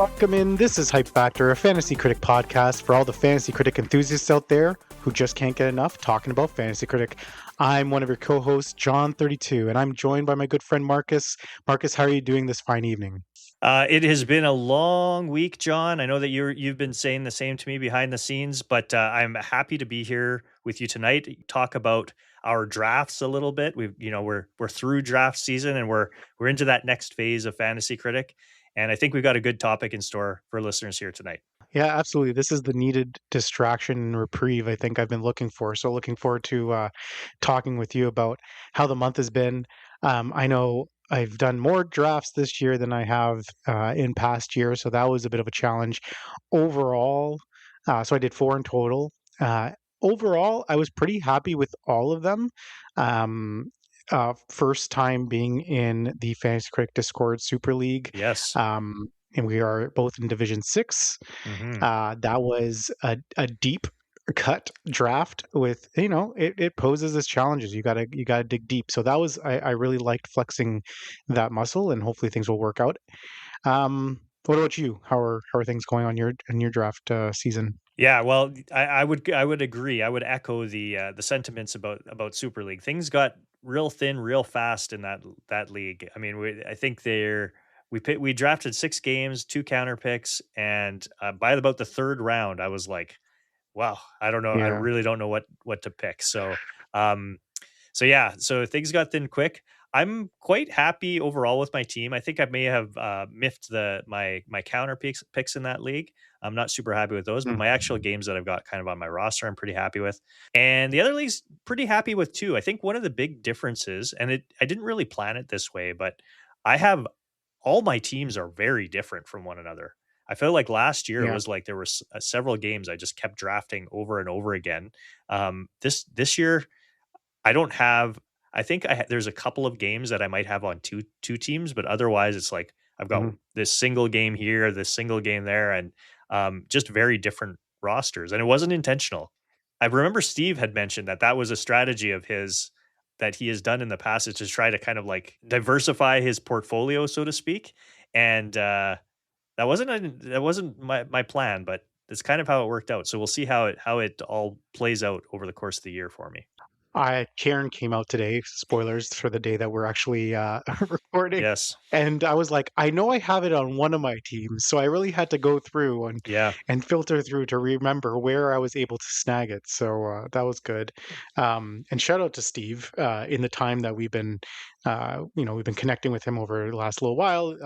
Welcome in. This is Hype Factor, a fantasy critic podcast for all the fantasy critic enthusiasts out there who just can't get enough talking about fantasy critic. I'm one of your co-hosts, John32, and I'm joined by my good friend Marcus. Marcus, how are you doing this fine evening? It has been a long week, John. I know that you've been saying the same to me behind the scenes, but I'm happy to be here with you tonight. Talk about our drafts a little bit. We're through draft season and we're into that next phase of Fantasy Critic, and I think we've got a good topic in store for listeners here tonight. Yeah, absolutely. This is the needed distraction and reprieve I think I've been looking for. So looking forward to talking with you about how the month has been. I know I've done more drafts this year than I have in past years, so that was a bit of a challenge. Overall, so I did 4 in total. Overall, I was pretty happy with all of them. First time being in the Fantasy Critic Discord Super League. Yes. And we are both in Division 6. Mm-hmm. That was a deep cut draft with, it poses as challenges. You gotta dig deep. So that was I really liked flexing that muscle, and hopefully things will work out. What about you? How are things going on your draft season? Yeah, well, I would agree. I would echo the sentiments about Super League. Things got real thin, real fast in that league. I mean, I think we drafted 6 games, 2 counter picks, and by about the third round, I was like, wow, I don't know, I Yeah. really don't know what to pick. Um, so things got thin quick. I'm quite happy overall with my team. I think I may have miffed my counter picks in that league. I'm not super happy with those, but Mm. my actual games that I've got kind of on my roster, I'm pretty happy with. And the other leagues, pretty happy with too. I think one of the big differences, and I didn't really plan it this way, but I have all my teams are very different from one another. I feel like last year it Yeah. was like there were several games I just kept drafting over and over again. This year I don't have. I think there's a couple of games that I might have on two teams, but otherwise it's like I've got Mhm. this single game here, this single game there, and just very different rosters. And it wasn't intentional. I remember Steve had mentioned that was a strategy of his that he has done in the past, is to try to kind of like diversify his portfolio, so to speak. And that wasn't my plan, but that's kind of how it worked out. So we'll see how it all plays out over the course of the year for me. Karen came out today, spoilers for the day that we're actually recording. Yes. And I was like, I know I have it on one of my teams, so I really had to go through Yeah. and filter through to remember where I was able to snag it. So that was good. And shout out to Steve in the time that we've been connecting with him over the last little while.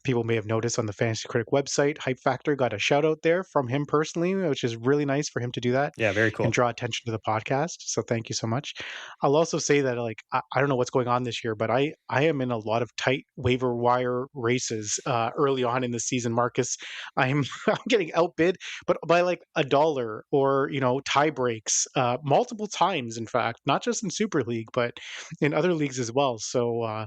People may have noticed on the Fantasy Critic website, Hype Factor got a shout out there from him personally, which is really nice for him to do that Yeah, very and cool. draw attention to the podcast. So thank you so much. I'll also say that I don't know what's going on this year, but I am in a lot of tight waiver wire races early on in the season. Marcus, I'm I'm getting outbid, but by like $1 or tie breaks multiple times. In fact, not just in Super League, but in other leagues as well. So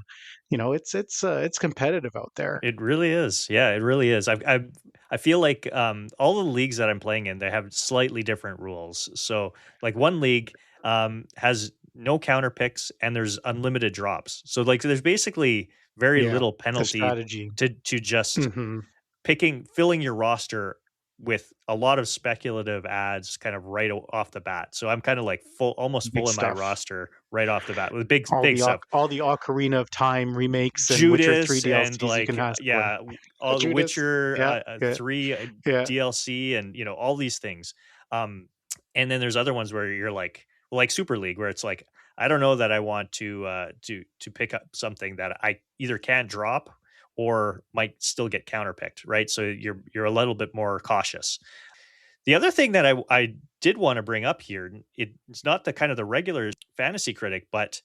it's competitive out there. It really is. Yeah, it really is. I feel like all the leagues that I'm playing in, they have slightly different rules. So like one league has no counter picks and there's unlimited drops. So like there's basically very Yeah, little it's a penalty strategy. to just Hmm. filling your roster with a lot of speculative ads kind of off the bat. So I'm kind of like almost Big full in my stuff. roster right off the bat with big stuff. All the Ocarina of Time remakes and Witcher 3 Judas and DLCs you can like ask for. all the Judas. Witcher Yeah, yeah, 3 yeah. DLC, and all these things. Um and then there's other ones where you're like Super League, where it's like I don't know that I want to pick up something that I either can't drop or might still get counterpicked, right? So you're a little bit more cautious. The other thing that I did want to bring up here, it's not the kind of the regular fantasy critic, but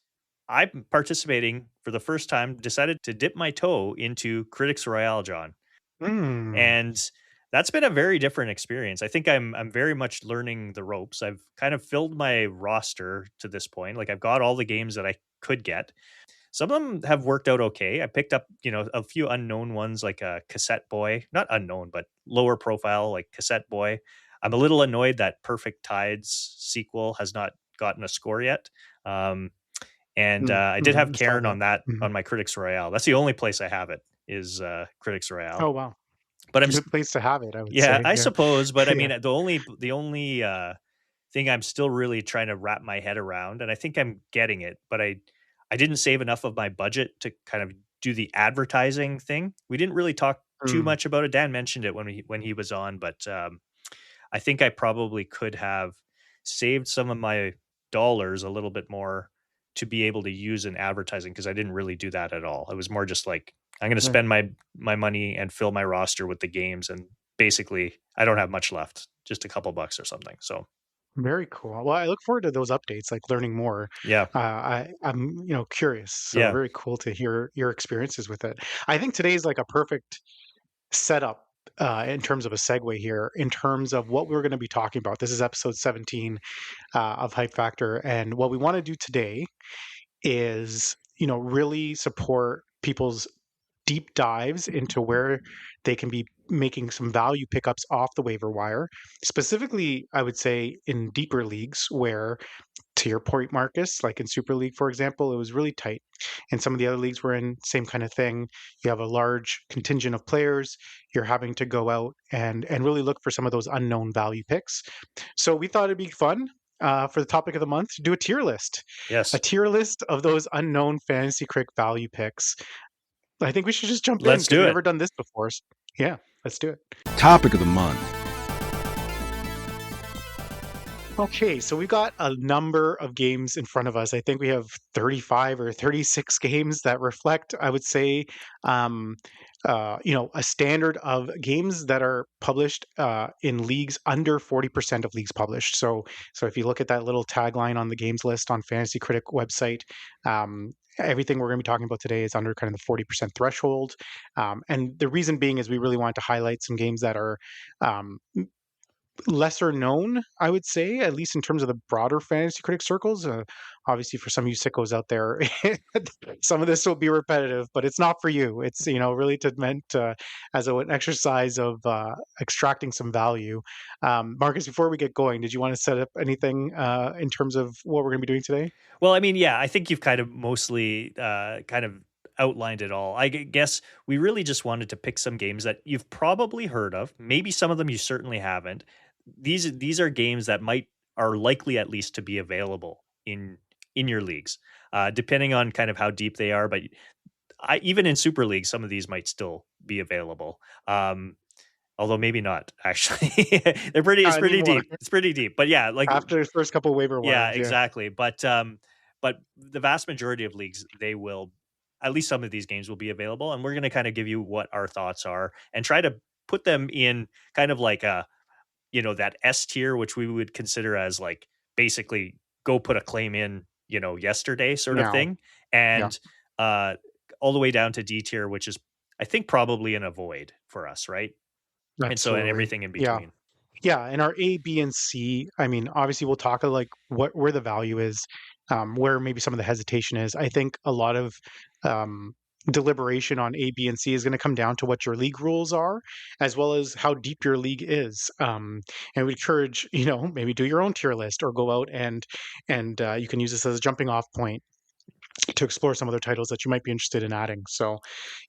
I'm participating for the first time, decided to dip my toe into Critics Royale, John. Mm. And that's been a very different experience. I think I'm very much learning the ropes. I've kind of filled my roster to this point. Like I've got all the games that I could get. Some of them have worked out okay. I picked up, a few unknown ones like a Cassette Boy, not unknown, but lower profile like Cassette Boy. I'm a little annoyed that Perfect Tides sequel has not gotten a score yet. Um, and Mm, I did have mhm, saw Karen that. on that Mhm. on my Critics Royale. That's the only place I have it is Critics Oh, Royale. wow. But I'm Good place to have it, I would yeah, say, I yeah. suppose, but I Yeah. mean, the only thing I'm still really trying to wrap my head around, and I think I'm getting it, but I didn't save enough of my budget to kind of do the advertising thing. We didn't really talk too Mm, much about it. Dan mentioned it when he was on, but I think I probably could have saved some of my dollars a little bit more to be able to use in advertising because I didn't really do that at all. It was more just like I'm going to right. spend my money and fill my roster with the games, and basically I don't have much left, just a couple bucks or something. So Very cool. Well, I look forward to those updates, like learning more. yeah, I'm, curious. So yeah, very cool to hear your experiences with it. I think today's like a perfect setup in terms of a segue here, in terms of what we're going to be talking about. This is episode 17 of Hype Factor, and what we want to do today is, really support people's deep dives into where they can be making some value pickups off the waiver wire. Specifically, I would say in deeper leagues where, to your point, Marcus, like in Super League, for example, it was really tight. And some of the other leagues we're in, same kind of thing. You have a large contingent of players. You're having to go out and really look for some of those unknown value picks. So we thought it'd be fun for the topic of the month to do a yes. tier list of those unknown fantasy crick value picks. I think we should just jump in Let's because do we've it. never done this before. Yeah, let's do it. Topic of the month. Okay, so we've got a number of games in front of us. I think we have 35 or 36 games that reflect, I would say, um, a standard of games that are published in leagues under 40% of leagues published. So if you look at that little tagline on the games list on Fantasy Critic website, everything we're going to be talking about today is under kind of the 40% threshold. And the reason being is we really want to highlight some games that are um, lesser known, I would say, at least in terms of the broader fantasy critic circles. Obviously, for some of you sickos out there, some of this will be repetitive, but it's not for you. It's really meant as an exercise of extracting some value. Marcus, before we get going, did you want to set up anything in terms of what we're going to be doing today? Well, I mean, yeah, I think you've kind of mostly kind of outlined it all. Guess we really just wanted to pick some games that you've probably heard of. Maybe some of them you certainly haven't. These are games that might are likely at least to be available in your leagues, depending on kind of how deep they are. But even in Super League, some of these might still be available. Although maybe not actually. They're pretty. It's pretty Anymore deep. It's pretty deep. But yeah, like after the first couple waiver yeah, wires, yeah, exactly. But the vast majority of leagues, they will at least some of these games will be available, and we're going to kind of give you what our thoughts are and try to put them in kind of like a that S tier, which we would consider as like basically go put a claim in yesterday sort of now, thing, yeah, and uh, all the way down to D tier, which is I think probably an avoid for us, right? And absolutely, everything in yeah. between. Yeah, and our A, B, and C, I mean, obviously we'll talk like where the value is, where maybe some of the hesitation is. I think a lot of um, deliberation on A, B, and C is going to come down to what your league rules are, as well as how deep your league is. And we encourage, maybe do your own tier list or go out and you can use this as a jumping off point to explore some other titles that you might be interested in adding. So,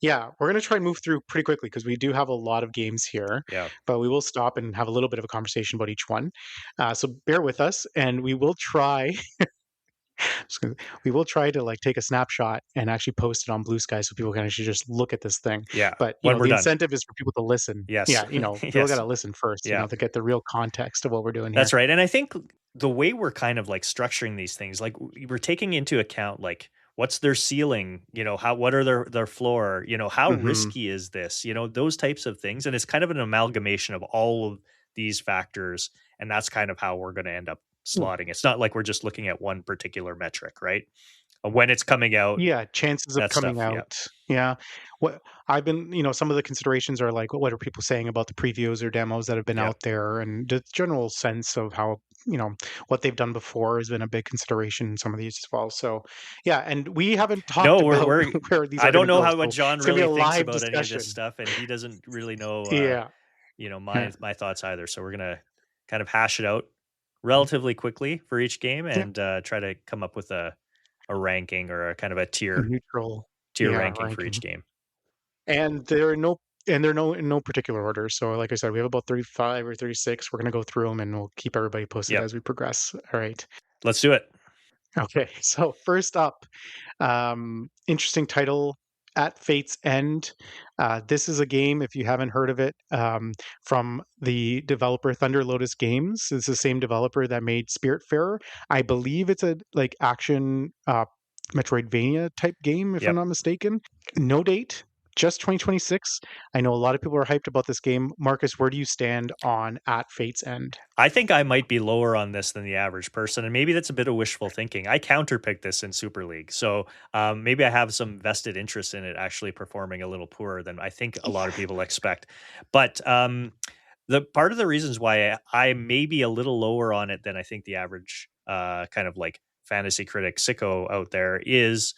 yeah, we're going to try and move through pretty quickly because we do have a lot of games here, Yeah. but we will stop and have a little bit of a conversation about each one. So bear with us, and we will try. We will try to like take a snapshot and actually post it on Blue Sky so people can actually just look at this thing. Yeah. But When we're the done. incentive is for people to listen. Yes. Yeah, people got Yes. to listen first, Yeah. to get the real context of what we're doing here. That's right. And I think the way we're kind of like structuring these things, like we're taking into account like what's their ceiling, what are their floor, how Hmm. risky is this, those types of things. And it's kind of an amalgamation of all of these factors. And that's kind of how we're going to end up slotting. It's not like we're just looking at one particular metric, right? When it's coming out, Yeah, chances of that coming stuff. Yeah. out. Yeah. What I've been, some of the considerations are like, what are people saying about the previews or demos that have been Yeah. out there? And the general sense of how, what they've done before has been a big consideration in some of these as well. So, yeah. And we haven't talked No, about we're where these I are going don't to know go. how what So John it's going to be really a thinks live about any of this discussion. stuff, and he doesn't really know Yeah. Yeah. my thoughts either. So we're gonna kind of hash it out relatively quickly for each game Yeah. and try to come up with a ranking or a kind of a A tier neutral. tier Yeah. ranking for each Ranking. game. And there are no and they're no in no particular order. So, like I said, we have about 35 or 36. We're gonna go through them, and we'll keep everybody posted Yep. as we progress. All right. Let's do it. Okay. So first up, interesting title, At Fate's End. This is a game, if you haven't heard of it, from the developer Thunder Lotus Games. It's the same developer that made Spiritfarer. I believe it's a like action Metroidvania type game, if I'm Yep. not mistaken. No date, just 2026. I know a lot of people are hyped about this game. Marcus, where do you stand on At Fate's End? I think I might be lower on this than the average person, and maybe that's a bit of wishful thinking. I counterpicked this in Super League, so maybe I have some vested interest in it actually performing a little poorer than I think a lot of people expect. But the part of the reasons why I may be a little lower on it than I think the average kind of like fantasy critic sicko out there is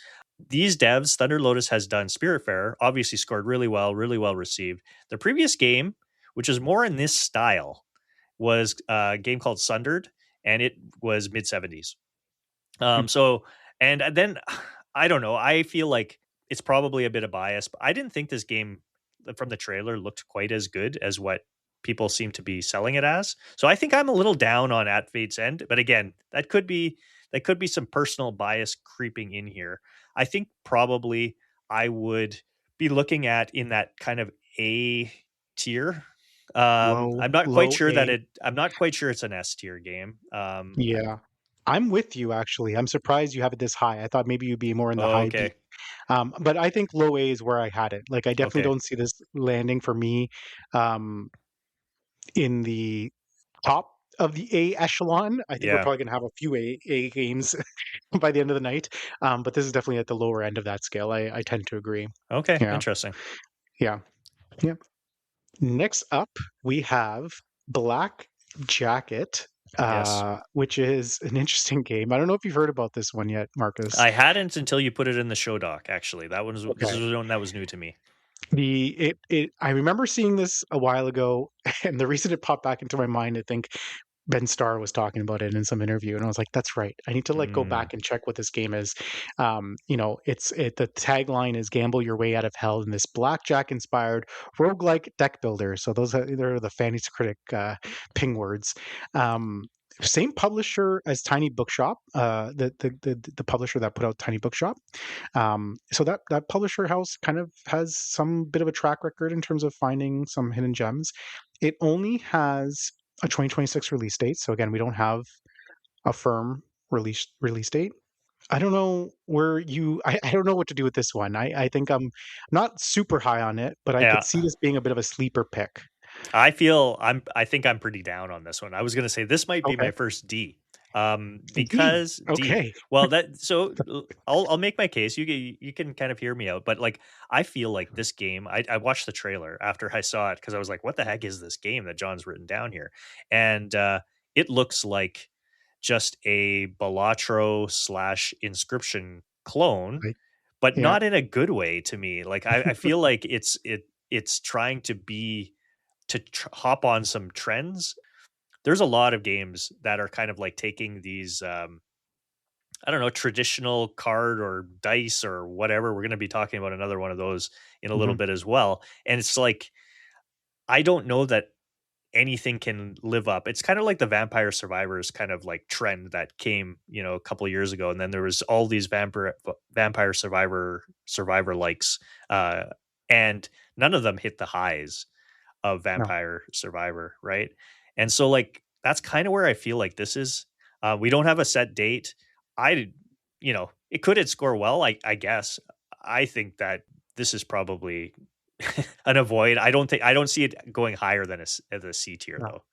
these devs. Thunder Lotus has done Spiritfarer, obviously scored really well received. The previous game, which is more in this style, was a game called Sundered, and it was mid 70s. So, and then I don't know. I feel like it's probably a bit of bias, but I didn't think this game from the trailer looked quite as good as what people seem to be selling it as. So I think I'm a little down on At Fate's End, but again, that could be some personal bias creeping in here. I think probably I would be looking at in that kind of A tier. Low, I'm not quite low sure that A. it. I'm not quite sure it's an S tier game. Yeah. I'm with you actually. I'm surprised you have it this high. I thought maybe you'd be more in the high D. Okay, But I think low A is where I had it. Like I definitely okay, don't see this landing for me um, in the top of the A echelon. I think we're yeah. probably gonna have a few A games by the end of the night. But this is definitely at the lower end of that scale. I tend to agree. Okay, Yeah. interesting. Yeah. Yeah. Next up, we have Black Jacket, Yes. which is an interesting game. I don't know if you've heard about this one yet, Marcus. I hadn't until you put it in the show doc, actually. This Okay. is the one that was new to me. I remember seeing this a while ago, and the reason it popped back into my mind, I think Ben Starr was talking about it in some interview, and I was like, "That's right. I need to like go Mm, back and check what this game is." The tagline is "Gamble your way out of hell" in this blackjack inspired roguelike deck builder. So they're the fantasy critic ping words. Um, Same publisher as Tiny Bookshop, the publisher that put out Tiny Bookshop. So that publisher house kind of has some bit of a track record in terms of finding some hidden gems. It only has a 2026 release date. So again, we don't have a firm release date. I don't know where you. I don't know what to do with this one. I think I'm not super high on it, but I could yeah. see this being a bit of a sleeper pick. I think I'm pretty down on this one. I was gonna say this might be Okay, my first D. D. Because D. Okay, Well, I'll make my case. You can kind of hear me out, but like I feel like this game. I watched the trailer after I saw it because I was like, "What the heck is this game that John's written down here?" And it looks like just a Balatro slash Inscription clone, right. but Yeah, not in a good way to me. Like I feel like it's trying to be hop on some trends. There's a lot of games that are kind of like taking these I don't know, traditional card or dice or whatever. We're going to be talking about another one of those in a little mhm, bit as well. And it's like I don't know that anything can live up. It's kind of like the Vampire Survivors kind of like trend that came, a couple years ago, and then there was all these Vampire Survivor likes, and none of them hit the highs of no, Vampire Survivor, right? And so like that's kind of where I feel like this is. We don't have a set date. I, it could score well. I guess. I think that this is probably an avoid. I don't see it going higher than the C tier no. though.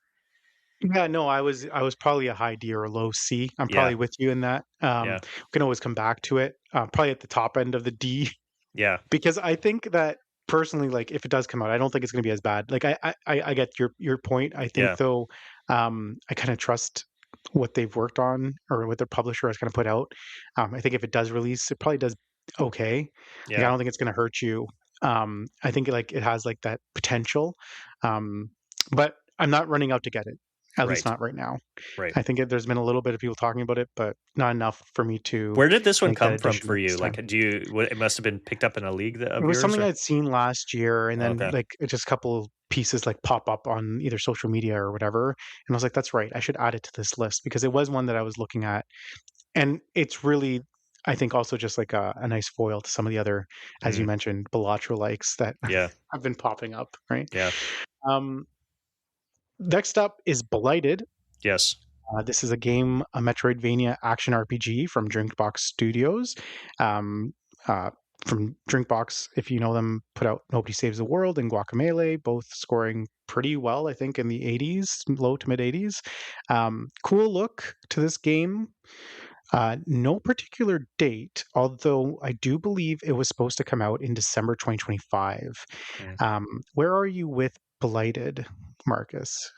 Yeah, no, I was probably a high D or a low C. I'm Yeah, probably with you in that. yeah, We can always come back to it. Probably at the top end of the D. yeah, Because I think that personally, like, if it does come out, I don't think it's gonna be as bad. Like, I get your point. I think, yeah, though, I kinda trust what they've worked on or what their publisher has kinda put out. I think if it does release, it probably does okay. Like, I yeah. don't think it's gonna hurt you. I think, like, it has, like, that potential, um, but I'm not running out to get it. at least Right. not right now. Right. I think there's been a little bit of people talking about it, but not enough for me to Where did this one make that come from addition for at you? this Like, time. it must have been picked up in a league It of was yours, something or I'd seen last year, and then okay. like it just a couple pieces like pop up on either social media or whatever, and I was like, "That's right, I should add it to this list," because it was one that I was looking at, and it's really, I think, also just like a nice foil to some of the other, as you Mhm. mentioned, Balatro likes that Yeah. have been popping up, right? Yeah. Um, Next up is Blighted. Yes. This is a Metroidvania action RPG from Drinkbox Studios. Um, uh, from Drinkbox, if you know them, put out Nobody Saves the World and Guacamelee, both scoring pretty well, I think, in the 80s, low to mid 80s. Cool look to this game. No particular date, although I do believe it was supposed to come out in December 2025. Mm. Where are you with Blighted, Marcus?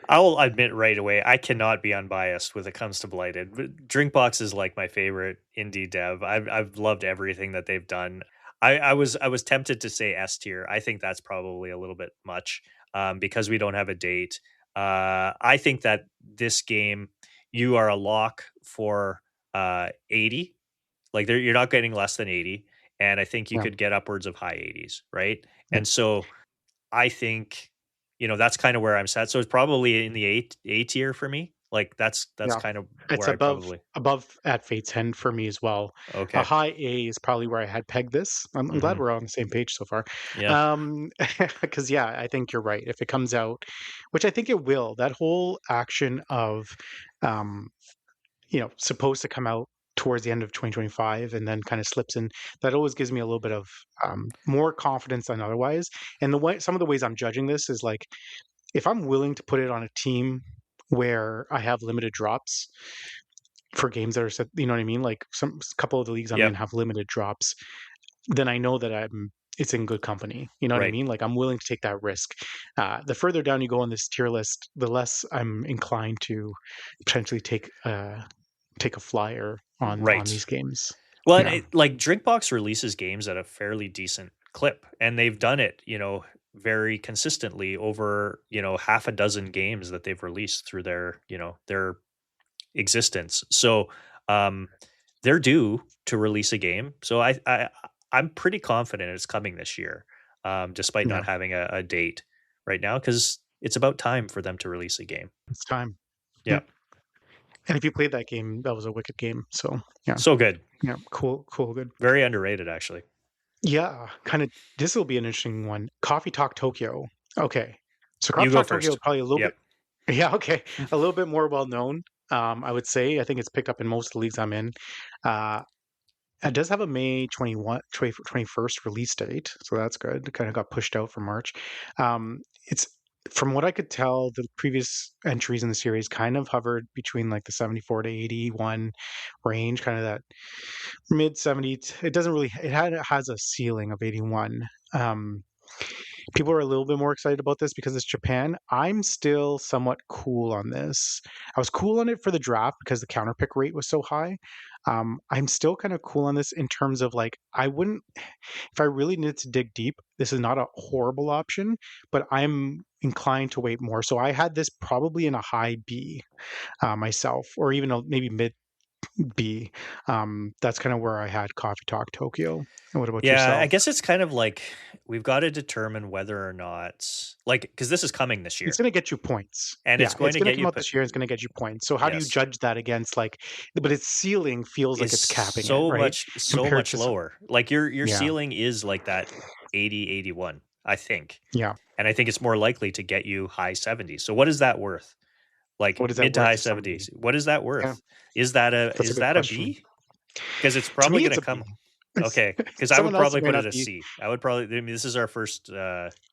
I'll admit right away, I cannot be unbiased when it comes to Blighted. Drinkbox is like my favorite indie dev. I've loved everything that they've done. I was tempted to say S tier. I think that's probably a little bit much because we don't have a date. I think that this game, you are a lock for 80. Like you're not getting less than 80, and I think you Yeah, could get upwards of high 80s, right? yeah, And so I think, that's kind of where I'm set. So it's probably in the A tier for me. Like that's yeah. kind of It's where I probably above at Fate's End for me as well. A okay. high A is probably where I had pegged this. I'm glad Hmm. we're on the same page so far. Yeah. Because yeah, I think you're right. If it comes out, which I think it will, that whole action of, um, supposed to come out towards the end of 2025 and then kind of slips in, that always gives me a little bit of more confidence than otherwise. And the way some of the ways I'm judging this is like if I'm willing to put it on a team where I have limited drops for games that are set, you know what I mean? Like some couple of the leagues I'm in Yep. have limited drops, then I know that it's in good company. You know what I Right. mean? Like I'm willing to take that risk. The further down you go on this tier list, the less I'm inclined to potentially take a flyer on Right. these games. Well, and Yeah, like Drinkbox releases games at a fairly decent clip, and they've done it, very consistently over, half a dozen games that they've released through their existence. So, um, they're due to release a game. So I'm pretty confident it's coming this year, despite yeah, not having a date right now, because it's about time for them to release a game. it's time. Yeah, Yeah, and if you played that game, that was a wicked game. So yeah, so good, yeah, cool, cool, good. very underrated actually. Yeah, kind of. This will be an interesting one. Coffee Talk Tokyo. Okay, so You Coffee go Talk Tokyo is first. probably a little bit. Yep. Yeah, okay, a little bit more well known. I would say. I think it's picked up in most of the leagues I'm in. Uh, it does have a May 21st release date, so that's good. It kind of got pushed out from March. It's from what I could tell, the previous entries in the series kind of hovered between like the 74 to 81 range, kind of that mid 70s. It doesn't really. It has a ceiling of 81. Um, People are a little bit more excited about this because it's Japan. I'm still somewhat cool on this. I was cool on it for the draft because the counter pick rate was so high. I'm still kind of cool on this in terms of like, I wouldn't, if I really needed to dig deep, this is not a horrible option, but I'm inclined to wait more. So I had this probably in a high B myself, or even maybe mid B. That's kind of where I had Coffee Talk Tokyo. And what about Yeah, I yourself? guess it's kind of like we've got to determine whether or not, like, because this is coming this It's year, gonna get you points. and it's Yeah, going it's to gonna get come you. out this year, it's gonna get you points. So how do you Yes, judge that against like but its ceiling feels like is it's capping it, so right? much so Compared much to some lower. Like your yeah, ceiling is like that 80 81, I think. yeah. And I think it's more likely to get you high 70s. So what is that worth? Like What is that mid to worth high to somebody? 70s. What is that Yeah, worth? Is that a that's a is good that a question. B? Because it's To probably me, going it's to a B. come. Okay, because I would Someone else probably it may put it not a be. C. I would probably. I mean, this is our first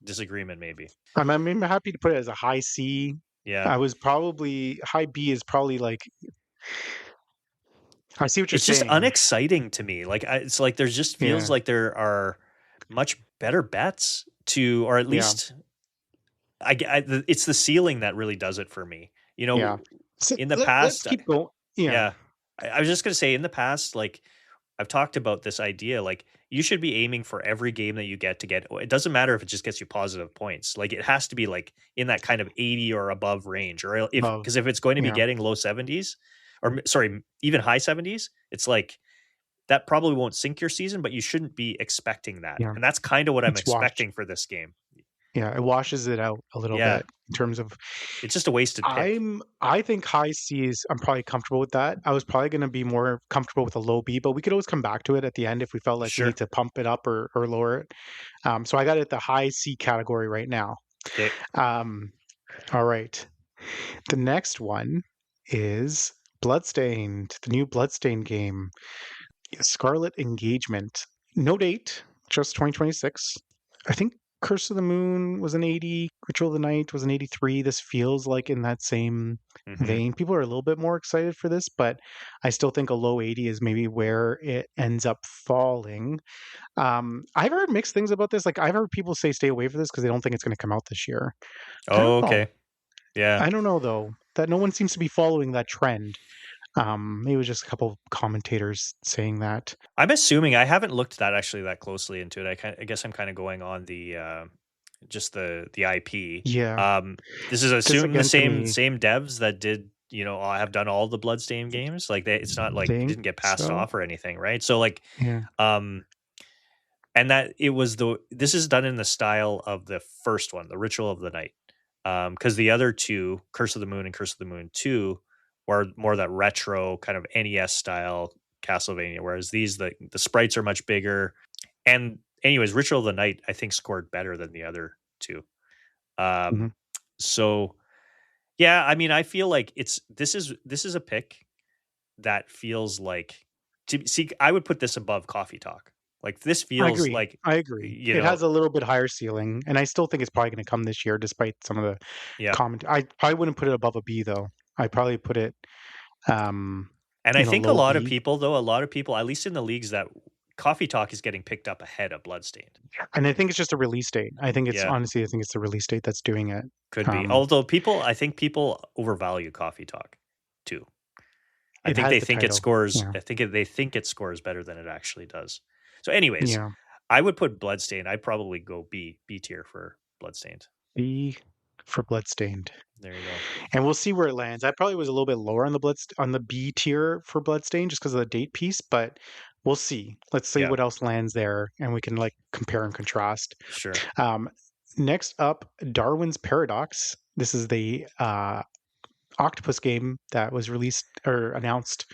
disagreement, maybe. I'm happy to put it as a high C. Yeah, I was probably high B is probably like I see what you're it's just saying. unexciting to me. Like it's like there just feels Yeah, like there are much better bets to, or at yeah, least it's the ceiling that really does it for me. yeah. So In the let's past, keep going. Yeah, yeah, I was just gonna say in the past, like I've talked about this idea, like, you should be aiming for every game that you get to get it doesn't matter if it just gets you positive points, like, it has to be, like, in that kind of 80 or above range, or if Above. because if it's going to be Yeah. getting low 70s or sorry, even high 70s, it's like, that probably won't sink your season, but you shouldn't be expecting that, Yeah. and that's kinda what I'm It's washed. expecting for this game. Yeah, it washes it out a little Yeah, bit in terms of it's just a wasted pick. I think high C is I'm probably comfortable with that. I was probably gonna be more comfortable with a low B, but we could always come back to it at the end if we felt like we need Sure. to pump it up or lower it. So I got it at the high C category right now. Okay. Um, all right. The next one is Bloodstained, the new Bloodstained game. Scarlet Engagement. No date, just 2026. I think Curse of the Moon was an 80, Ritual of the Night was an 83. This feels like in that same Mhm. vein. People are a little bit more excited for this, but I still think a low 80 is maybe where it ends up falling. I've heard mixed things about this. Like I've heard people say stay away from this because they don't think it's going to come out this year. I don't Oh, know. okay. Yeah. I don't know though. That no one seems to be following that trend. Maybe it was just a couple commentators saying that. I'm assuming I haven't looked that closely into it. I guess I'm kinda going on the, just the IP. Yeah, This is because assume the again, to same me, same devs that did, have done all the Bloodstained games? Like, it's not like it think didn't get passed so. off or anything, right? So, like, Yeah. um and that it was this is done in the style of the first one, the Ritual of the Night. Because the other 2, Curse of the Moon and Curse of the Moon 2, were more that retro kind of NES style Castlevania, whereas the sprites are much bigger. And anyways, Ritual of the Night, I think, scored better than the other 2. Mhm. Um, so yeah, I mean, I feel like this is a pick that feels like to see, I would put this above Coffee Talk. Like, this I feels agree. like, I agree. you It know has a little bit higher ceiling, and I still think it's probably gonna come this year despite some of the yeah. comment I probably wouldn't put it above a B, though. I'd probably put it, um, And I think a low lot of B. people, though, a lot of people, at least in the leagues that Coffee Talk is getting picked up ahead of Bloodstained. And I think it's just a release date. Yeah, I think it's the release date that's doing it. could be. Um, Although I think people overvalue Coffee Talk too. I it think has they the think it title. scores. Yeah. They think it scores better than it actually does. So, anyways, Yeah. I would put Bloodstained. I'd probably go B tier for Bloodstained. B for Bloodstained. There you go. And we'll see where it lands. I probably was a little bit lower on on the B tier for Bloodstain just because of the date piece, but we'll see. Let's see Yeah, what else lands there, and we can like compare and contrast. sure. Um, Next up, Darwin's Paradox. This is the octopus game that was released or announced,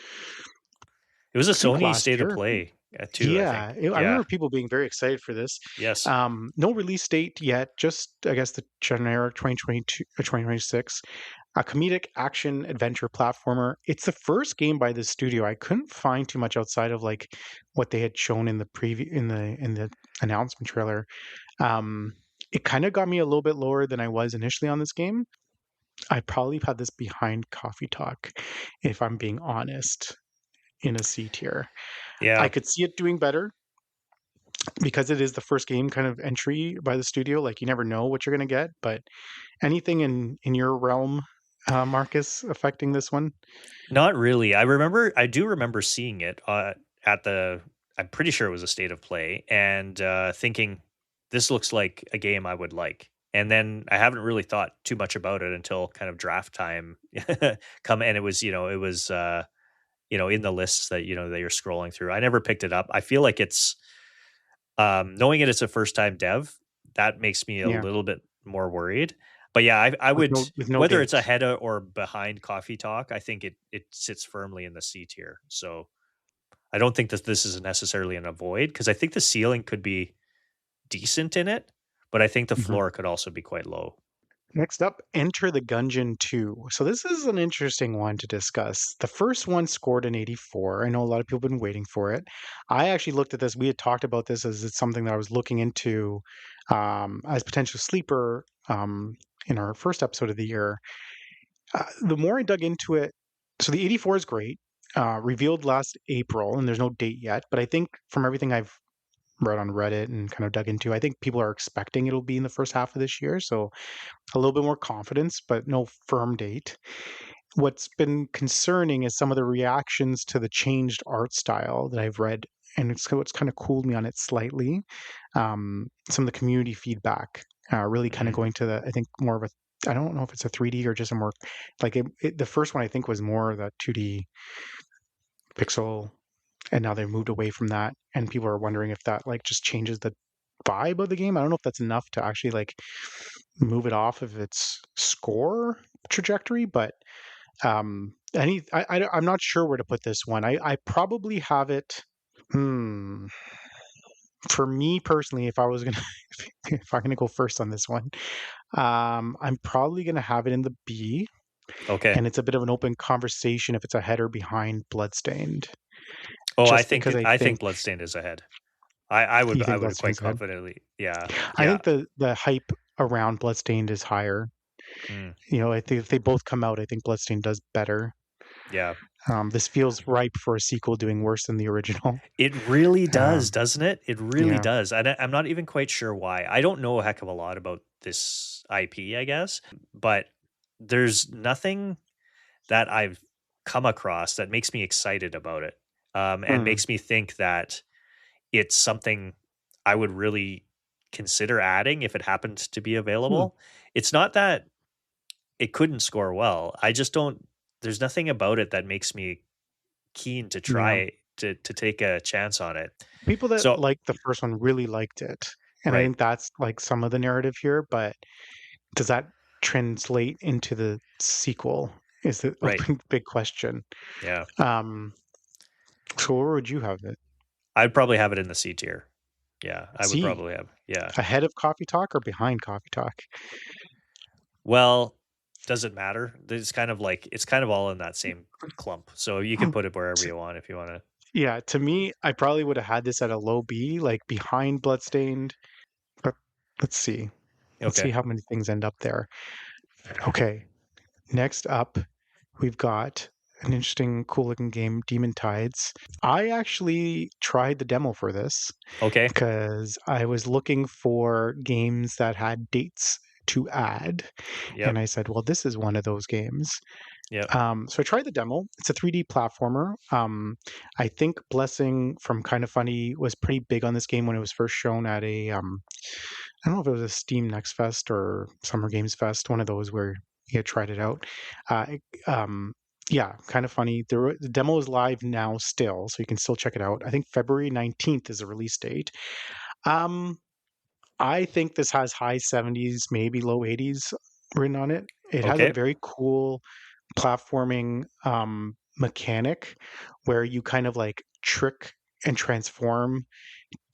It was a I think Sony last state of year. play too. I Yeah, think. I Yeah. remember people being very excited for this. Yes. No release date yet, just I guess the generic 2022 or 2026. A comedic action adventure platformer. It's the first game by this studio. I couldn't find too much outside of like what they had shown in the preview in the announcement trailer. Um, it kind of got me a little bit lower than I was initially on this game. I probably had this behind Coffee Talk, if I'm being honest, in a C tier. I Yeah. could see it doing better because it is the first game kind of entry by the studio. Like you never know what you're going to get, but anything in your realm, Marcus, affecting this one? Not really. I do remember seeing it at the. I'm pretty sure it was a state of play, and thinking this looks like a game I would like. And then I haven't really thought too much about it until kind of draft time come, and it was in the lists that that you're scrolling through. I never picked it up. I feel like it's knowing it's a first time dev, that makes me a Yeah, little bit more worried. But yeah, I would, with no whether it's date. ahead of or behind Coffee Talk, I think it sits firmly in the C tier. So I don't think that this is necessarily an avoid, because I think the ceiling could be decent in it, but I think the Mhm. floor could also be quite low. Next up, Enter the Gungeon 2. So this is an interesting one to discuss. The first one scored an 84. I know a lot of people have been waiting for it. I actually looked at this. We had talked about this as it's something that I was looking into as potential sleeper in our first episode of the year. The more I dug into it, so the 84 is great. Revealed last April, and there's no date yet. But I think from everything I've read on Reddit and kind of dug into, I think people are expecting it'll be in the first half of this year. So a little bit more confidence, but no firm date. What's been concerning is some of the reactions to the changed art style that I've read and it's kind of cooled me on it slightly. Some of the community feedback really kind of Mhm. going to the, I think, more of a, I don't know if it's a 3D or just a more like the first one I think was more of the 2D pixel, and now they've moved away from that, and people are wondering if that like just changes the vibe of the game. I don't know if that's enough to actually like move it off of its score trajectory, but I'm not sure where to put this one. I probably have it. Hmm. For me personally, if I was gonna if I'm gonna go first on this one, I'm probably gonna have it in the B, Okay. and it's a bit of an open conversation if it's ahead or behind Bloodstained. Oh, Just because I I think think Bloodstained is ahead. you I think would quite Bloodstained's ahead. confidently, yeah, I yeah. think the hype around Bloodstained is higher. Mm, I think if they both come out, I think Bloodstained does better. yeah. This feels ripe for a sequel doing worse than the original. It really does, Um, doesn't it? It really yeah. does. And I'm not even quite sure why. I don't know a heck of a lot about this IP, I guess, but there's nothing that I've come across that makes me excited about it, and Hmm. makes me think that it's something I would really consider adding if it happened to be Hmm. available. It's not that it couldn't score well. I just don't there's nothing about it that makes me keen to Yeah. try to take a chance on it. People that So liked the first one really liked it, and I right, think that's like some of the narrative here. But does that translate into the sequel? Is the right. big question. Yeah. Um, so where would you have it? I'd probably have it in the C tier. Yeah, I would C, probably have. Yeah. ahead of Coffee Talk or behind Coffee Talk? Well, does it matter? It's kind of all in that same clump. So you can put it wherever you want if you want to. Yeah, to me, I probably would have had this at a low B, like behind Bloodstained. But let's see. Let's see Okay. how many things end up there. Okay, next up, we've got an interesting, cool looking game, Demon Tides. I actually tried the demo for this Okay. because I was looking for games that had dates to add. And Yep. I said, well, this is one of those games. Yep. So I tried the demo. It's a 3D platformer. I think Blessing from Kind of Funny was pretty big on this game when it was first shown at a I don't know if it was a Steam Next Fest or Summer Games Fest, one of those where he had tried it out. Yeah, Kind of Funny. The demo is live now still, so you can still check it out. I think February 19th is the release date. Um, I think this has high 70s, maybe low 80s written on it. It has a Okay. very cool platforming mechanic where you kind of like trick and transform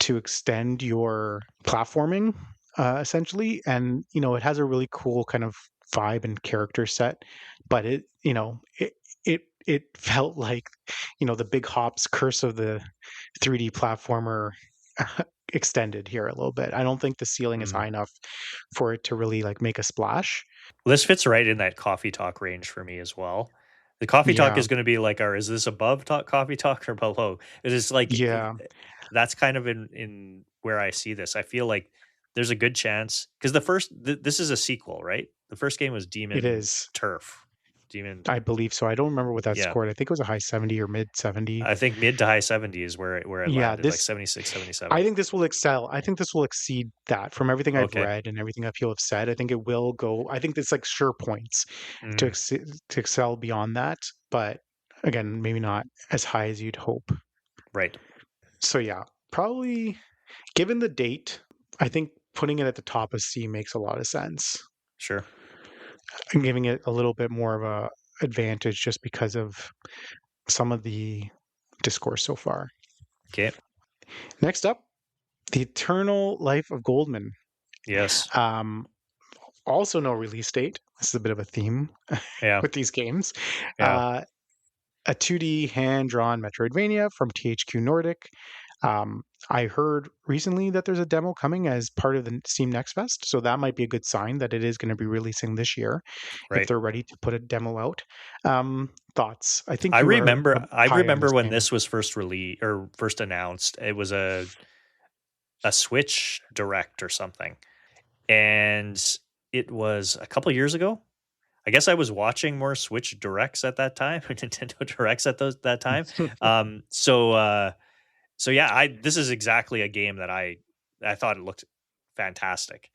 to extend your platforming, essentially. And it has a really cool kind of vibe and character set, but it felt like the big hops curse of the 3D platformer extended here a little bit. I don't think the ceiling is Mm. high enough for it to really like make a splash. This fits right in that coffee talk range for me as well. The coffee talk Yeah, is going to be like, is this above coffee talk or below? It is like yeah, that's kind of in where I see this. I feel like there's a good chance because this is a sequel, right? The first game was it Demon is. Turf, Demon. I believe so. I don't remember what that Yeah, scored. I think it was a high 70 or mid 70. I think mid to high 70s where it Yeah, landed, like this 76, 77. I think this will excel. I think this will exceed that from everything I've Okay. read and everything that people have said. I think it will go. I think it's like sure points to Mm, to excel beyond that, but again, maybe not as high as you'd hope. right. So yeah, probably given the date, I think putting it at the top of C makes a lot of sense Sure. and giving it a little bit more of a advantage just because of some of the discourse so far. Okay. Next up, The Eternal Life of Goldman. Yes. Um, Also, no release date. This is a bit of a theme Yeah. with these games. Yeah. Uh, a 2D hand-drawn Metroidvania from THQ Nordic. I heard recently that there's a demo coming as part of the Steam Next Fest, so that might be a good sign that it is going to be releasing this year if Right. they're ready to put a demo out. Thoughts? I think you are I high on remember this when game. this was first released or first announced. It was a Switch Direct or something, and it was a couple years ago. I guess I was watching more Switch Directs at that time, or Nintendo Directs at that time. Um, so uh, So yeah, I this is exactly a game that I thought it looked fantastic,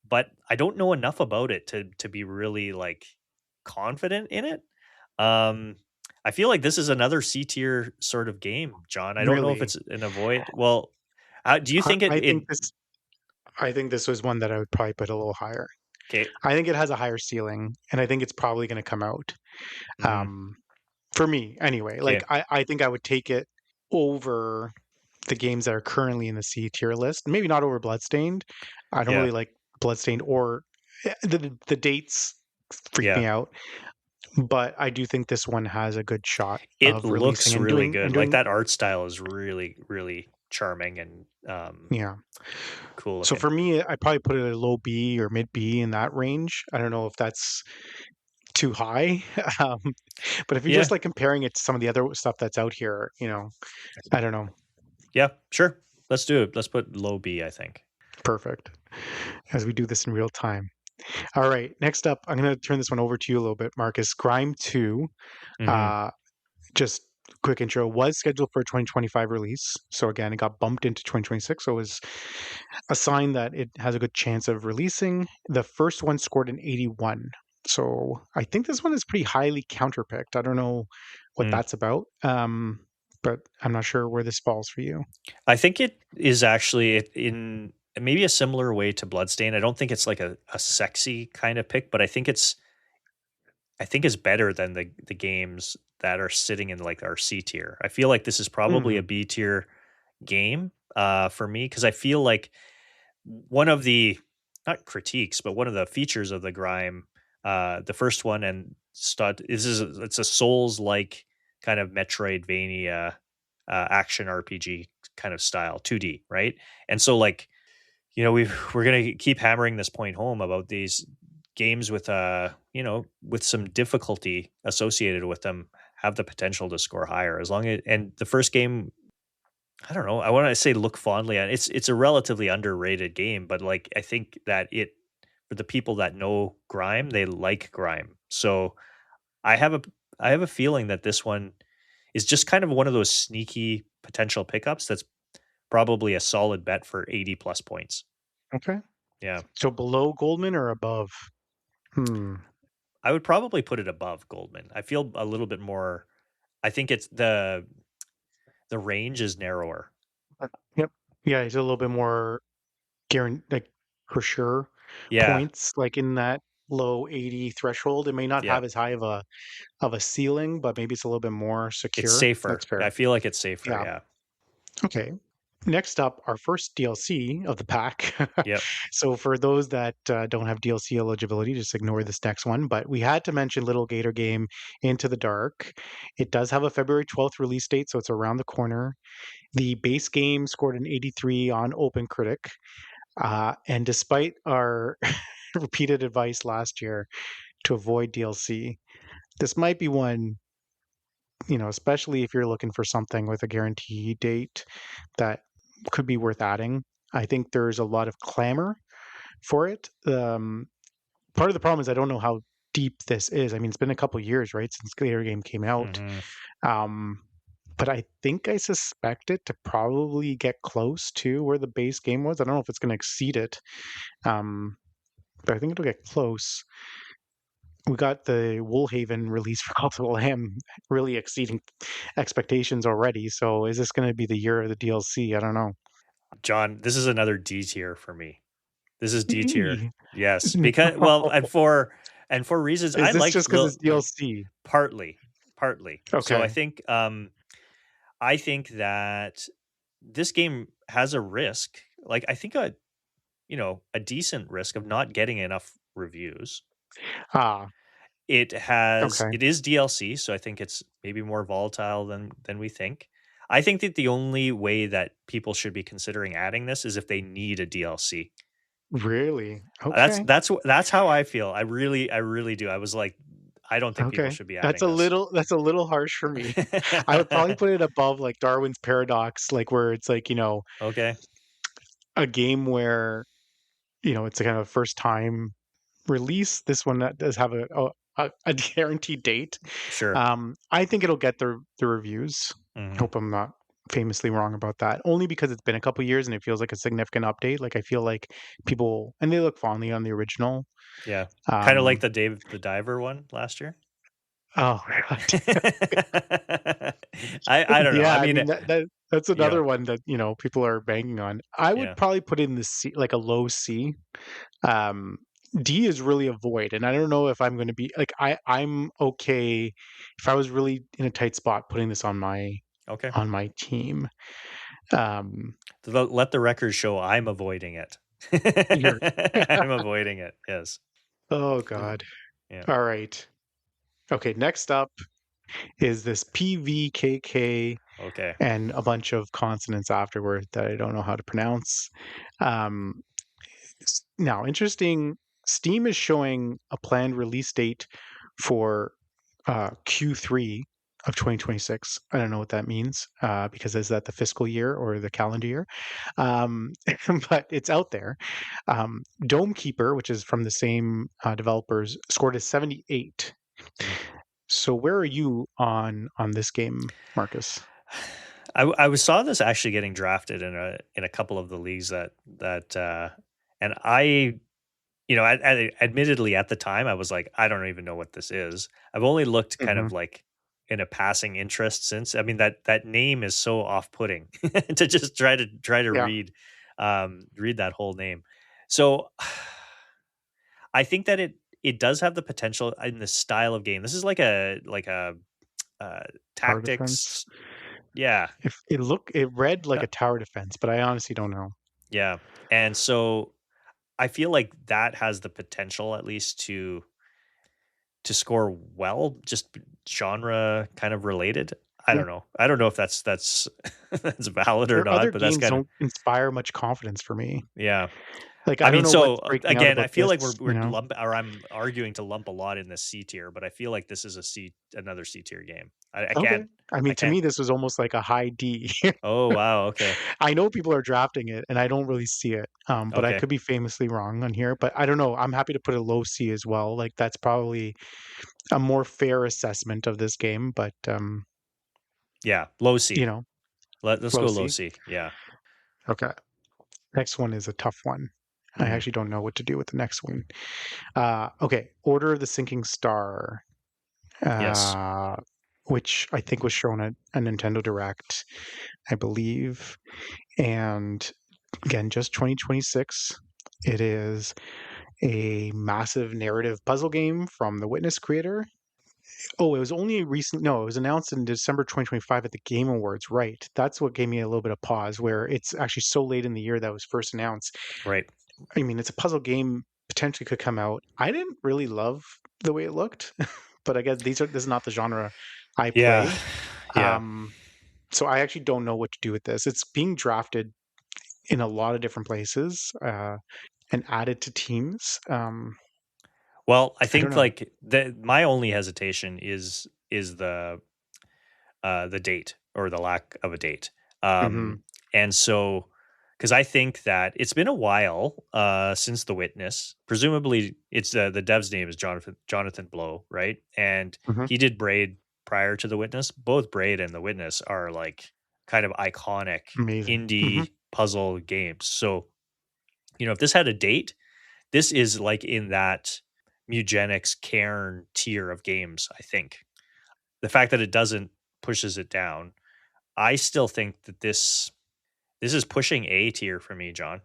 but I don't know enough about it to be really like confident in it. Um, I feel like this is another C tier sort of game, John. I don't know if Really, it's an avoid. Well, do you I, think it? I think It this. I think this was one that I would probably put a little higher. okay? I think it has a higher ceiling, and I think it's probably going to come out. Mm-hmm, Um, for me, anyway. Like okay, I think I would take it over the games that are currently in the C tier list. Maybe not over Bloodstained. I don't yeah, really like Bloodstained or the dates freak yeah. me out, but I do think this one has a good shot It of releasing looks and really doing good. and Like doing that art style is really, really charming and yeah. cool So looking. for me, I probably put it at a low B or mid B in that range. I don't know if that's too high. Um, but if you're just Yeah, like comparing it to some of the other stuff that's out here, I don't know. yeah, sure. Let's do it. Let's put low B, I think. Perfect. As we do this in real time. All right. Next up, I'm going to turn this one over to you a little bit, Marcus. Grime 2, Hmm. uh, just quick intro, was scheduled for a 2025 release. So again, it got bumped into 2026. So it was a sign that it has a good chance of releasing. The first one scored an 81. So I think this one is pretty highly counterpicked. I don't know what Mm. that's about, but I'm not sure where this falls for you. I think it is actually in maybe a similar way to Bloodstain. I don't think it's like a sexy kind of pick, but I think it's better than the games that are sitting in like our C tier. I feel like this is probably a Mm, B tier game for me because I feel like one of the not critiques, but one of the features of the Grime, the first one and stud is it's a Souls like kind of Metroidvania action RPG kind of style, 2D, right? And so like we're gonna keep hammering this point home about these games with with some difficulty associated with them have the potential to score higher as long as and the first game I don't know. I want to say look fondly at it. It's a relatively underrated game, but like I think that it for the people that know Grime, they like Grime. So I have a I have a feeling that this one is just kind of one of those sneaky potential pickups that's probably a solid bet for 80 plus points. okay. Yeah. So below Goldman or above? Hmm. I would probably put it above Goldman. I feel a little bit more I think it's the range is narrower. Yep. Yeah, he's a little bit more like for sure Yeah. points, like in that low 80 threshold. It may not Yeah. have as high of a ceiling, but maybe it's a little bit more It's secure. That's safer. fair. I feel like it's safer. Yeah. Yeah. Okay. Next up, our first DLC of the pack. Yep. So for those that don't have DLC eligibility, just ignore this next one. But we had to mention Little Gator Game Into the Dark. It does have a February 12th release date, so it's around the corner. The base game scored an 83 on OpenCritic. And despite our repeated advice last year to avoid DLC, this might be one, especially if you're looking for something with a guarantee date that could be worth adding. I think there's a lot of clamor for it. Part of the problem is I don't know how deep this is. I mean, it's been a couple years, right, since Gator Game came out. Mhm. Um, but I think I suspect it to probably get close to where the base game was. I don't know if it's going to exceed it, but I think it'll get close. We got the Woolhaven release for Cult of the Lamb really exceeding expectations already. So is this going to be the year of the DLC? I don't know. John, this is another D tier for me. This is D tier. E. Yes, because No. well, and for reasons Is I this liked just because it's DLC? partly, partly. So Okay. I think that this game has a risk, like I think a decent risk of not getting enough reviews. Ah, okay. It is DLC, so I think it's maybe more volatile than we think. I think that the only way that people should be considering adding this is if they need a DLC. Really? Okay. That's how I feel. I really do. I was like, I don't think people Okay. should be That's adding a this. little that's a little harsh for me. I would probably put it above like Darwin's Paradox, like where it's like, Okay, a game where, it's a kind of first time release. This one that does have a guaranteed date. sure. I think it'll get the reviews. Hmm. Hope I'm not famously wrong about that, only because it's been a couple years and it feels like a significant update. Like I feel like people and they look fondly on the original. Yeah. Kind of like Um, the Dave the Diver one last year. oh God. I don't know. Yeah, I I mean, mean that's yeah. another one that, people are banging on. I would Yeah. probably put in the C, like a low C. Um, D is really a void, and I don't know if I'm going to be like I'm okay if I was really in a tight spot putting this Okay. on my team. Um, Let the record show I'm avoiding it. you're I'm avoiding it. Yes. oh God. Yeah. All right. Okay, next up is this PVKK Okay. and a bunch of consonants afterward that I don't know how to pronounce. Um, Now, interesting. Steam is showing a planned release date for Q3 of 2026. I don't know what that means because is that the fiscal year or the calendar year? Um, but it's out there. Dome Keeper, which is from the same developers, scored a 78. Mm. So where are you on this game, Marcus? I saw this actually getting drafted in a couple of the leagues and I admittedly at the time I was like, I don't even know what this is. I've only looked kind Hmm. of like in a passing interest since. I mean that name is so off-putting to just try to Yeah, read that whole name. So I think that it does have the potential in the style of game. This is like a uh, tower defense. tactics. Yeah, If it read like uh, a tower defense, but I honestly don't know. yeah, and so I feel like that has the potential at least to score well, just genre kind of related. I Yeah. don't know. I don't know if that's that's valid or Their not, other but that's games kind of don't inspire much confidence for me. yeah. Like, I I don't mean, know so what's breaking out again, about I feel this, like we're or I'm arguing to lump a lot in this C tier, but I feel like this is another C tier game. I Okay. can't I I mean, to can't. me, this was almost like a high D. Oh wow, okay, I know people are drafting it, and I don't really see it, but I okay, could be famously wrong on here, but I don't know. I'm happy to put a low C as well. Like, that's probably a more fair assessment of this game, but, yeah, low C. you know, Let's low go low C. C. Yeah. Okay. Next one is a tough one. I Mhm. actually don't know what to do with the next one. Okay. Order of the Sinking Star. Yes. uh, which I think was shown at a Nintendo Direct, I believe. And again, just 2026. It is a massive narrative puzzle game from the Witness creator. Oh, it was only recent. No, it was announced in December 2025 at the Game Awards. Right. That's what gave me a little bit of pause, where it's actually so late in the year that it was first announced. Right. I mean, it's a puzzle game, potentially could come out. I didn't really love the way it looked, but I guess this is not the genre I Yeah. play. Yeah. Um, so I actually don't know what to do with this. It's being drafted in a lot of different places and added to teams. Well, I I don't think know. like my only hesitation is the date or the lack of a date. Hmm. And so because I think that it's been a while since The Witness. Presumably, it's the dev's name is Jonathan Blow, right? And Hmm. he did Braid prior to The Witness. Both Braid and The Witness are like kind of iconic Amazing. Hmm. indie puzzle games. So if this had a date, this is like in that Mugenics Cairn tier of games. I think the fact that it doesn't pushes it down. I still think that this is pushing A tier for me, John.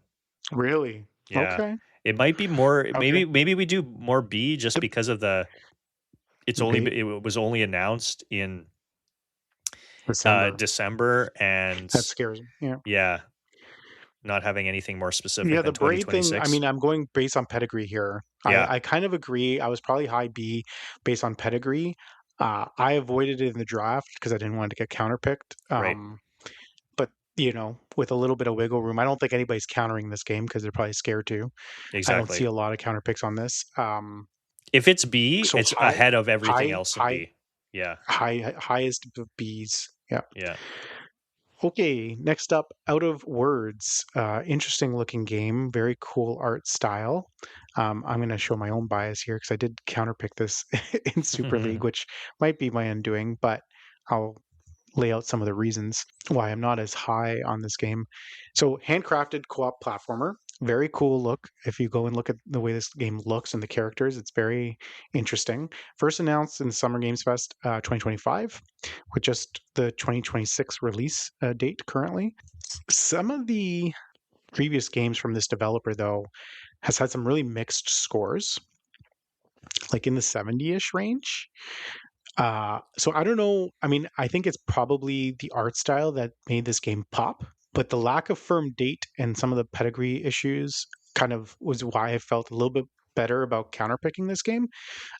Really? Yeah. Okay. It might be more Okay. maybe we do more B just The because of B, it was only announced in December. December That and scares me. Yeah. yeah, not having anything more Yeah, specific the than braid thing, I 2026. mean, I'm going based on pedigree here. Yeah, I kind of agree. I was probably high B based on pedigree. I avoided it in the draft because I didn't want it to get counterpicked. right. But with a little bit of wiggle room, I don't think anybody's countering this game because they're probably scared to. I don't see Exactly. a lot of counter picks on this. If it's B, So it's ahead of everything else in high, B. Yeah. highest of B's. Yeah. Yeah. Okay. Next up, Out of Words. Interesting looking game. Very cool art style. I'm going to show my own bias here because I did counterpick this in Super League, which might be my undoing, but I'll lay out some of the reasons why I'm not as high on this game. So, handcrafted co-op platformer, very cool look. If you go and look at the way this game looks and the characters, it's very interesting. First announced in Summer Games Fest 2025, with just the 2026 release date currently. Some of the previous games from this developer, though, has had some really mixed scores, like in the 70-ish range. So I don't know. I mean, I think it's probably the art style that made this game pop, but the lack of firm date and some of the pedigree issues kind of was why I felt a little bit better about counterpicking this game.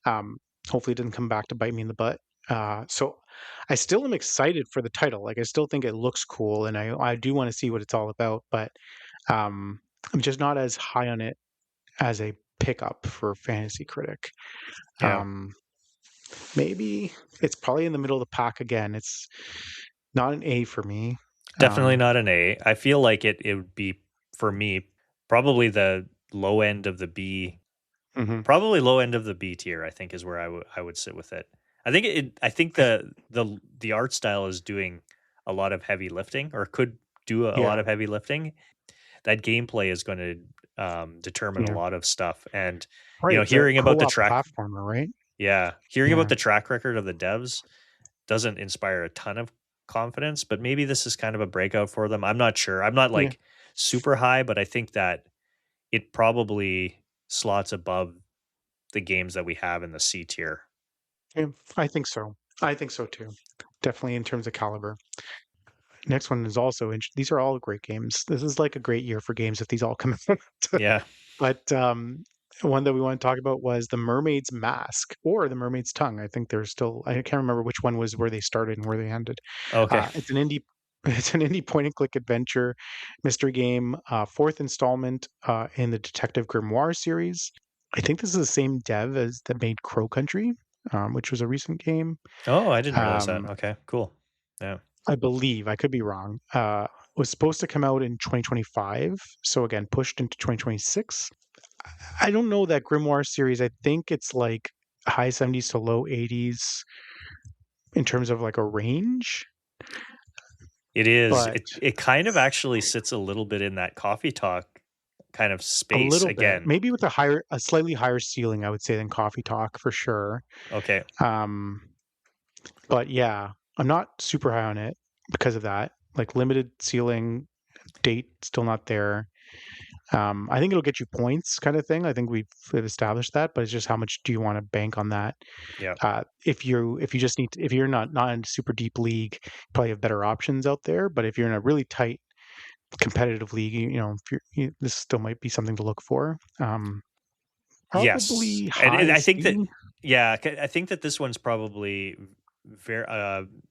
Um, Hopefully, it didn't come back to bite me in the butt. So I still am excited for the title. Like, I still think it looks cool, and I do want to see what it's all about. But um, I'm just not as high on it as a pickup for Fantasy Critic. Yeah. Um, Maybe it's probably in the middle of the pack again. It's not an A for me. Definitely Um, not an A. I feel like it would be for me probably the low end of the B, mhm. probably low end of the B tier. I think is where I would sit with it. I think I think I, the art style is doing a lot of heavy lifting, or could do a lot yeah, of heavy lifting. That gameplay is going to determine a yeah. lot of stuff, and Right. It's a hearing about the co-op track, platformer, right? yeah, hearing about Yeah, the track record of the devs doesn't inspire a ton of confidence, but maybe this is kind of a breakout for them. I'm not sure. I'm not yeah, like super high, but I think that it probably slots above the games that we have in the C tier. yeah. I think so. I think so too. Definitely in terms of caliber. Next one is also these are all great games. This is like a great year for games if these all come out. Yeah. But one that we want to talk about was the Mermaid's Mask or the Mermaid's Tongue. I think there's still I can't remember which one was where they started and where they ended. Okay. It's an indie it's an indie point and click adventure mystery game, fourth installment in the Detective Grimoire series. I think this is the same dev as that made Crow Country, which was a recent game. Oh, I didn't realize that. Um, Okay, cool. Yeah. I believe, I could be wrong. Was supposed to come out in 2025, so again pushed into 2026. I don't know that Grimoire series. I think it's like high 70s to low 80s in terms of like a range, It is. but It kind of actually sits a little bit in that coffee talk kind of a space little bit, again. maybe with a slightly higher ceiling, I would say, than Coffee Talk for sure. Okay. Um, but yeah, I'm not super high on it because of that. Like limited ceiling, date still not there. I think it'll get you points, kind of thing. I think we've established that, but it's just how much do you want to bank on that? Yeah. If you just need if you're not in a super deep league, you probably have better options out there. But if you're in a really tight competitive league, if this still might be something to look for. Yes. Probably And high I think that C. yeah, I think that this one's probably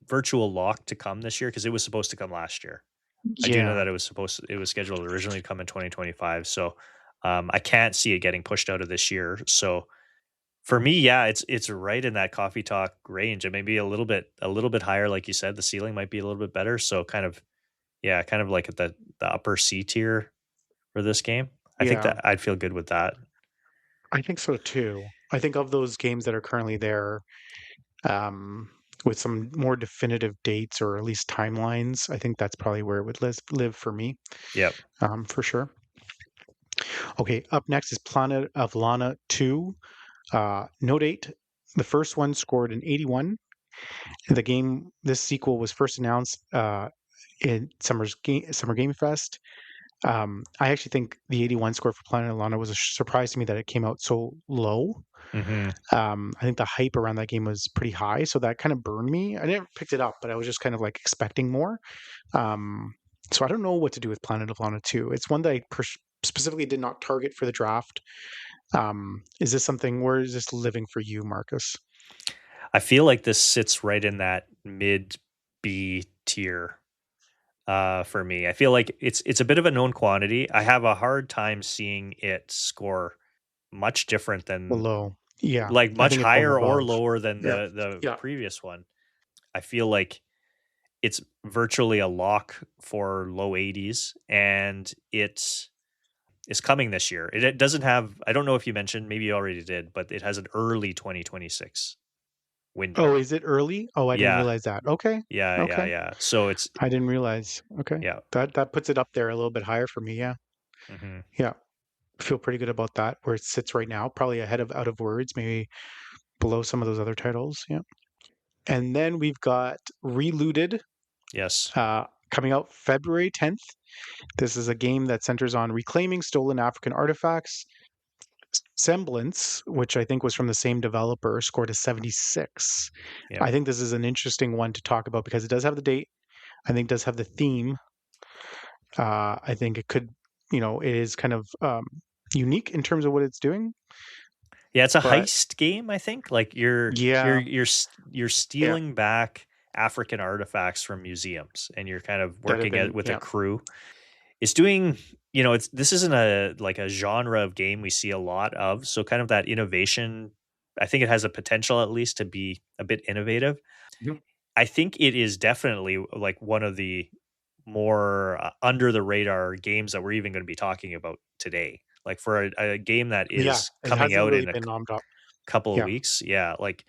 virtual lock to come this year because it was supposed to come last year. I do know Yeah, that it was scheduled originally to come in 2025. So I can't see it getting pushed out of this year. So for me, yeah, it's right in that coffee talk range and maybe a little bit higher, like you said. The ceiling might be a little bit better. So kind of yeah, kind of like at the upper C tier for this game. I think yeah, that I'd feel good with that. I think so too. I think of those games that are currently there, um, with some more definitive dates or at least timelines, I think that's probably where it would live for me, Yep. for sure. Okay, up next is Planet of Lana 2. No date. The first one scored an 81. This sequel was first announced in Summer Game Fest. I actually think the 81 score for Planet of Lana was a surprise to me that it came out so low. Hmm. I think the hype around that game was pretty high, so that kind of burned me. I never picked it up, but I was just kind of like expecting more. Um, so I don't know what to do with Planet of Lana 2. It's one that specifically did not target for the draft. Is this something where is this living for you, Marcus? I feel like this sits right in that mid B tier for me. I feel like it's a bit of a known quantity. I have a hard time seeing it score much different than Below. Yeah, like I much think it's going higher or above. lower than Yeah, the yeah, previous one. I feel like it's virtually a lock for low 80s and it's coming this year. It doesn't have I don't know if you mentioned, maybe you already did, but it has an early 2026. Oh, window. is it early? Oh, I didn't Yeah. realize that. Okay. Yeah, yeah, Okay. yeah. So it's I didn't realize. Okay. yeah. That puts it up there a little bit higher for me. Yeah. Mhm. Yeah. Feel pretty good about that where it sits right now, probably ahead of Out of Words, maybe below some of those other titles. Yeah. And then we've got Relooted Yes. coming out February 10th. This is a game that centers on reclaiming stolen African artifacts. Semblance, which I think was from the same developer, scored a 76. Yep. I think this is an interesting one to talk about because it does have the date. I think it does have the theme. I think it could, it is kind of unique in terms of what it's doing. Yeah, it's a But heist game, I think. Like yeah, you're yeah, stealing back African artifacts from museums and you're kind of that have working been, it with a yeah, crew. It's doing, it's this isn't a like a genre of game we see a lot of. So kind of that innovation, I think it has a potential at least to be a bit innovative. mhm, I think it is definitely like one of the more under the radar games that we're even going to be talking about today. Like for a game that yeah. is It coming hasn't out really in a been on top. couple of Yeah, weeks, yeah, like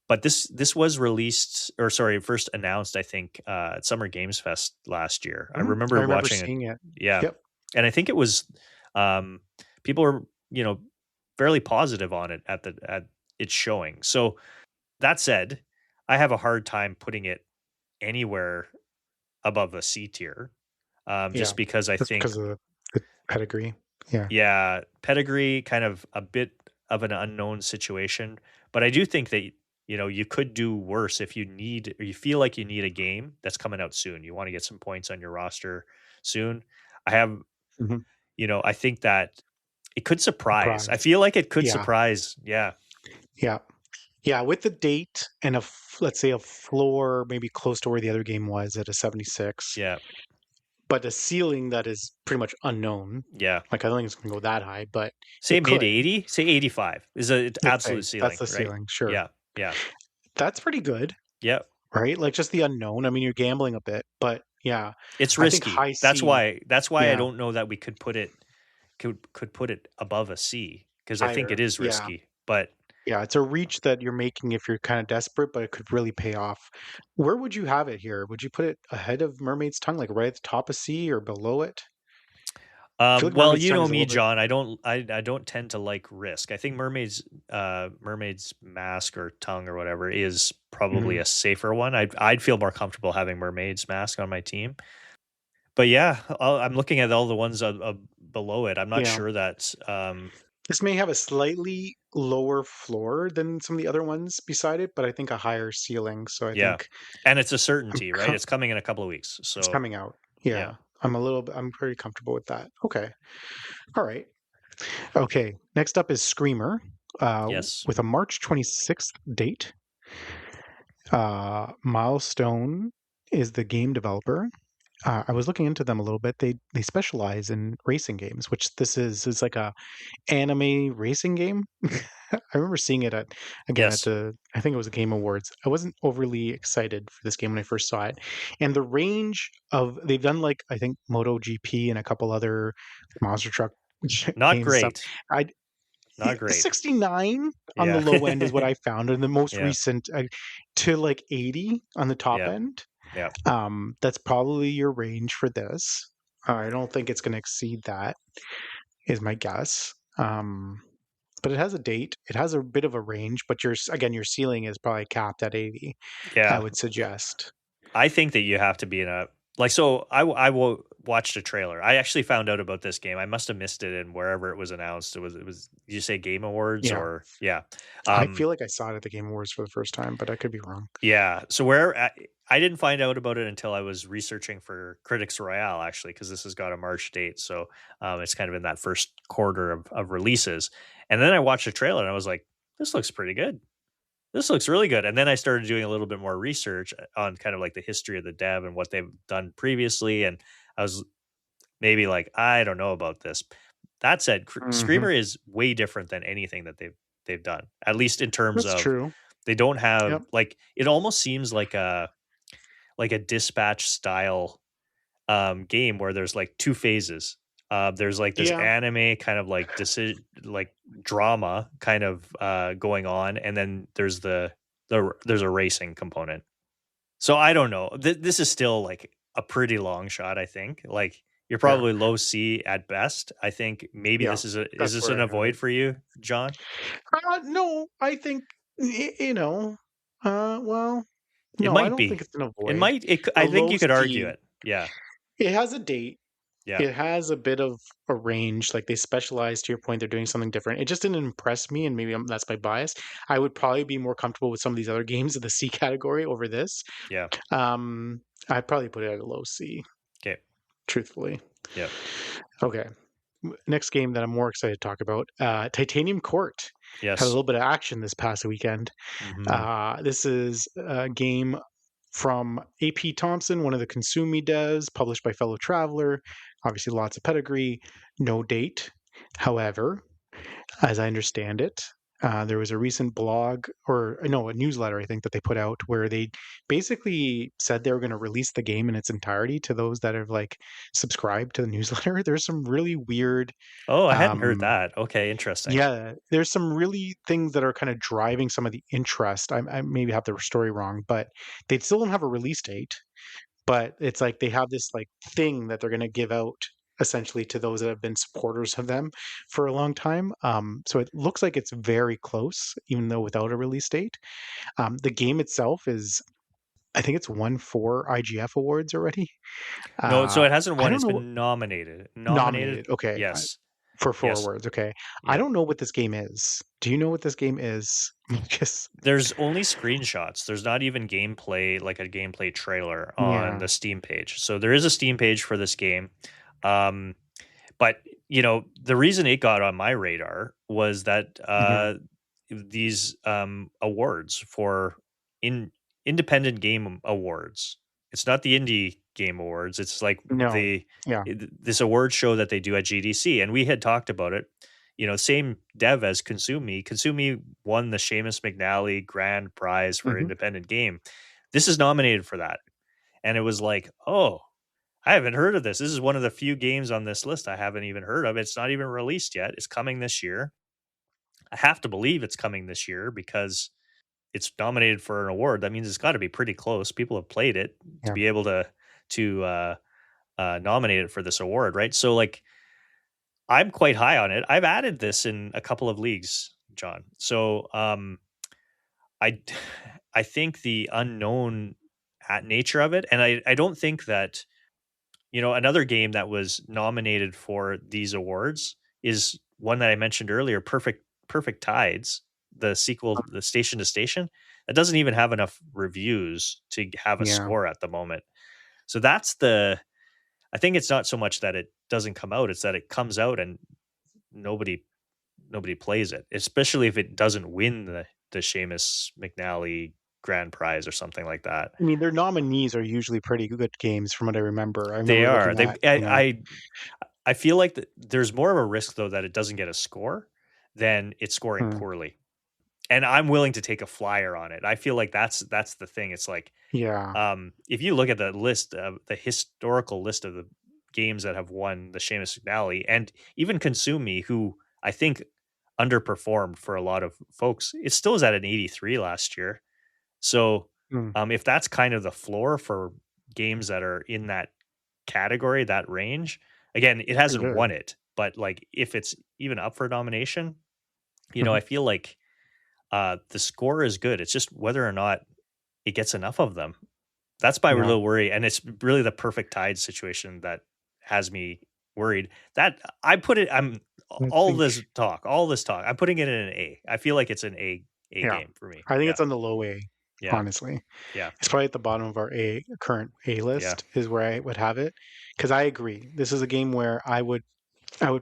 but this was released or sorry, first announced I think at Summer Games Fest last year. I I remember remember watching it. seeing it. Yeah. Yep. And I think it was um people were, fairly positive on it at its showing. So that said, I have a hard time putting it anywhere above a C tier. Yeah, Just because I just think, because of the pedigree. Yeah. yeah, pedigree, kind of a bit of an unknown situation. But I do think that, you could do worse if you need or you feel like you need a game that's coming out soon. You want to get some points on your roster soon. I have, Mhm. I think that it could surprise. I Surprise. feel like it could Yeah, surprise. Yeah. yeah. Yeah, with the date and let's say a floor maybe close to where the other game was at a 76, Yeah. but a ceiling that is pretty much unknown. Yeah. Like, I don't think it's gonna go that high, but Say it mid could. 80, say 85 is a Let's absolute say that's ceiling, the right? ceiling, sure. Yeah. Yeah. That's pretty good, Yeah. right? Like, just the unknown. I mean, you're gambling a bit, but yeah, It's I think risky. high That's C, why that's why I yeah, don't know that we could put it above a C because I think it higher. is Yeah. risky. But Yeah, it's a reach that you're making if you're kinda desperate, but it could really pay off. Where would you have it here? Would you put it ahead of Mermaid's Tongue, like, right at the top of C or below it? I feel like well, Mermaid's you Tongue know is a me, little bit. John. I don't tend to like risk. I think Mermaid's Mask or Tongue or whatever is probably Mhm. a safer one. I'd feel more comfortable having Mermaid's Mask on my team. But yeah, I'm looking at all the ones below it. I'm not Yeah. sure that This may have a slightly lower floor than some of the other ones beside it, but I think a higher ceiling, so I yeah. think And it's a I'm certainty, right? co It's coming in a couple of weeks. it's So, coming out. yeah. Yeah. I'm pretty comfortable with that. Okay. Alright. Okay, next up is Screamer, Yes. with a March 26th date. Milestone is the game developer. I was looking into them a little bit. They specialize in racing games, which this is like a anime racing game. I remember seeing it at Yes. the I think it was the Game Awards. I wasn't overly excited for this game when I first saw it, and the range of they've done like I think MotoGP and a couple other monster truck Not games stuff. great. I Not great. 69 on the Yeah. low end is what I found, and the most Yeah. recent to like 80 on the top Yeah. end. Yeah. That's probably your range for this. I don't think it's going to exceed that, is my guess. But it has a date. It has a bit of a range, but again, your ceiling is probably capped at 80. I Yeah. would suggest. I think that you have to be in a like so watched a trailer. I actually found out about this game. I must have missed it in wherever it was announced. It was did you say Game Awards Yeah, or yeah. I Um feel like I saw it at the Game Awards for the first time, but I could be wrong. yeah. So where I didn't find out about it until I was researching for Critics Royale actually because this has got a March date. So it's kind of in that first quarter of releases. And then I watched the trailer and I was like, this looks pretty good. This looks really good. And then I started doing a little bit more research on kind of like the history of the dev and what they've done previously. And I was maybe like, I don't know about this. That said, Hmm. Screamer is way different than anything that they've done. At least in terms That's of true. they don't have Yep. like it almost seems like a dispatch style game where there's like two phases. There's like this Yeah. anime kind of like drama kind of going on, and then there's the there's a racing component. So I don't know. This is still like a pretty long shot, I think. Like you're Yeah. probably low C at best. I think maybe Yeah. is That's this where an I have avoid it. for you, John? No, I think, well, It no, I might don't think be. it's an It avoid. might it A I think low you could argue C, it. Yeah. it has a date. Yeah. It has a bit of a range. Like they specialize. To your point, they're doing something different. It just didn't impress me, and maybe that's my bias. I would probably be more comfortable with some of these other games in the C category over this. Yeah. I'd probably put it at a low C, Okay. truthfully. Yeah. Okay. Next game that I'm more excited to talk about, Titanium Court. Had a Yes. little bit of action this past weekend. Mhm. This is a game from AP Thompson, one of the Consumi devs, published by Fellow Traveler. Obviously, lots of pedigree, no date. However, as I understand it, there was a recent blog, or no, a newsletter, I think, that they put out where they basically said they were going to release the game in its entirety to those that have like subscribed to the newsletter. There's some really weird, Oh, I hadn't heard um, that. Okay, interesting. yeah, there's some really things that are kind of driving some of the interest. I maybe have the story wrong, but they still don't have a release date. But it's like they have this like thing that they're going to give out essentially to those that have been supporters of them for a long time. So it looks like it's very close, even though without a release date. The game itself is, I think it's won 4 IGF awards already. No, so it hasn't I won, don't it's know what been nominated. Nominated? nominated. Okay, Yes. for four Yes. awards. Okay, I Yeah. don't know what this game is. Do you know what this game is? Just There's only screenshots. There's not even gameplay, like a gameplay trailer on yeah. the Steam page. So there is a Steam page for this game. Um, but the reason it got on my radar was that Mhm. these awards for in independent game awards. It's not the indie game awards. It's like No. Yeah. this award show that they do at GDC, and we had talked about it. Same dev as Consumi. Consumi won the Seamus McNally Grand Prize for Hmm. independent game. This is nominated for that, and it was like, oh, I haven't heard of this. This is one of the few games on this list I haven't even heard of. It's not even released yet. It's coming this year. I have to believe it's coming this year because it's nominated for an award. That means it's got to be pretty close. People have played it to Yeah. be able to nominate it for this award, right? So like, I'm quite high on it. I've added this in a couple of leagues, John. So I I think the unknown nature of it, and I don't think that another game that was nominated for these awards is one that I mentioned earlier, Perfect Tides, the sequel, the Station to Station. That doesn't even have enough reviews to have a Yeah. score at the moment. So that's the I think it's not so much that it doesn't come out, it's that it comes out and nobody nobody plays it, especially if it doesn't win the Seamus McNally Grand Prize or something like that. I mean, their nominees are usually pretty good games from what I remember. I They remember are. looking They at, I feel like there's more of a risk though that it doesn't get a score than it's scoring hmm, poorly. And I'm willing to take a flyer on it. I feel like that's the thing. It's like yeah. if you look at the list of the historical list of the games that have won the Seamus McNally and even Consume Me, who I think underperformed for a lot of folks, it still was at an 83 last year. So Hmm, if that's kind of the floor for games that are in that category, that range, again, it pretty hasn't good. won it, but like if it's even up for nomination, Mhm. I feel like the score is good. It's just whether or not it gets enough of them. That's my Yeah. little worry, and it's really the perfect tide situation that has me worried. That I put it. I'm I think, all this talk. I'm putting it in an A. I feel like it's an A yeah. game for me. I think Yeah, it's on the low A, yeah, honestly. yeah, It's probably at the bottom of our current A yeah, list is where I would have it. Because I agree. This is a game where I would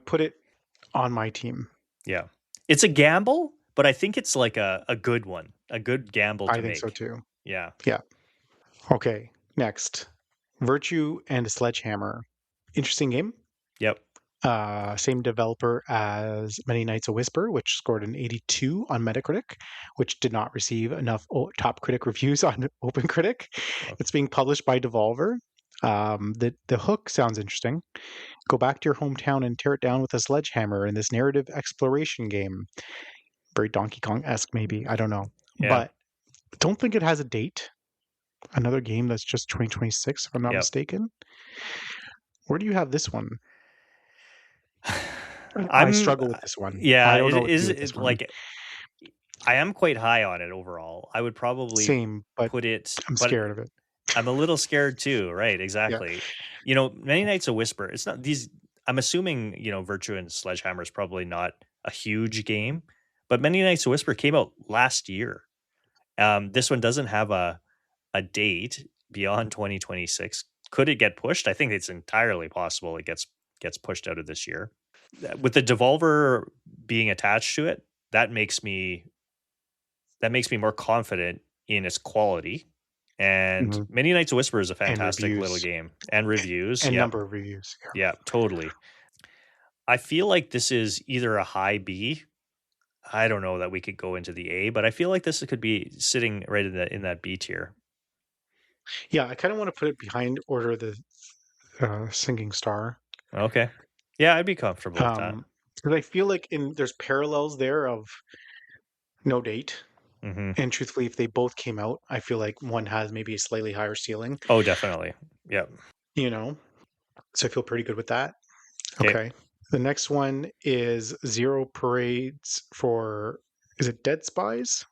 put it on my team. yeah. It's a gamble, but I think it's like a good one, a good gamble I to think so make. too. Yeah. Yeah. Okay. Next, Virtue and Sledgehammer. Interesting game. Yep. Same developer as Many Nights a Whisper, which scored an 82 on Metacritic, which did not receive enough top critic reviews on OpenCritic. Okay. It's being published by Devolver. The hook sounds interesting. Go back to your hometown and tear it down with a sledgehammer in this narrative exploration game. Very Donkey Kong esque, maybe. I don't know, Yeah. but Don't think it has a date. Another game that's just 2026, if I'm not Yep. mistaken. Where do you have this one? I I'm struggle with this one. I yeah, don't it know what to do is with this it, one. like I am quite high on it overall. I would probably Same, but put it, I'm but scared of it. I'm a little scared too, right? Yeah. Exactly. Many Nights of Whisper. It's not these. I'm assuming Virtue and Sledgehammer is probably not a huge game, but Many Nights of Whisper came out last year. This one doesn't have a date beyond 2026. Could it get pushed? I think it's entirely possible it gets pushed out of this year. With the Devolver being attached to it, that makes me more confident in its quality. And Mhm. Many Nights of Whisper is a And fantastic little reviews game and reviews. and Yep. number of reviews. Yeah. Yep. Totally. I feel like this is either a high B. I don't know that we could go into the A, but I feel like this could be sitting right in that B tier. Yeah, I kind of want to put it behind Order of the Sinking Star. Okay. Yeah, I'd be comfortable with that. Because I feel like there's parallels there of no date. Hmm. And truthfully, if they both came out, I feel like one has maybe a slightly higher ceiling, Oh, definitely. Yep. you know? So I feel pretty good with that. Okay. Okay. The next one is Zero Parades for, is it Dead Spies?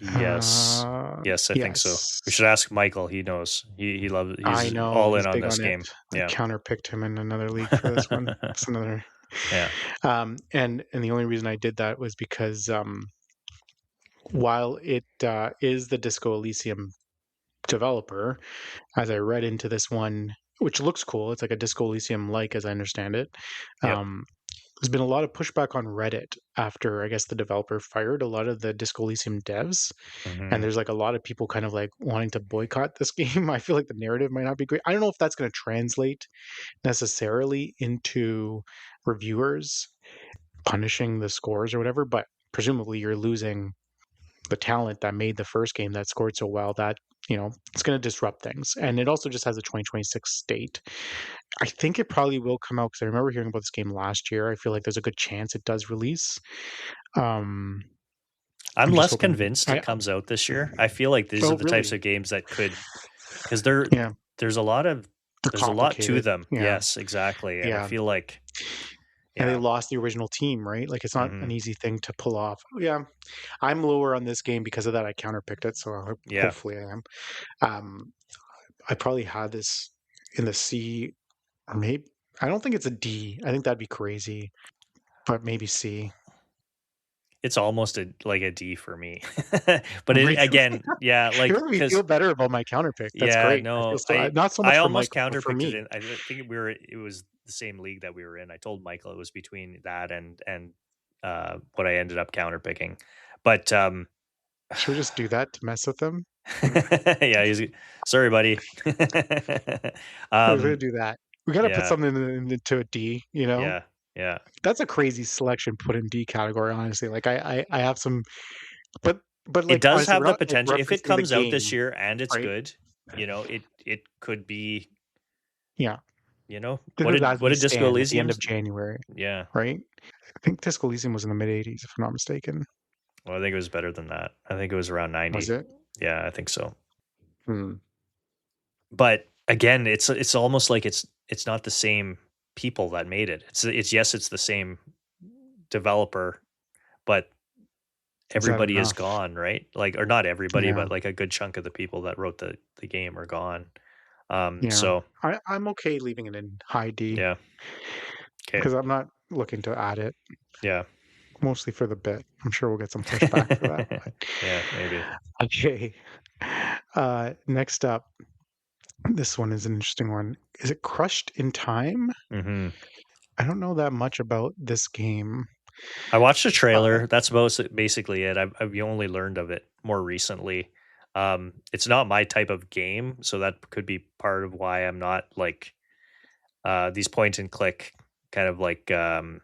Yes. Yes, I think so. We should Yes. ask Michael. He knows. He loves. I He's know all in he's on big this on it. game. I Yeah. counterpicked him in another league for this one. It's another Yeah. and the only reason I did that was because while it is the Disco Elysium developer, as I read into this one, which looks cool, it's like a Disco Elysium like, as I understand it. Yep. Um, there's been a lot of pushback on Reddit after I guess the developer fired a lot of the Disco Elysium devs, and Hmm. there's like a lot of people kind of like wanting to boycott this game. I feel like the narrative might not be great. I don't know if that's going to translate necessarily into reviewers punishing the scores or whatever, but presumably you're losing the talent that made the first game that scored so well that it's going to disrupt things. And it also just has a 2026 date. I think it probably will come out because I remember hearing about this game last year. I feel like there's a good chance it does release. um I'm I'm just less hoping. convinced it comes out this year. I feel like these are Oh, the types really? of games that could, because Yeah, there's a lot of they're there's a lot to complicated. them. Yeah, Yes, exactly. And I yeah. feel like, And they yeah. lost the original team, right? Like it's not an Hmm. easy thing to pull off. Yeah, I'm lower on this game because of that. I counterpicked it, so Yeah. hopefully I am. um I probably had this in the C, or maybe I don't think it's a D. I think that'd be crazy, but maybe C. It's almost like a D for me. But Really? again, yeah, You're like making me because feel better about my counter pick. That's yeah, great. I feel no, so not so I much for almost Michael, but for counterpicked it me. in. I think it was the same league that we were in. I told Michael it was between that and what I ended up counterpicking. But Should we just do that to mess with them? yeah, sorry, buddy. We're gonna um, do that. We gotta put yeah, something into a D, you know? yeah, yeah. That's a crazy selection put in D category, honestly. Like I have some, but It like does honestly, have we're the not like potential if it referencing the comes out this game, year and it's right? good. It could be. Yeah. This What is did as we Disco stand at the end of Elysium's? January, Yeah. right? I think Disco Elysium was in the mid '80s, if I'm not mistaken. Well, I think it was better than that. I think it was around Was 90. it? Yeah, I think so. Hmm. But again, it's almost like it's not the same people that made it. It's yes, it's the same developer, but Is that everybody is enough? gone, right? Like, or not everybody, Yeah. but like a good chunk of the people that wrote the game are gone. Yeah. So I'm okay leaving it in high D yeah, okay, because I'm not looking to add it, yeah, mostly for the bit. I'm sure we'll get some pushback for that. But yeah, maybe. okay. Next up, this one is an interesting one. Is it Crushed in Time? Hmm. I don't know that much about this game. I watched a Uh, trailer. That's basically it. I've only learned of it more recently. It's not my type of game, so that could be part of why I'm not like these point and click kind of like mhm,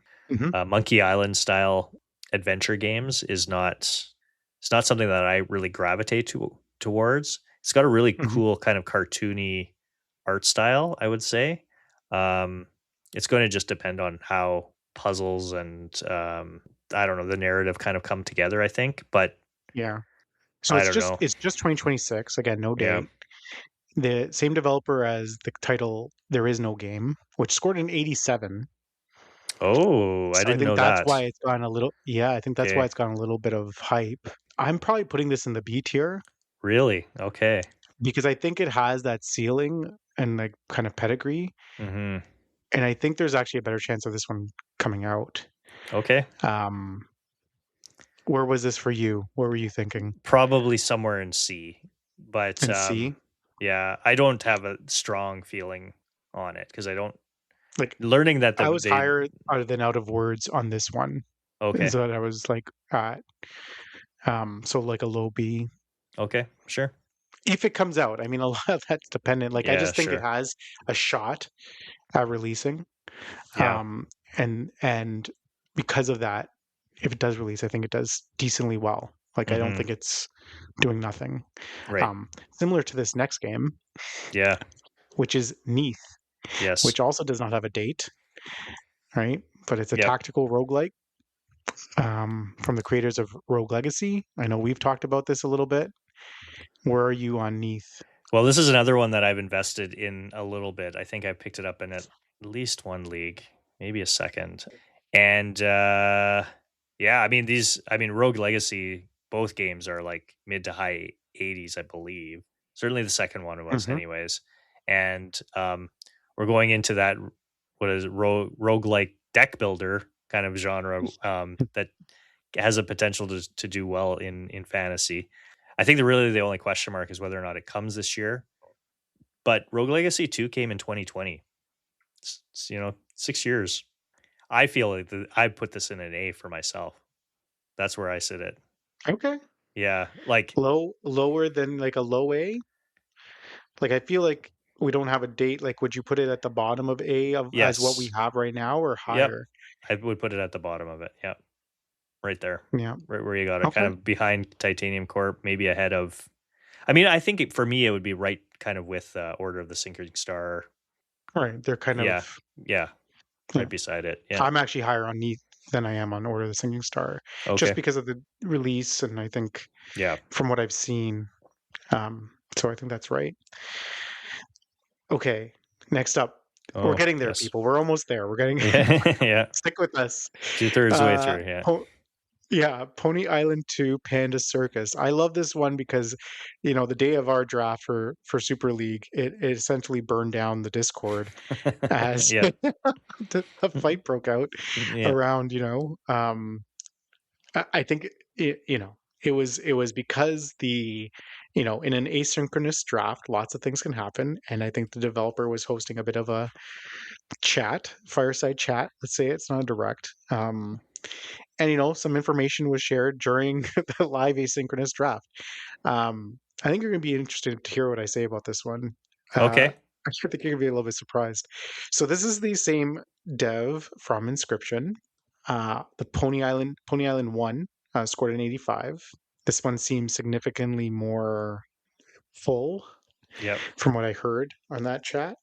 Monkey Island style adventure games is not. It's not something that I really gravitate towards. It's got a really mhm. cool kind of cartoony art style, I would say. Um, it's going to just depend on how puzzles and I don't know, the narrative kind of come together, I think. But Yeah. So I don't know. it's just 2026. Again, no Yeah. date. The same developer as the title There Is No Game, which scored an 87. Oh, I So I didn't think know that's that. why it's gotten a little, yeah, I think that's why Okay. it's gotten a little bit of hype. I'm probably putting this in the B tier Really? Okay. because I think it has that ceiling and like kind of pedigree. Mhm. And I think there's actually a better chance of this one coming out. Okay. Um, where was this for you? What were you thinking? Probably somewhere in C. But, And C? yeah, I don't have a strong feeling on it because I don't Like learning that I was they higher out than out of words on this one. okay. Is what I was like at. So like a low B. Okay. Sure. If it comes out, I mean, a lot of that's dependent. Like, I Yeah, just think it sure. has a shot at releasing. Yeah. And because of that, if it does release, I think it does decently well. Like, I don't Mhm. think it's doing nothing. Right. Similar to this next game, Yeah. which is Neath, Yes. which also does not have a date, right? But it's a Yep. tactical roguelike from the creators of Rogue Legacy. I know we've talked about this a little bit. Where are you on Neath? Well, this is another one that I've invested in a little bit. I think I picked it up in at least one league, maybe a second. And yeah, I mean Rogue Legacy, both games are like mid to high 80s, I believe. Certainly the second one was Hmm. anyways. And we're going into that what is it, roguelike deck builder kind of genre that has a potential to do well in fantasy. I think the only question mark is whether or not it comes this year. But Rogue Legacy 2 came in 2020. You know, 6 years. I feel like I put this in an A for myself. That's where I sit it. Okay. Yeah, like Lower than like a low A? Like I feel like we don't have a date. Like would you put it at the bottom of A of as what we yes, have right now or yep. higher? I would put it at the bottom of it. Yep, right there, Yeah. right where you got it, kind Okay. of behind Titanium Corp, maybe ahead of. I mean, I think for me it would be right, kind of with Order of the Sinking Star. All right. They're kind Yeah, of yeah, yeah. right beside it. Yeah. I'm actually higher on Neath than I am on Order of the Singing Star, just Okay. because of the release and I think Yeah. from what I've seen. So I think that's right. Okay. Next up. We're Oh getting there, yes. people. We're almost there. We're getting Yeah. Yeah. stick with us. 2/3 way Uh through. Yeah. Yeah, Pony Island 2 Panda Circus. I love this one because, the day of our draft for Super League, it essentially burned down the Discord as Yeah. the fight broke out Yeah. around, I think it was because in an asynchronous draft, lots of things can happen, and I think the developer was hosting a bit of a fireside chat. Let's say it's not a direct. And some information was shared during the live asynchronous draft. I think you're going to be interested to hear what I say about this one. Okay. I think you're going to be a little bit surprised. So this is the same dev from Inscription. The Pony Island One scored an 85. This one seems significantly more full, Yep. from what I heard on that chat.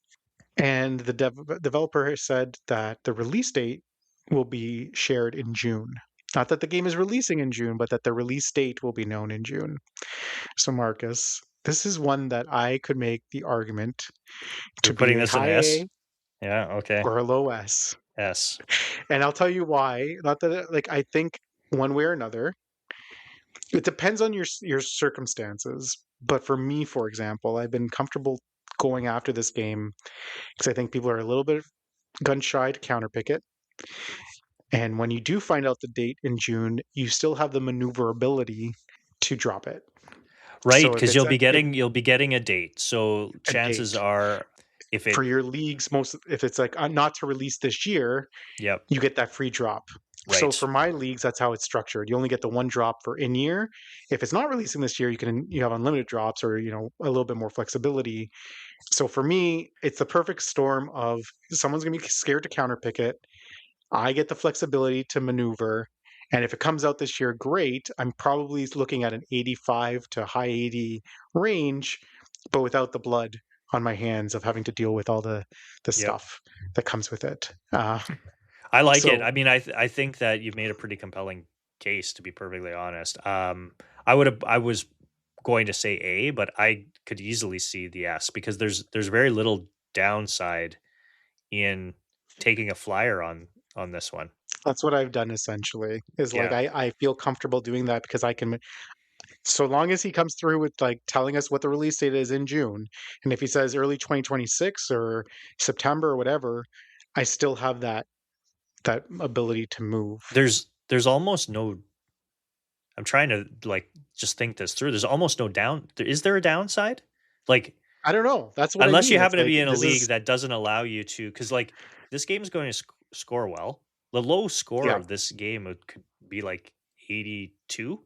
And the developer has said that the release date will be shared in June. Not that the game is releasing in June, but that the release date will be known in June. So, Marcus, this is one that I could make the argument You're to be putting a this in high S? A Yeah. Okay. or a low S. S. And I'll tell you why. Not that, like, I think one way or another, it depends on your circumstances. But for me, for example, I've been comfortable going after this game because I think people are a little bit gun shy to counterpick it. And when you do find out the date in June, you still have the maneuverability to drop it. Right, So if because it's you'll be getting a date. So a chances date are, if for it, your leagues, most if it's like not to release this year, yep, you get that free drop. So right, for my leagues, that's how it's structured. You only get the one drop for in year. If it's not releasing this year, you have unlimited drops or a little bit more flexibility. So for me, it's the perfect storm of someone's gonna be scared to counterpick it. I get the flexibility to maneuver. And if it comes out this year, great. I'm probably looking at an 85 to high 80 range, but without the blood on my hands of having to deal with all the yep. stuff that comes with it. I like it. So I mean, I think that you've made a pretty compelling case, to be perfectly honest. I was going to say A, but I could easily see the S because there's very little downside in taking a flyer on this one. That's what I've done essentially, is like Yeah. I feel comfortable doing that because I can, so long as he comes through with like telling us what the release date is in June, and if he says early 2026 or September or whatever, I still have that ability to move. There's almost no I'm trying to like just think this through. There's almost no is there a downside? Like I don't know. That's what I unless you mean. It's happen to like be in a this league is that doesn't allow you to, because like this game is going to score well. The low score yeah. of this game could be like 82.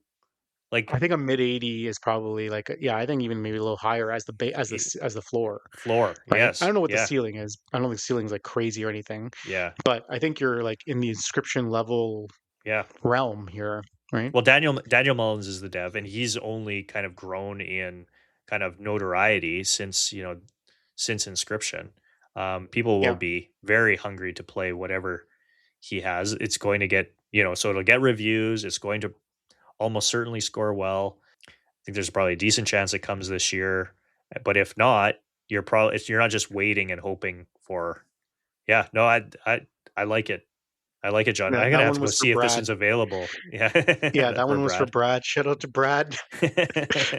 Like I think a mid 80 is probably like yeah, I think even maybe a little higher as it, as the floor, floor. right? I Yes. don't know what the Yeah. ceiling is. I don't think the ceiling's like crazy or anything, Yeah. but I think you're like in the inscription level Yeah. realm here, right? Well, Daniel Mullins is the dev, and he's only kind of grown in kind of notoriety since since Inscription. People will Yeah. be very hungry to play whatever he has. It's going to get so it'll get reviews. It's going to almost certainly score well. I think there's probably a decent chance it comes this year, but if not, you're not just waiting and hoping for. Yeah, no, I like it. I like it, John. I'm gonna That have one to go was for see if this Brad. one's available. Yeah, Yeah, that for one was for Brad. Brad. Shout out to Brad.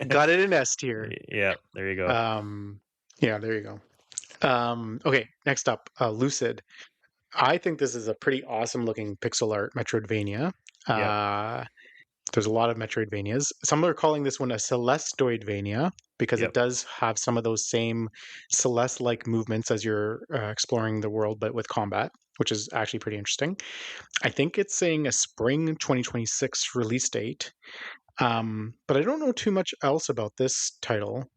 Got it in S tier. Yeah, there you go. Um, yeah, there you go. Okay, next up, Lucid. I think this is a pretty awesome looking pixel art Metroidvania. Yep, Uh, there's a lot of Metroidvanias. Some are calling this one a Celesteoidvania because it yep. does have some of those same Celeste-like movements as you're exploring the world, but with combat, which is actually pretty interesting. I think it's saying a spring 2026 release date, but I don't know too much else about this title.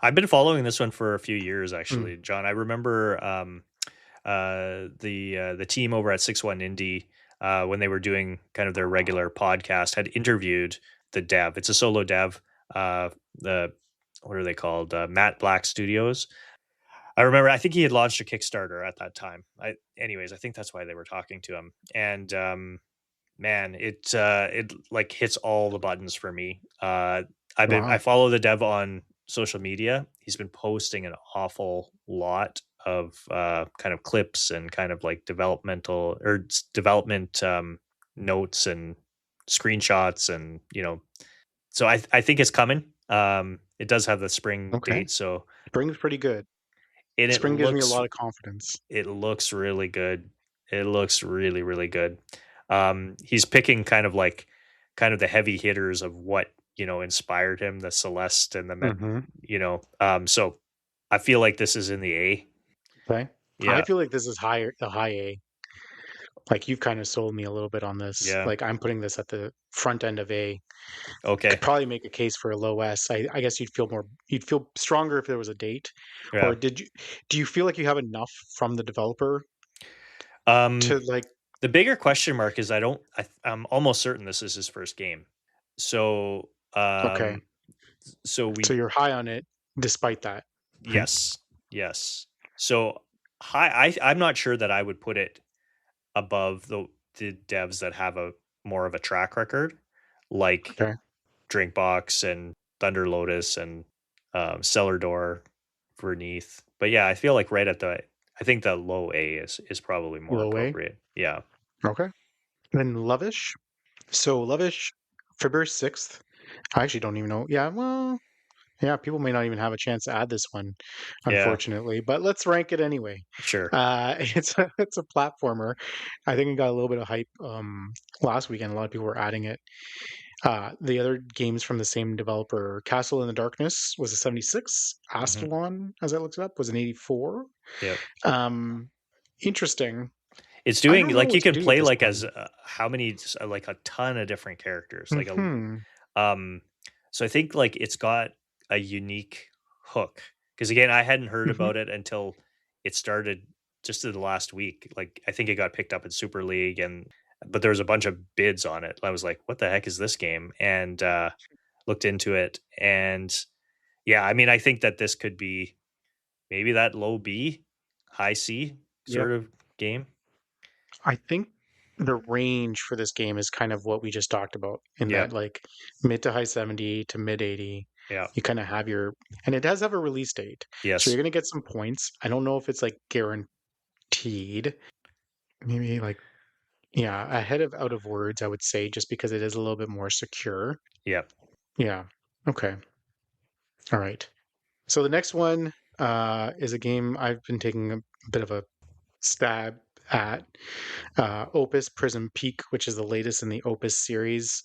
I've been following this one for a few years, Mm, actually, John. I remember the team over at 61 Indie when they were doing kind of their regular podcast had interviewed the dev. It's a solo dev. The what are they called? Matt Black Studios. I remember. I think he had launched a Kickstarter at that time. Anyways, I think that's why they were talking to him. And man, it like hits all the buttons for me. I wow. follow the dev on social media. He's been posting an awful lot of kind of clips and kind of like development notes and screenshots, and so I think it's coming. It does have the spring Okay. date, so Spring's pretty good. and Spring gives me a lot of confidence. it looks really good. It looks really, really good. He's picking kind of the heavy hitters of what inspired him, the Celeste and the Hmm. So I feel like this is in the A. Okay. I Yeah, feel like this is higher, the high A. Like you've kind of sold me a little bit on this. yeah. Like I'm putting this at the front end of A. Could Okay. probably make a case for a low S. I guess you'd feel stronger if there was a date. Or Yeah. do you feel like you have enough from the developer Um, to like, the bigger question mark is I'm almost certain this is his first game. So, okay, so so we you're high on it despite that, right? yes, yes. So I'm not sure that I would put it above the devs that have a more of a track record, like Okay. Drinkbox and Thunder Lotus and Cellar Door Verneath. But yeah, I feel like I think the low A is probably more Low A. appropriate. Yeah, Okay. Then Lovish. So Lovish, February 6th. I actually don't even know. Yeah, well, yeah, people may not even have a chance to add this one, yeah, unfortunately. But let's rank it anyway. sure. It's a platformer. I think it got a little bit of hype last weekend. A lot of people were adding it. The other games from the same developer, Castle in the Darkness, was a 76. Hmm. Astalon, as I looked it up, was an 84. Yep. Um, interesting. It's I doing don't know like what you to can do with play this like as one. how many like a ton of different characters Hmm. um so I think like it's got a unique hook, because again I hadn't heard Hmm. about it until it started just in the last week. Like I think it got picked up in Super League, and but there was a bunch of bids on it. I was like, what the heck is this game? And looked into it, and yeah, I mean I think that this could be maybe that low B high C Yep. sort of game. I think the range for this game is kind of what we just talked about in Yep. that like mid to high 70 to mid 80. Yeah. You kind of have your, and it does have a release date. So you're Yes. going to get some points. I don't know if it's like guaranteed. Maybe like, yeah, ahead of Out of Words, I would say, just because it is a little bit more secure. Yeah. Yeah. Okay. All right. So the next one is a game I've been taking a bit of a stab at. Opus Prism Peak, which is the latest in the Opus series,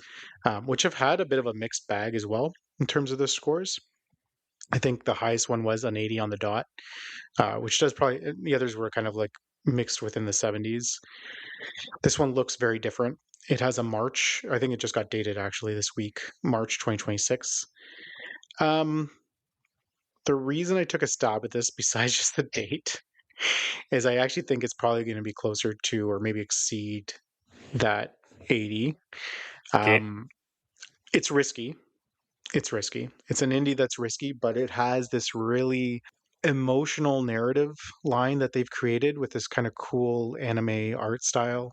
which have had a bit of a mixed bag as well in terms of the scores. I think the highest one was an 80 on the dot, which does probably, the others were kind of like mixed within the 70s. This one looks very different. It has a March, I think it just got dated actually this week, March 2026. Um, the reason I took a stab at this, besides just the date, is I actually think it's probably going to be closer to or maybe exceed that 80. Okay. Um, it's risky. It's risky. It's an indie that's risky, but it has this really emotional narrative line that they've created with this kind of cool anime art style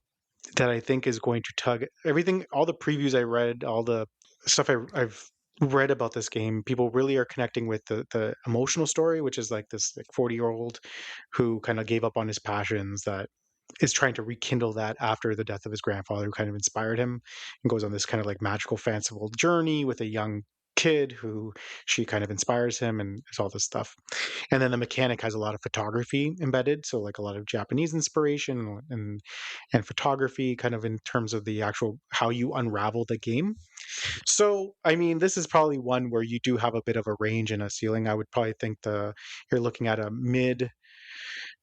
that I think is going to tug everything. All the previews I read, all the stuff I've read about this game, people really are connecting with the emotional story, which is like this like 40-year-old who kind of gave up on his passions that is trying to rekindle that after the death of his grandfather who kind of inspired him, and goes on this kind of like magical fanciful journey with a young kid who she kind of inspires him, and it's all this stuff. And then the mechanic has a lot of photography embedded, so like a lot of Japanese inspiration and photography kind of in terms of the actual how you unravel the game. So I mean, this is probably one where you do have a bit of a range and a ceiling. I would probably think the you're looking at a mid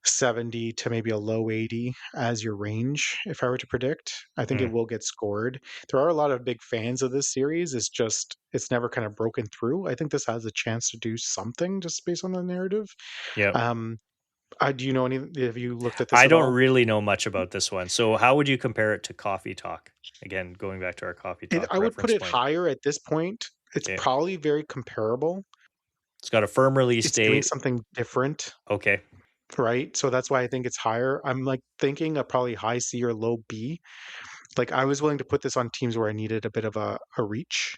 70 to maybe a low 80 as your range if I were to predict. I think it Mm. will get scored. There are a lot of big fans of this series. It's just it's never kind of broken through. I think this has a chance to do something just based on the narrative. Yep. Um do you know any, have you looked at this I at don't all? really know much about this one. So how would you compare it to Coffee Talk? Again, going back to our Coffee I Talk would put reference it point. higher at this point. It's Okay. probably very comparable. It's got a firm release It's doing date. something different, Okay. right? So that's why I think it's higher. I'm like thinking a probably high C or low B. Like I was willing to put this on teams where I needed a bit of a reach.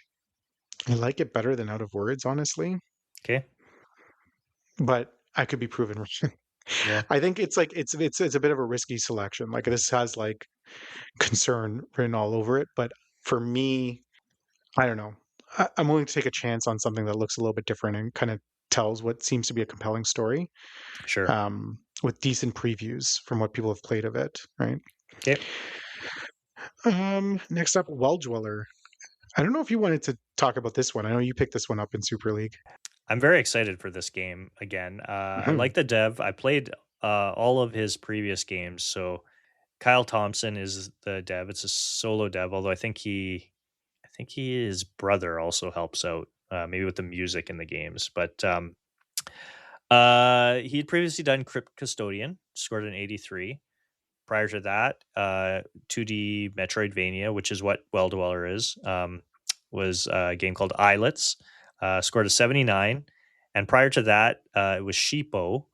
I like it better than Out of Words, honestly, Okay. but I could be proven wrong. Yeah. I think it's like it's a bit of a risky selection. Like this has like concern written all over it, but for me, I don't know. I'm willing to take a chance on something that looks a little bit different and kind of tells what seems to be a compelling story, Sure. with decent previews from what people have played of it, right? Okay. Next up, Well Dweller. I don't know if you wanted to talk about this one. I know you picked this one up in Super League. I'm very excited for this game again. I Mhm. like the dev. I played all of his previous games. So Kyle Thompson is the dev. It's a solo dev, although I think his brother also helps out, maybe with the music in the games. But he had previously done Crypt Custodian, scored an 83. Prior to that, 2D Metroidvania, which is what Well Dweller is, was a game called Islets, scored a 79. And prior to that, it was Sheepo,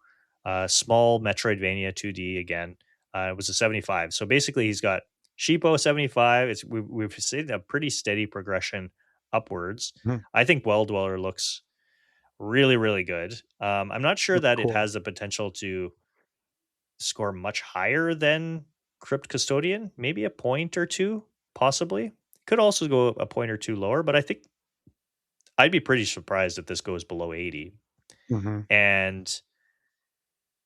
small Metroidvania 2D again. It was a 75. So basically, he's got Sheepo 75. We've seen a pretty steady progression upwards. Mhm. I think Well Dweller looks really, really good. I'm not sure Looks that it cool. has the potential to score much higher than Crypt Custodian, maybe a point or two, possibly. Could also go a point or two lower, but I think I'd be pretty surprised if this goes below 80. Mhm. And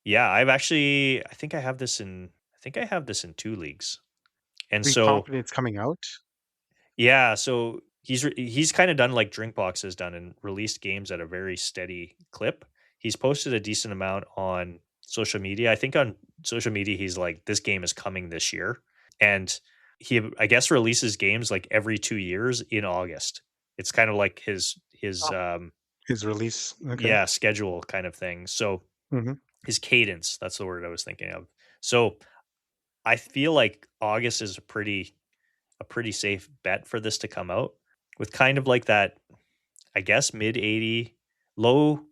yeah, I think I have this in two leagues. And Are you so confident it's coming out? yeah, so he's kind of done like Drinkbox has done and released games at a very steady clip. He's posted a decent amount on social media. I think on social media he's like, this game is coming this year. And he, I guess, releases games like every 2 years in August. It's kind of like his Oh. His release. Okay. yeah, schedule kind of thing. So Mhm. his cadence, that's the word I was thinking of. So I feel like August is a pretty safe bet for this to come out with kind of like that, I guess, mid 80, low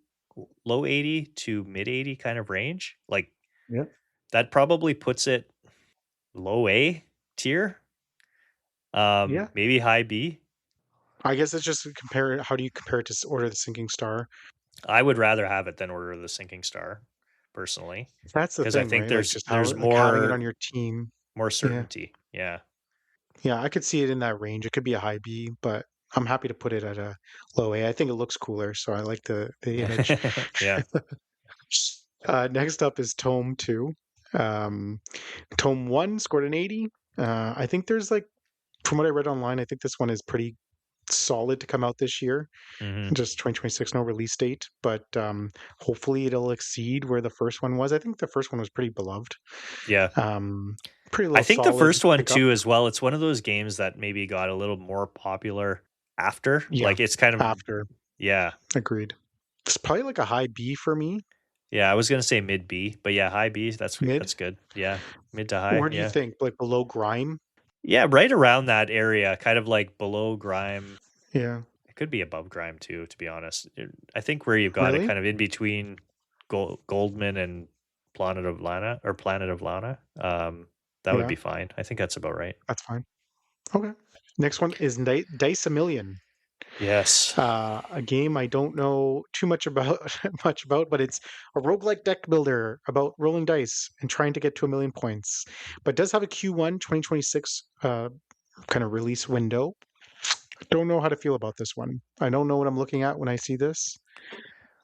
low 80 to mid 80 kind of range. Like Yeah. that probably puts it low A tier, Yeah. maybe high B. I guess it's just compare. How do you compare it to Order of the Sinking Star? I would rather have it than Order of the Sinking Star, personally, That's the because I thing, think right? Like there's just how there's like having it on more your team. more Yeah. certainty. Yeah. Yeah, I could see it in that range. It could be a high B, but I'm happy to put it at a low A. I think it looks cooler, so I like the image. Yeah. Next up is Tome 2. Um, Tome 1 scored an 80. I think there's like, from what I read online, I think this one is pretty solid to come out this year. Hmm. Just 2026, no release date, but hopefully it'll exceed where the first one was. I think the first one was pretty beloved. Yeah. Um, Pretty I little think the solid first one pickup. too as well, it's one of those games that maybe got a little more popular after. Yeah, Like it's kind of after. yeah. Agreed. It's probably like a high B for me. Yeah, I was gonna say mid B, but yeah, high B, Mid. that's good. Yeah. Mid to high, Where do you yeah. think? Like below Grime? Yeah, right around that area, kind of like below Grime. Yeah. It could be above Grime too, to be honest. I think where you've got it Really? kind of in between Goldman and Planet of Lana, that would Yeah, be fine. I think that's about right. that's fine. Okay. Next one is Dice a Million. Yes. A game I don't know too much about much about, but it's a roguelike deck builder about rolling dice and trying to get to 1 million points. But does have a Q1 2026 kind of release window. Don't know how to feel about this one. I don't know what I'm looking at when I see this.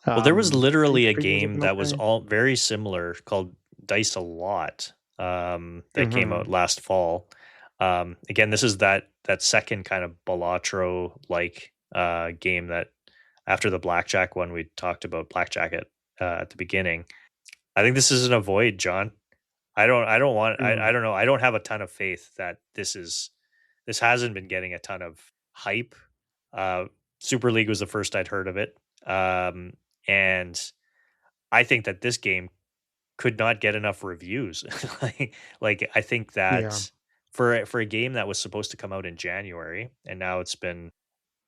Well, there was Think literally a previews have game been that was okay. all very similar called Dice a Lot, that came Hmm. out last fall. Again, this is that second kind of Balatro like game that after the blackjack one we talked about blackjack at the beginning. I think this is an avoid, John. I don't know. I don't have a ton of faith that this hasn't been getting a ton of hype. Uh, Super League was the first I'd heard of it. And I think that this game could not get enough reviews. I think Yeah. that for a game that was supposed to come out in January and now it's been,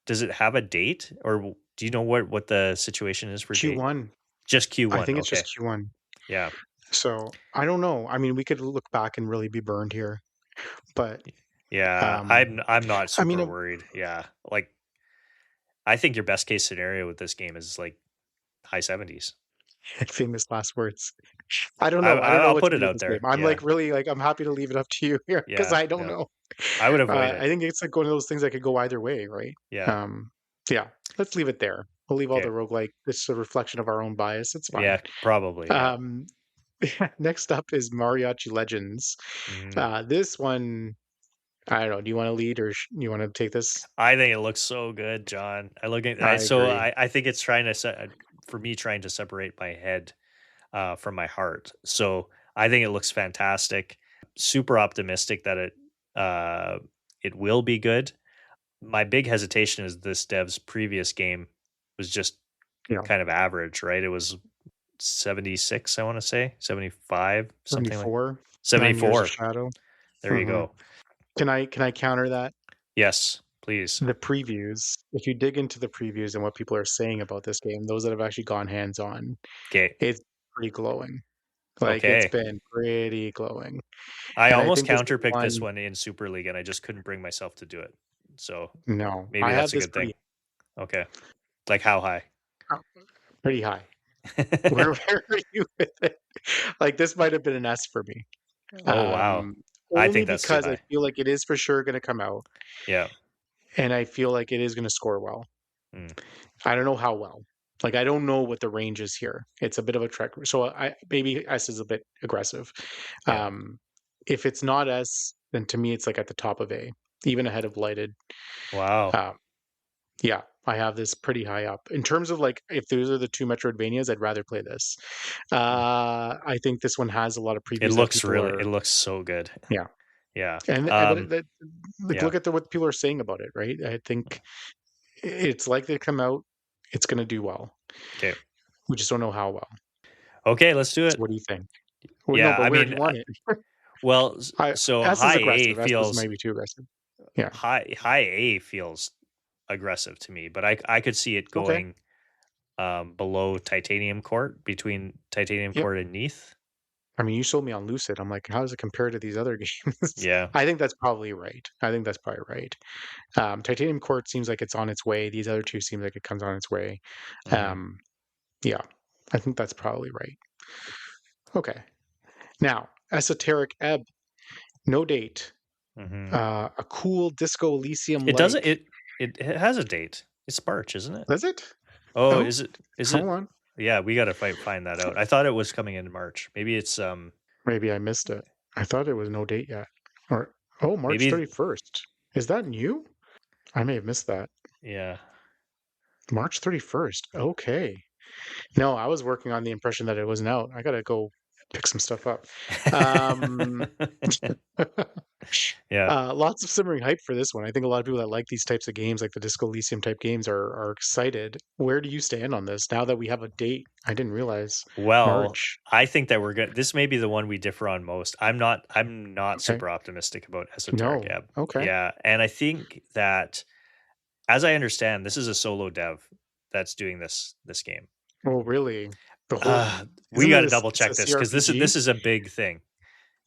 does it have a date or do you know what the situation is for date? Q1. Just I Q1. think it's Okay. just Q1. Yeah. So I don't know. I mean, we could look back and really be burned here, but Yeah, um, I'm not I mean, super worried. Yeah. Like I think your best case scenario with this game is like high 70s. famous last words. I don't know. I don't know I'll what to put do it with out this game. there. I'm Yeah. like really like I'm happy to leave it up to you here because Yeah. I don't No. know. I would avoid I it. think it's like one of those things that could go either way, right? Yeah. Um, yeah. Let's leave it there. We'll leave all the Okay. roguelike. This is a reflection of our own bias. It's fine. Yeah, probably. Yeah. Um, Next up is Mariachi Legends. Mhm. This one, I don't know. Do you want to lead or you want to take this? I think it looks so good, John. I look at I I so agree. I think it's trying to for me trying to separate my head from my heart. So I think it looks fantastic. Super optimistic that it will be good. My big hesitation is this dev's previous game was just You know, kind of average, right? It was 76, I want to say 75, something like 74, 9 Years of 74. Shadow. There you Hmm. go. Can I counter that? Yes, please. The previews. If you dig into the previews and what people are saying about this game, those that have actually gone hands on, Okay. it's pretty glowing. Like it's Okay. been pretty glowing. I And I almost think this is counterpicked this one. one in Super League and I just couldn't bring myself to do it. So No, maybe I have that's a this good pretty thing. Okay. Like how high? pretty high. Where are you with it? Like this might have been an S for me. Oh, wow. I Only think that's too because I high. feel like it is for sure going to come out, Yeah. and I feel like it is going to score well. Mm. I don't know how well. Like I don't know what the range is here. It's a bit of a trek. So I maybe S is a bit aggressive. Yeah. Um, if it's not S, then to me it's like at the top of A, even ahead of Lighted. Wow. Um, yeah, I have this pretty high up in terms of like if those are the two Metroidvanias, I'd rather play this. Mm. I think this one has a lot of previews that people It are. looks so good. Yeah, Yeah. but like Yeah. look at what people are saying about it, right? I think it's likely to come out. It's going to do well. Okay. We just don't know how well. Okay, let's do So it. what do you think? Well, no, Yeah, but I where do mean, you want it? well, I so S is aggressive. S is maybe too aggressive. Yeah. high A feels aggressive to me, but I could see it Okay. going below Titanium Court, between Titanium Yep. Court and Neath. I mean, you sold me on Lucid. I'm like, how does it compare to these other games? Yeah. I think that's probably right. I think that's probably right. Titanium Court seems like it's on its way. These other two seem like it comes on its way. Mhm. Um, yeah, I think that's probably right. Okay. Now, Esoteric Ebb, no date. Mhm. A cool Disco Elysium It doesn't like. it has a date. It's March, isn't it? Does it? Oh, Oh, is it? hold on. Yeah, we gotta find that out. I thought it was coming in March. Maybe it's, Maybe I missed it. I thought it was no date yet. Or oh, March maybe 31st. Is that new? I may have missed that. yeah. March 31st. Okay. No, I was working on the impression that it wasn't out. I gotta go pick some stuff up. Um, Yeah. lots of simmering hype for this one. I think a lot of people that like these types of games, like the Disco Elysium type games, are excited. Where do you stand on this now that we have a date? I didn't realize Well, March. I think that we're good. This may be the one we differ on most. I'm not Okay. super optimistic about Esoteric No. Ebb. Okay. Yeah, and I think that, as I understand, this is a solo dev that's doing this game. Oh, really? The whole We isn't got it to a, double it's a check this because this is CRPG? this is a big thing.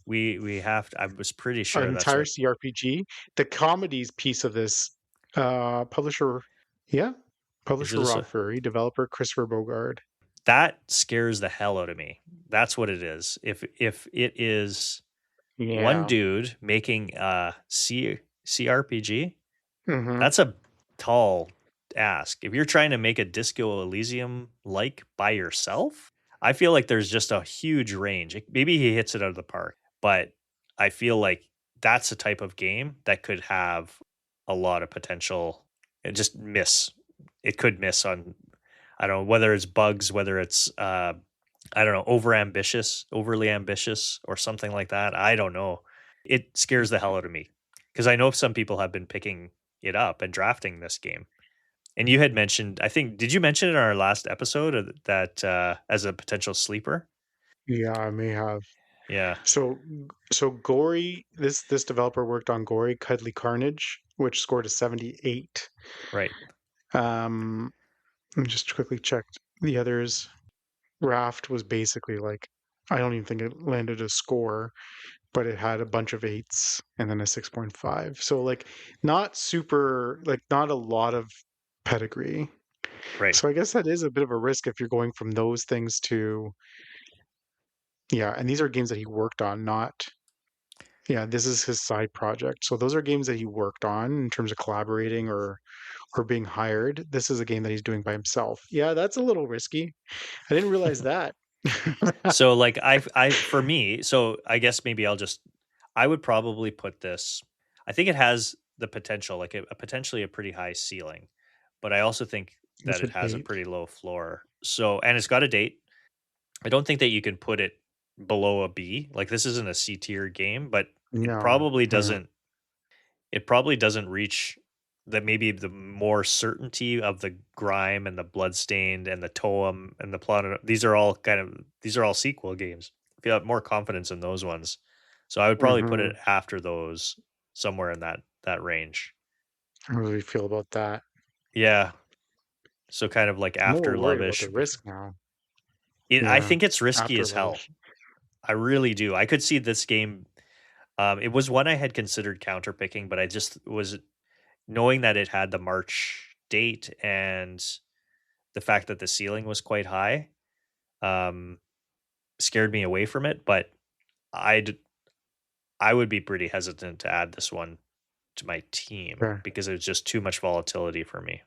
We have to. I was pretty An sure that's entire what. CRPG? The comedies piece of this, publisher, yeah, Is it publisher a Rob Furry, developer Christopher Bogard. that scares the hell out of me. That's what it is. If it is one Yeah. dude making a CRPG, Mhm. that's a tall ask. If you're trying to make a Disco Elysium like by yourself, I feel like there's just a huge range. Maybe he hits it out of the park, but I feel like that's a type of game that could have a lot of potential and just miss. It could miss on, I don't know, whether it's bugs, whether it's I don't know, overly ambitious or something like that. I don't know. It scares the hell out of me because I know some people have been picking it up and drafting this game. And you had mentioned, I think, did you mention it in our last episode that as a potential sleeper? Yeah, I may have. Yeah, So Gory, this developer worked on Gory Cuddly Carnage, which scored a 78. right. Um, let me just quickly check the others. Raft was basically like, I don't even think it landed a score, but it had a bunch of eights and then a 6.5. So like not super, like not a lot of pedigree. Right. So I guess that is a bit of a risk if you're going from those things to, yeah, and these are games that he worked on, not, yeah, this is his side project. So those are games that he worked on in terms of collaborating or being hired. This is a game that he's doing by himself. Yeah, that's a little risky. I didn't realize that. So like for me, so I guess maybe I would probably put this. I think it has the potential, like a potentially a pretty high ceiling, but I also think that It's it an has a eight. pretty low floor. So, and it's got a date. I don't think that you can put it below a B. Like this isn't a C tier game, but it No, probably yeah. doesn't. It probably doesn't reach the maybe the more certainty of the grime and the bloodstained and the toem and the plot. These are all sequel games. I feel more confidence in those ones. So I would probably put it Hmm. after those, somewhere in that range. How do you feel about that? Yeah. So kind of like I'm a after little worried about Lovish. the risk now. I Yeah, think it's risky after as hell. Lovish. I really do. I could see this game. It was one I had considered counterpicking, but I just was knowing that it had the March date and the fact that the ceiling was quite high, um, scared me away from it. But I'd I would be pretty hesitant to add this one to my team Okay, because it's just too much volatility for me,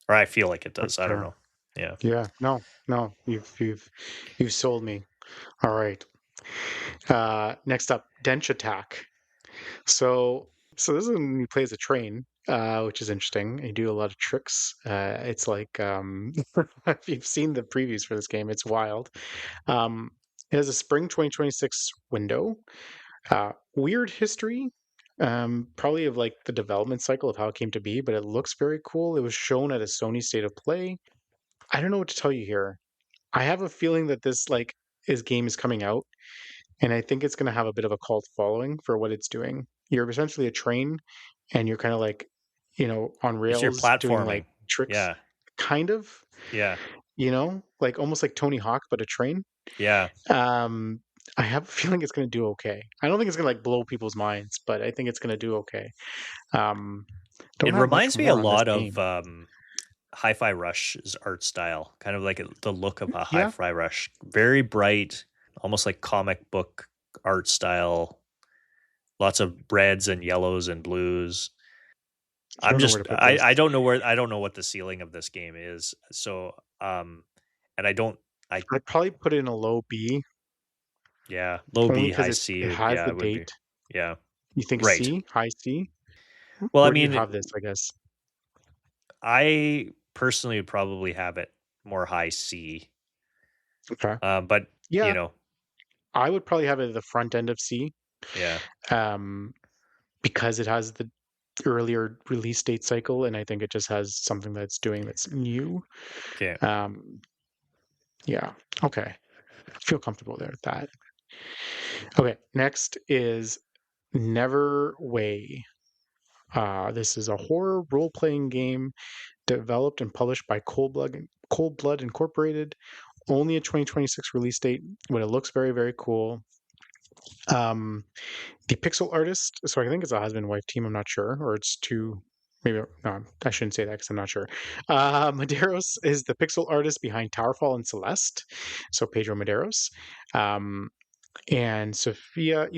or I feel like it that's does. I don't fair. know. Yeah. Yeah, no, no, you've sold me. All right. Next up, Dench Attack. So this is when you play as a train, which is interesting. You do a lot of tricks. It's like if you've seen the previews for this game, it's wild. Um, it has a spring 2026 window. Weird history, probably of like the development cycle of how it came to be, but it looks very cool. It was shown at a Sony State of Play. I don't know what to tell you here. I have a feeling that this like is game is coming out, and I think it's going to have a bit of a cult following for what it's doing. You're essentially a train, and you're kind of like, on It's your rails doing like platforming. tricks, Yeah. kind of, Yeah. like almost like Tony Hawk, but a train. Yeah. Um, I have a feeling it's gonna do okay. I don't think it's gonna, like, blow people's minds, but I think it's gonna do okay. Um, It don't have much reminds me a more on this lot of, game. Hi-Fi Rush's art style, kind of like the look of a Yeah, Hi-Fi Rush. Very bright, almost like comic book art style, lots of reds and yellows and blues. I I'm don't know where to just put this. I don't know what the ceiling of this game is. So, and I don't I I'd probably put it in a low B, yeah, low only B, because high it C, has yeah, the it would be. date. Yeah. You think Right. C? High C? Well, I Where do you mean, have this, I guess? I personally would probably have it more high C. Okay. But, you Yeah, know, I would probably have it at the front end of C, yeah. um, because it has the earlier release date cycle, and I think it just has something that's doing that's new. Okay. Um, yeah, okay. Feel comfortable there with that. Okay, next is Never Way. This is a horror role-playing game developed and published by Cold Blood Incorporated. Only a 2026 release date, but it looks very, very cool. Um, the pixel artist, so I think it's a husband wife team. I'm not sure, or it's two. Maybe no, I shouldn't say that because I'm not sure. Medeiros is the pixel artist behind Towerfall and Celeste, so Pedro Medeiros. Um, and Sophia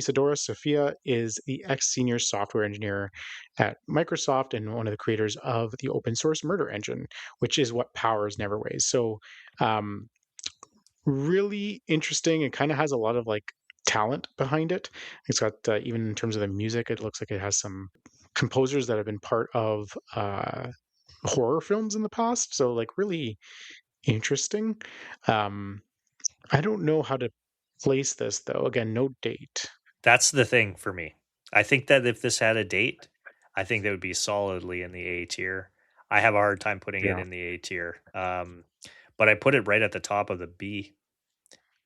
is the ex senior software engineer at Microsoft and one of the creators of the open source murder engine, which is what powers Neverways. So, um, really interesting. It kind of has a lot of like talent behind it. It's got, even in terms of the music, it looks like it has some composers that have been part of horror films in the past. So, like, really interesting. Um, I don't know how to place this though. Again, no date. That's the thing for me. I think that if this had a date, I think that would be solidly in the A tier. I have a hard time putting it Yeah. in the A tier. But I put it right at the top of the B.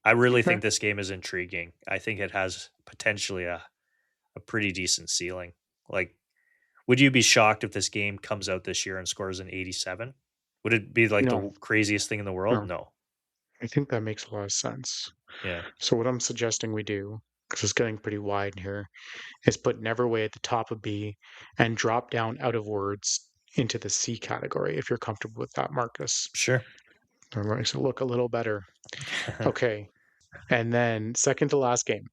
I really Okay. think this game is intriguing. I think it has potentially a pretty decent ceiling. Like, would you be shocked if this game comes out this year and scores an 87? Would it be like the No, craziest thing in the world? no. No. I think that makes a lot of sense. Yeah. So what I'm suggesting we do, because it's getting pretty wide here, is put Neverway at the top of B and drop down out of words into the C category if you're comfortable with that, Marcus. Sure. That makes it look a little better. Okay. And then second to last game.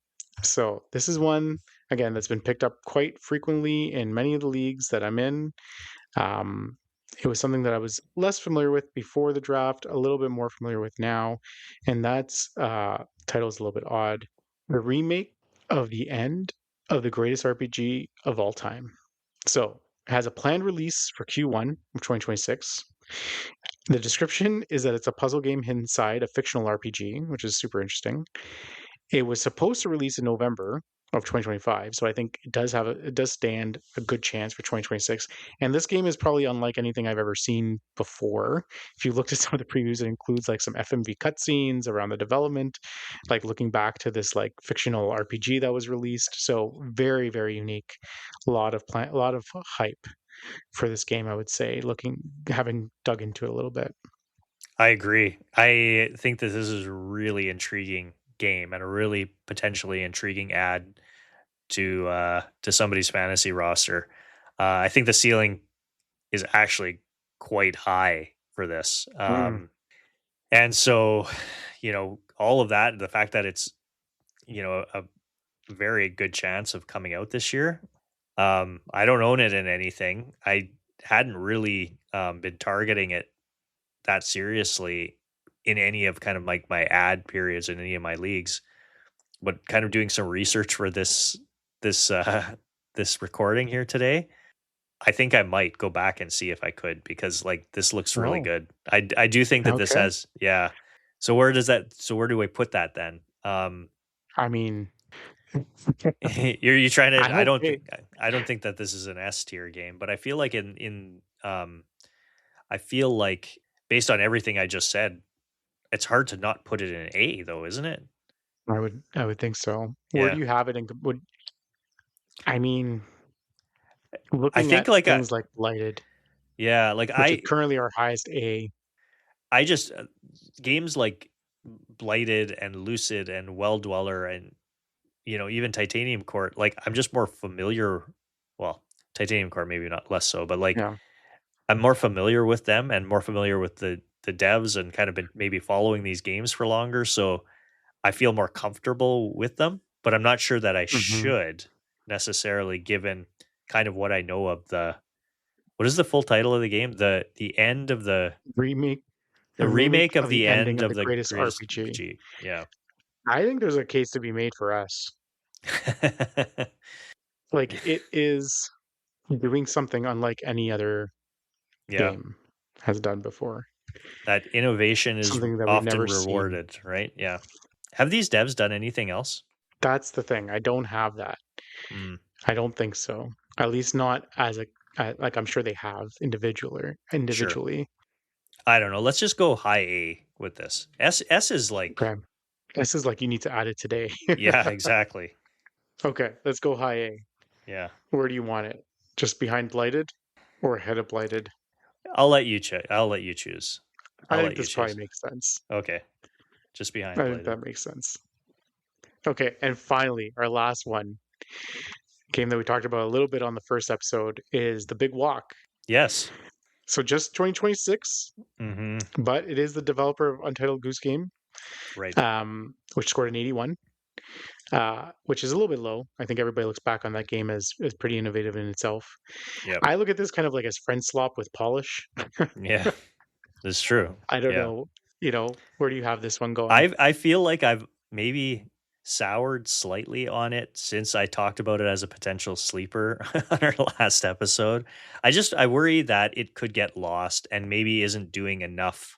So this is one again that's been picked up quite frequently in many of the leagues that I'm in. Um, it was something that I was less familiar with before the draft, a little bit more familiar with now, and that's title is a little bit odd. The remake of the end of the greatest RPG of all time. So it has a planned release for Q1 of 2026. The description is that it's a puzzle game inside a fictional RPG, which is super interesting. It was supposed to release in November of 2025, so I think it does stand a good chance for 2026. And this game is probably unlike anything I've ever seen before. If you looked at some of the previews, it includes like some FMV cutscenes around the development, like looking back to this like fictional RPG that was released. So very, very unique. A lot of hype for this game, I would say, looking having dug into it a little bit. I agree. I think that this is a really intriguing game and a really potentially intriguing add to somebody's fantasy roster. I think the ceiling is actually quite high for this. Mm, And so, all of that, the fact that it's, a very good chance of coming out this year. I don't own it in anything. I hadn't really been targeting it that seriously in any of kind of like my ad periods in any of my leagues, but kind of doing some research for this this recording here today. I think I might go back and see if I could because like this looks really oh, good. I do think that this okay. has yeah. So where do I put that then? I mean, You trying to I'm okay. I don't think that this is an S tier game, but I feel like in I feel like based on everything I just said, it's hard to not put it in an A though, isn't it? I would think so. Where do Yeah. you have it? And would I mean, I looking think at like things like Blighted, yeah, like which is currently our highest A. I just games like Blighted and Lucid and Well Dweller and, even Titanium Court, like, I'm just more familiar. Well, Titanium Court maybe not less so, but, like, Yeah. I'm more familiar with them and more familiar with the devs and kind of been maybe following these games for longer, so I feel more comfortable with them, but I'm not sure that I Hmm. should necessarily given kind of what I know of what is the full title of the game? The end of Remake, the a remake remake of of the the ending end of of the the greatest greatest RPG. RPG. Yeah. I think there's a case to be made for us. Like it is doing something unlike any other Yeah. game has done before. That innovation is Something that we've often never seen. rewarded, right? Yeah. Have these devs done anything else? That's the thing. I don't have that. Mm, I don't think so. At least not as a like I'm sure they have sure. individually. I don't know. Let's just go high A with this. S is like, Okay. This is like you need to add it today. yeah, exactly. Okay, let's go high A. Yeah. Where do you want it? Just behind Blighted or ahead of Blighted? I'll let you choose. I I'll think let you this probably choose. makes sense. Okay. Just behind I think Blighted. that makes sense. Okay, and finally, our last one, game that we talked about a little bit on the first episode, is The Big Walk. Yes. So just 2026, Mhm. but it is the developer of Untitled Goose Game, Right. which scored an 81, which is a little bit low. I think everybody looks back on that game as pretty innovative in itself. Yep. I look at this kind of like as friend slop with polish. Yeah. That's true. I don't Yeah. know, where do you have this one going? I feel like I've maybe soured slightly on it since I talked about it as a potential sleeper on our last episode. I worry that it could get lost and maybe isn't doing enough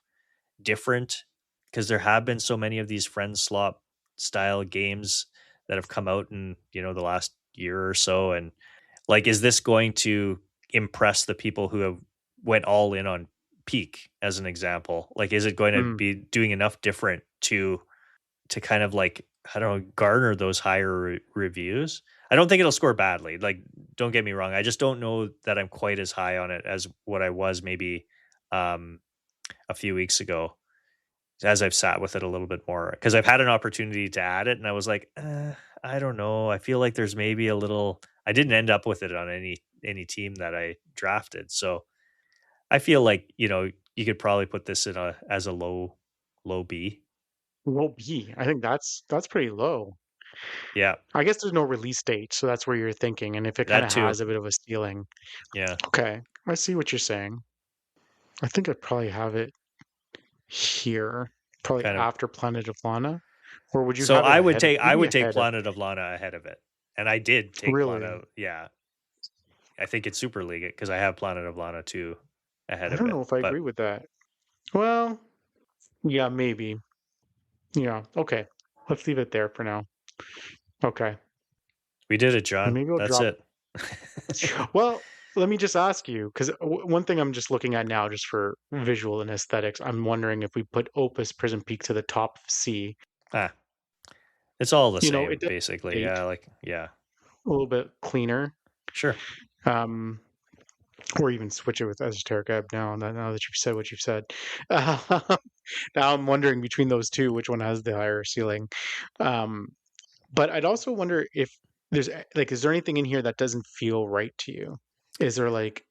different because there have been so many of these friend slop style games that have come out in, the last year or so, and like, is this going to impress the people who have went all in on Peak as an example? Like, is it going to Mm, be doing enough different to kind of like, I don't know, garner those higher reviews? I don't think it'll score badly. Like, don't get me wrong. I just don't know that I'm quite as high on it as what I was maybe um, a few weeks ago as I've sat with it a little bit more because I've had an opportunity to add it and I was like, I don't know. I feel like there's maybe a little. I didn't end up with it on any team that I drafted, so I feel like you could probably put this in a as a low B. low B. I think that's pretty low. Yeah, I guess there's no release date, so that's where you're thinking. And if it kind that of too. has a bit of a ceiling, Yeah, okay, I see what you're saying. I think I'd probably have it here, probably kind of. after Planet of Lana, or would you So have it ahead of? I Maybe would take ahead of. Planet of Lana ahead of it, and I did take Really, Planet. Yeah, I think it's Super League because I have Planet of Lana 2 ahead I of don't it, know if I but agree with that. Well, yeah, maybe. Yeah, okay. Let's leave it there for now. Okay, we did it, and John. maybe I'll That's drop. it. Well, let me just ask you, because one thing I'm just looking at now, just for visual and aesthetics, I'm wondering if we put Opus Prism Peak to the top of C. Ah, it's all the It same, does basically. date Yeah, like yeah, a little bit cleaner, sure. um, or even switch it with Esoteric Ebb now that you've said what you've said. Now I'm wondering between those two, which one has the higher ceiling. Um, but I'd also wonder if like, is there anything in here that doesn't feel right to you? Is there like,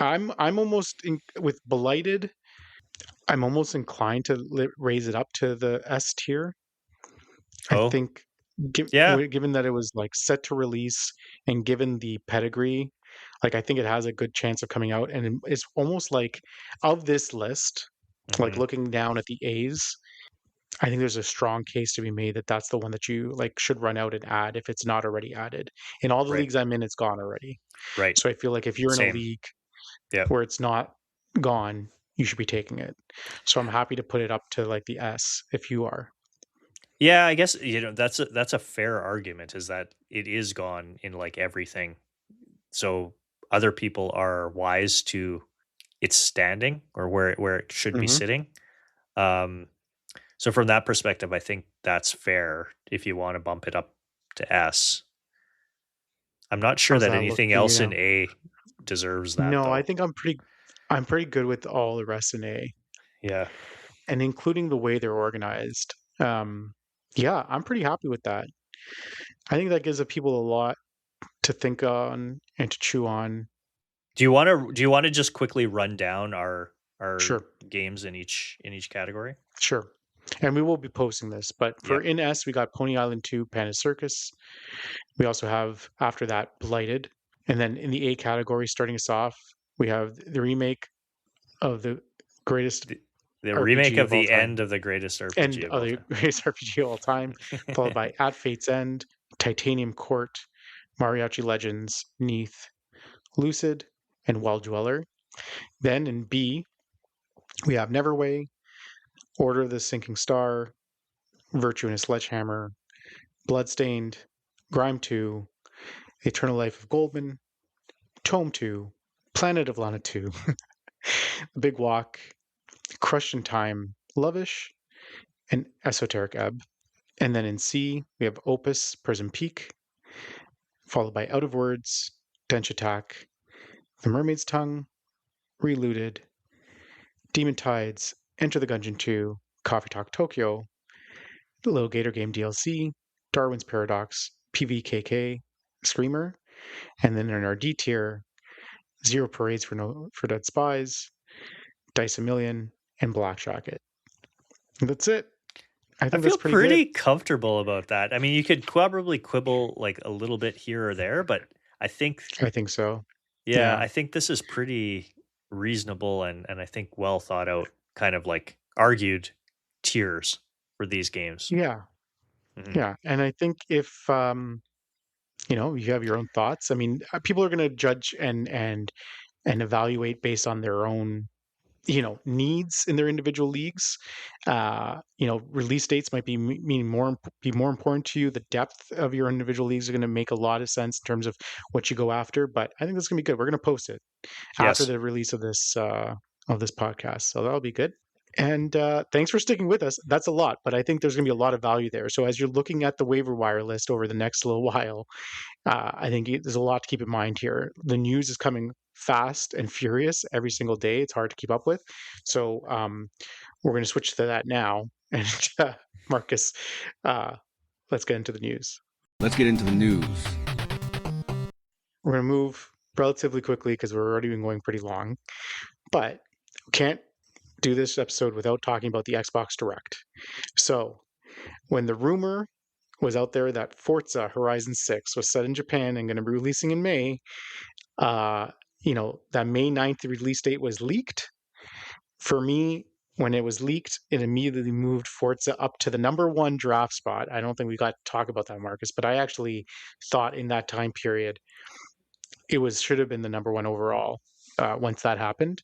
I'm almost with Blighted. I'm almost inclined to raise it up to the S tier. I Oh, think, yeah. given that it was like set to release and given the pedigree, like I think it has a good chance of coming out. And it's almost like of this list, like Mhm. looking down at the A's, I think there's a strong case to be made that that's the one that you like should run out and add if it's not already added. In all the Right. leagues I'm in, it's gone already. Right. So I feel like if you're in a Same. league Yep. where it's not gone, you should be taking it. So I'm happy to put it up to like the S if you are. Yeah, I guess, that's a fair argument is that it is gone in, like, everything. So, other people are wise to its standing or where it should be Hmm. sitting. Um, so from that perspective, I think that's fair if you wanna bump it up to S. I'm not sure How's that that look anything to you else in now? A deserves that, No, I though. think I'm pretty good with all the rest in A, Yeah. and including the way they're organized. Um, yeah, I'm pretty happy with that. I think that gives the people a lot to think on and to chew on. Do you want to just quickly run down our Sure, games in each category? sure. And we will be posting this, but for Yep. in S, we got Pony Island 2, Panda Circus. We also have, after that, Blighted. And then in the A category, starting us off, we have the remake of the greatest The, the remake RPG of of all the time, end of the greatest and RPG of of all the time. greatest RPG of all time, followed by At Fate's End, Titanium Court, Mariachi Legends, Neath, Lucid, and Wild Dweller. Then in B, we have Neverway, Order of the Sinking Star, Virtue and a Sledgehammer, Bloodstained, Grime 2, Eternal Life of Goldman, Tome 2, Planet of Lana 2, The Big Walk, Crushed in Time, Lovish, and Esoteric Ebb. And then in C, we have Opus, Prism Peak, followed by Out of Words, Dench Attack, The Mermaid's Tongue, Relooted, Demon Tides, Enter the Gungeon 2, Coffee Talk Tokyo, The Little Gator Game DLC, Darwin's Paradox, PVKK, Screamer, and then in our D tier, Zero Parades for No for Dead Spies, Dice a Million, and Black Jacket. That's it. I I think that's feel pretty good. pretty comfortable about that. I mean, you could probably quibble like a little bit here or there, but I think, I think so. yeah, Yeah. I think this is pretty reasonable and I think well thought out, kind of like argued tiers for these games. Yeah. Hmm. Yeah. And I think if you have your own thoughts. I mean, people are going to judge and evaluate based on their own needs in their individual leagues. Release dates might be more important to you. The depth of your individual leagues are going to make a lot of sense in terms of what you go after. But I think that's going to be good. We're going to post it after Yes. the release of this podcast, so that'll be good. And thanks for sticking with us. That's a lot, but I think there's going to be a lot of value there. So as you're looking at the waiver wire list over the next little while, I think there's a lot to keep in mind here. The news is coming fast and furious every single day. It's hard to keep up with. So we're going to switch to that now. And Marcus, uh, let's get into the news. Let's get into the news. We're going to move relatively quickly because we're already been going pretty long, but we can't do this episode without talking about the Xbox Direct. So when the rumor was out there that Forza Horizon 6 was set in Japan and going to be releasing in May, uh, that May 9th release date was leaked. For me, when it was leaked, it immediately moved Forza up to the number one draft spot. I don't think we got to talk about that, Marcus, but I actually thought in that time period it should have been the number one overall once that happened.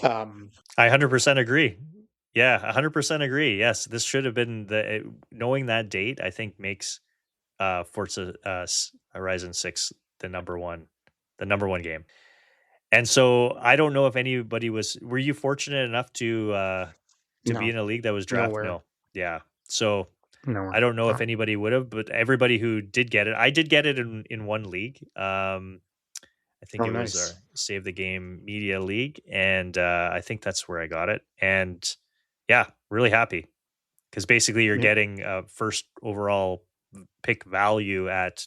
Um, I 100% agree. Yeah, 100% agree. Yes, this should have been knowing that date, I think makes Forza Horizon 6 the number one game. And so I don't know if anybody were you fortunate enough to be no, in a league that was draft? nowhere, No. Yeah. So I nowhere. don't know if No. anybody would have, but everybody who did get it, I did get it in one league. I think Oh, it was our nice. Save the Game Media League, and I think that's where I got it. And yeah, really happy because basically you're Yeah, getting first overall pick value at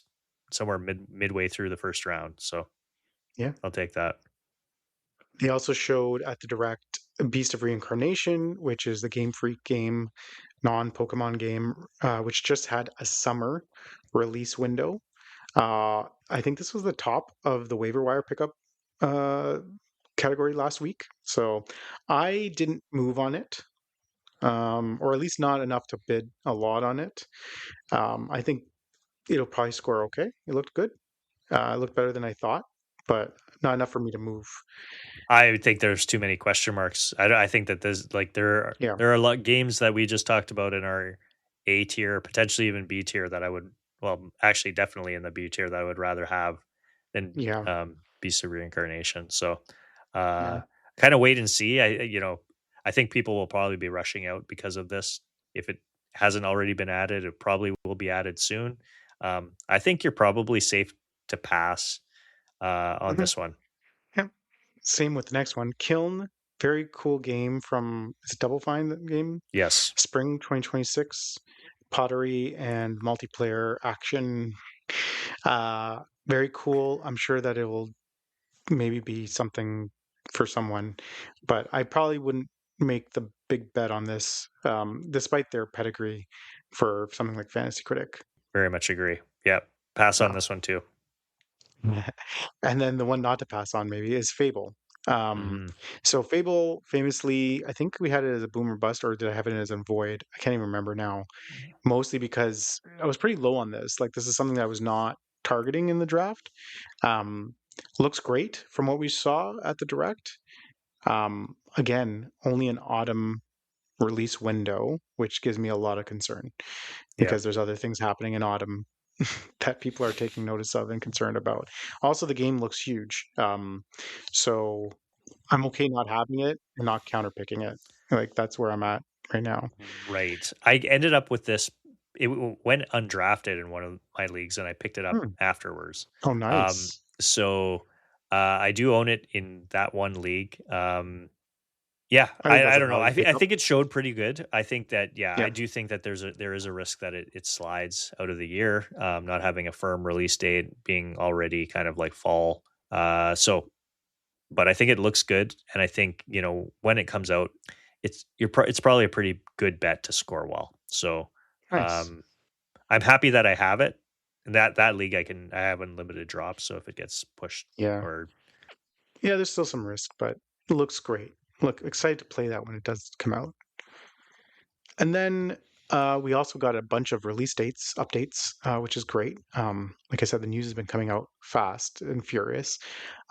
somewhere midway through the first round. So yeah. I'll take that. They also showed at the direct Beast of Reincarnation, which is the Game Freak game, non-Pokemon game, which just had a summer release window. I think this was the top of the waiver wire pickup uh, category last week. So I didn't move on it, or at least not enough to bid a lot on it. I think it'll probably score okay. It looked good. It looked better than I thought, but not enough for me to move. I think there's too many question marks. I think that there's like Yeah, there are a lot of games that we just talked about in our A tier, potentially even B tier that I would, well, actually definitely in the B tier that I would rather have than yeah, Beast of Reincarnation. So yeah. kind of wait and see. I think people will probably be rushing out because of this. If it hasn't already been added, it probably will be added soon. I think you're probably safe to pass on Mhm. this one. Yeah. Same with the next one, Kiln very cool game from, is it Double Fine, that game? Yes, Spring 2026, pottery and multiplayer action. Very cool. I'm sure that it will maybe be something for someone, but I probably wouldn't make the big bet on this, despite their pedigree for something like Fantasy Critic. very much agree. Yep. Pass on Yeah. this one too. And then the one not to pass on maybe is Fable. Um, Mhm. so Fable famously, I think we had it as a boom or bust, or did I have it as a void? I can't even remember now. Mostly because I was pretty low on this. Like this is something that I was not targeting in the draft. Um, Looks great from what we saw at the direct. Again, only an autumn release window, which gives me a lot of concern Yep. because there's other things happening in autumn that people are taking notice of and concerned about. Also, the game looks huge. So I'm okay not having it and not counterpicking it. Like that's where I'm at right now. Right. I ended up with this. Went undrafted in one of my leagues, and I picked it up Hmm. afterwards. Oh, Um, nice. so I do own it in that one league. Yeah, I think I that's a don't know. value I pickup. think it showed pretty good. I think that yeah, I Yeah. do think that there is a risk that it slides out of the year, not having a firm release date, being already kind of like fall. But I think it looks good, and I think when it comes out, it's probably a pretty good bet to score well. So Nice. um, I'm happy that I have it. And that league I have unlimited drops. So if it gets pushed Yeah. or Yeah, there's still some risk, but it looks great. Look, excited to play that when it does come out. And then we also got a bunch of release dates updates, which is great. Like I said, the news has been coming out fast and furious.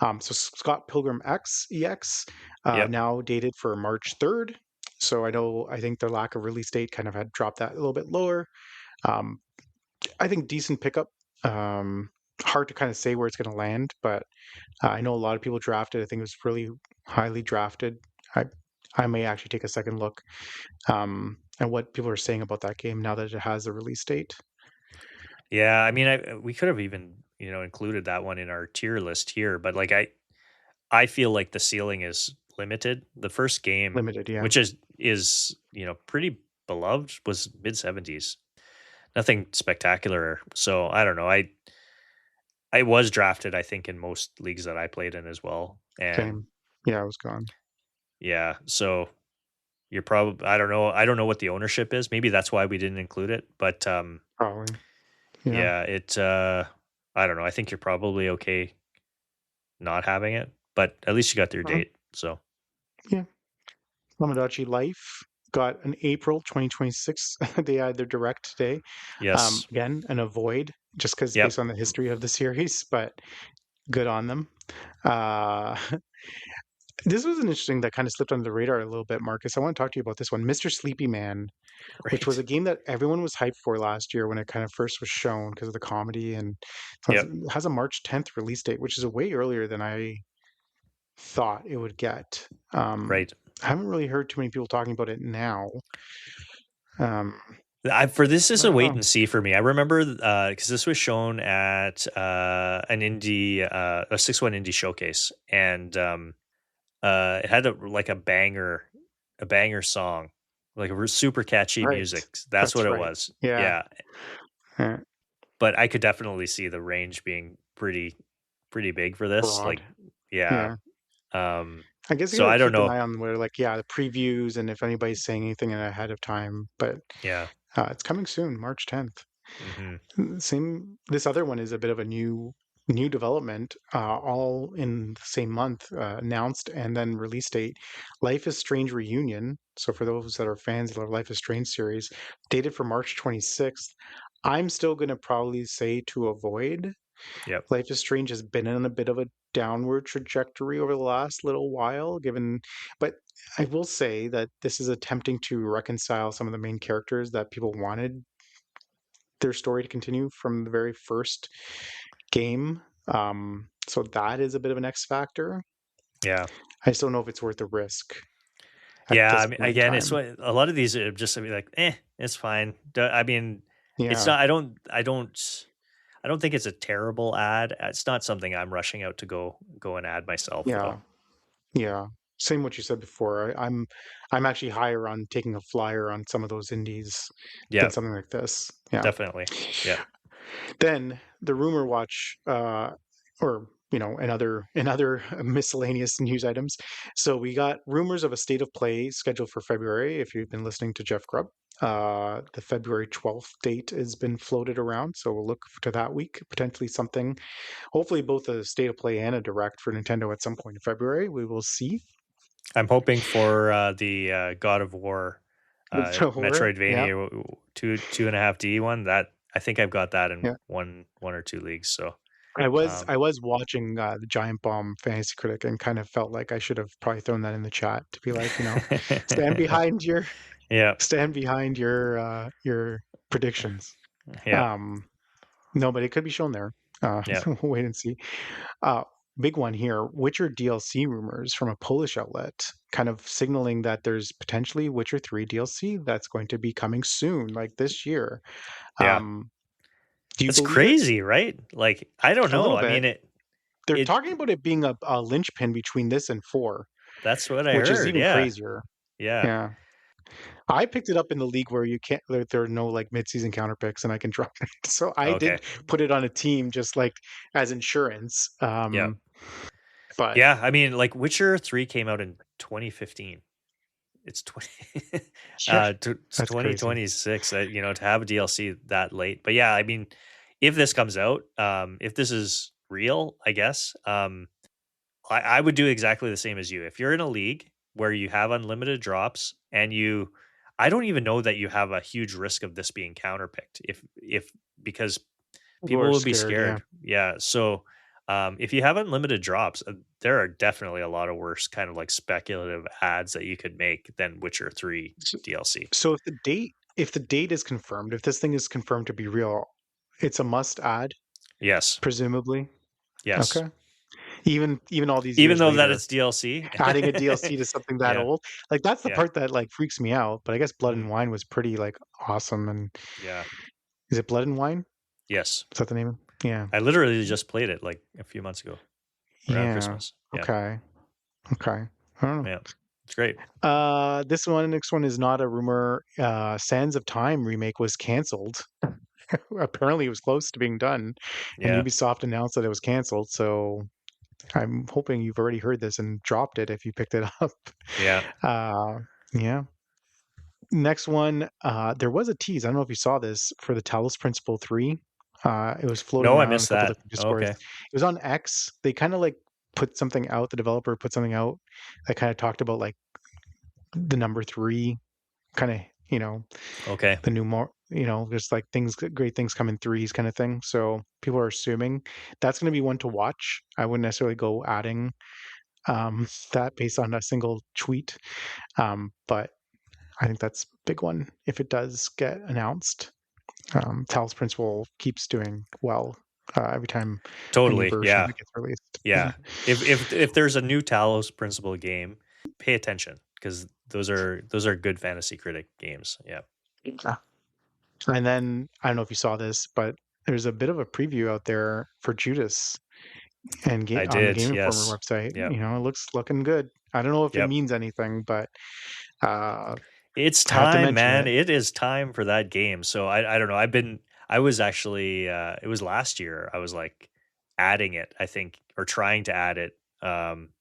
So Scott Pilgrim X EX yep, now dated for March 3rd. So I think their lack of release date kind of had dropped that a little bit lower. Um, I think decent pickup. Um, Hard to kind of say where it's going to land, but I know a lot of people drafted. I think it was really highly drafted. I I may actually take a second look, and what people are saying about that game now that it has a release date. yeah. I mean, we could have even included that one in our tier list here, but like I feel like the ceiling is limited. The first game, Limited, yeah. which is pretty beloved, was mid 70s. Nothing spectacular. So I don't know. I was drafted, I think, in most leagues that I played in as well. And Same. Yeah, I was gone. yeah, so you're probably I don't know what the ownership is. Maybe that's why we didn't include it. But Probably. Yeah. yeah, I don't know. I think you're probably okay not having it, but at least you got their Mhm. date. So Yeah. Tomodachi Life got an April 2026. They had their direct today. yes. Again, an avoid just because Yep. based on the history of the series, but good on them. Uh, this was an interesting that kind of slipped under the radar a little bit, Marcus. I want to talk to you about this one, Mr. Sleepy Man, which was Right. a game that everyone was hyped for last year when it kind of first was shown because of the comedy, and Yep. it has a March 10th release date, which is a way earlier than I thought it would get. Right. I haven't really heard too many people talking about it now. Um, For this I is a don't wait know. and see for me. I remember because this was shown at an indie, a 6-1 indie showcase, and it had like a banger song, like super catchy Right. music. That's what That's it right. was. Yeah. Yeah, uh, but I could definitely see the range being pretty big for this. Broad. Like, yeah. Yeah. Um, I guess you so gotta I don't keep an know. eye on where, like, yeah, the previews and if anybody's saying anything ahead of time. But Yeah. it's coming soon, March 10th. Hmm. Same. This other one is a bit of a new development, all in the same month, announced and then release date. Life is Strange Reunion. So for those that are fans of the Life is Strange series, dated for March 26th. I'm still gonna probably say to avoid. Yep. Life is Strange has been in a bit of a downward trajectory over the last little while, given, but I will say that this is attempting to reconcile some of the main characters that people wanted their story to continue from the very first game. So that is a bit of an X factor. Yeah. I just don't know if it's worth the risk at Yeah, this I mean, point in again, time. a lot of these are just to be like, it's fine. I mean, it's Yeah, not. I don't think it's a terrible ad. It's not something I'm rushing out to go and add myself yeah, though. yeah. Same what you said before. I'm actually higher on taking a flyer on some of those indies than Yeah, something like this. Yeah. definitely. Yeah. Then the rumor watch, or in other miscellaneous news items. So we got rumors of a state of play scheduled for February. If you've been listening to Jeff Grubb, the February 12th date has been floated around. So we'll look to that week, potentially something. Hopefully, both a state of play and a direct for Nintendo at some point in February. We will see. I'm hoping for the God of War, Yeah, Metroidvania 2.5D one. That I think I've got that in yeah. one or two leagues. So I was um, I was watching the Giant Bomb Fantasy Critic and kind of felt like I should have probably thrown that in the chat to be like, stand behind your yeah, stand behind your predictions. yeah, Um, no, but it could be shown there. yeah, We'll wait and see. Uh, Big one here. Witcher DLC rumors from a Polish outlet, kind of signaling that there's potentially Witcher 3 DLC that's going to be coming soon, like this year. yeah. Um, do you It's believe it? crazy, right? Like I don't A know. little I bit. mean it. They're It talking about it being a linchpin between this and 4, That's what I which is heard. even Yeah, crazier. yeah. Yeah. I picked it up in the league where you can't there are no like mid-season counter picks and I can drop it. So I Okay. did put it on a team just like as insurance. Yeah, But yeah. I mean, like Witcher 3 came out in 2015. It's 20 sure, it's that's crazy. 2026, to have a DLC that late. But yeah, I mean, if this comes out, if this is real, I guess, I would do exactly the same as you. If you're in a league where you have unlimited drops and I don't even know that you have a huge risk of this being counterpicked if because People people are would be scared, yeah. scared. Yeah. So, if you have unlimited drops, there are definitely a lot of worse kind of like speculative ads that you could make than Witcher 3 So, DLC. so if the date is confirmed, if this thing is confirmed to be real, it's a must add, Yes. presumably. Yes. Okay. Even all these Even years though that later, it's DLC. adding a DLC to something that Yeah. old, like that's the Yeah. part that like freaks me out. But I guess Blood and Mm, Wine was pretty like awesome. And yeah. is it Blood and Wine? Yes. Is that the name? Yeah. I literally just played it like a few months ago around Yeah. Christmas. Yeah. Okay. Okay. I don't know. Yeah. It's great. Next one is not a rumor. Sands of Time remake was canceled. Apparently, it was close to being done, and Yeah. Ubisoft announced that it was canceled. So I'm hoping you've already heard this and dropped it if you picked it up. Yeah. Uh, yeah. Next one, there was a tease. I don't know if you saw this for the Talos Principle 3. It was floating No, I around in a missed couple that. different Oh, discords. okay. It was on X. They kind of like put something out. The developer put something out that kind of talked about like the number three, kind of Okay. the new more just like things, great things come in threes kind of thing. So people are assuming that's going to be one to watch. I wouldn't necessarily go adding that based on a single tweet, but I think that's a big one if it does get announced. Talos Principle keeps doing well every time a new Totally. version of Yeah. it gets released. Yeah. Yeah. If there's a new Talos Principle game, pay attention because those are good fantasy critic games. Yeah. Yeah. And then I don't know if you saw this, but there's a bit of a preview out there for Judas and I on the did. Game Informer Yes. website. Yep. It looks looking good. I don't know if it Yep. means anything, but uh, It's I had to time, mention man. it. It is time for that game. So I don't know. I was actually it was last year. I was like adding it, I think, or trying to add it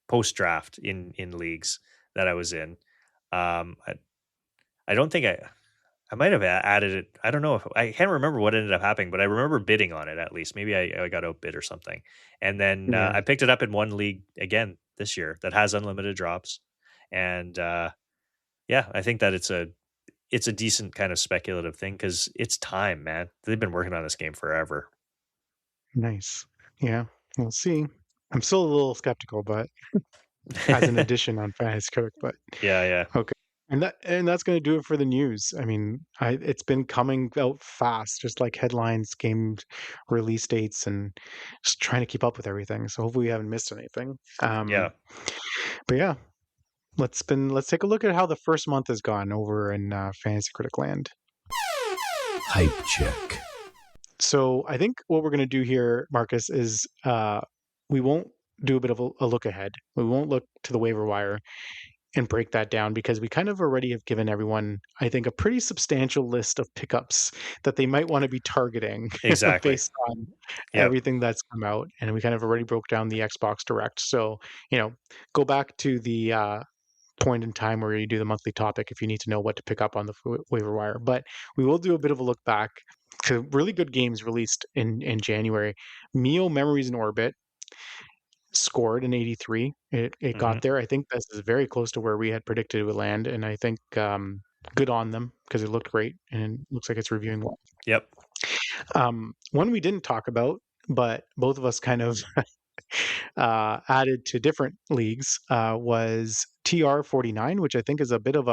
post draft in leagues that I was in. I don't think I might have added it. I don't know if I can't remember what ended up happening, but I remember bidding on it at least. Maybe I got outbid or something. And then Yeah, I picked it up in one league again this year that has unlimited drops. And yeah, I think that it's a decent kind of speculative thing because it's time, man. They've been working on this game forever. nice. Yeah, we'll see. I'm still a little skeptical, but as an addition on Fantasy Critic, but Yeah, yeah, okay. And that's going to do it for the news. I mean, it's been coming out fast, just like headlines, game release dates, and just trying to keep up with everything. So hopefully we haven't missed anything. yeah. But yeah, let's take a look at how the first month has gone over in Fantasy Critic Land. Hype check. So I think what we're going to do here, Marcus, is we won't do a bit of a look ahead. We won't look to the waiver wire and break that down because we kind of already have given everyone, I think, a pretty substantial list of pickups that they might want to be targeting Exactly. based on Yep. everything that's come out. And we kind of already broke down the Xbox Direct. So, go back to the point in time where you do the monthly topic if you need to know what to pick up on the waiver wire. But we will do a bit of a look back to really good games released in January. Mio Memories in Orbit scored an 83. It Hmm. got there. I think this is very close to where we had predicted it would land, and I think good on them because it looked great and it looks like it's reviewing well. Yep. One we didn't talk about, but both of us kind of added to different leagues was TR49, which I think is a bit of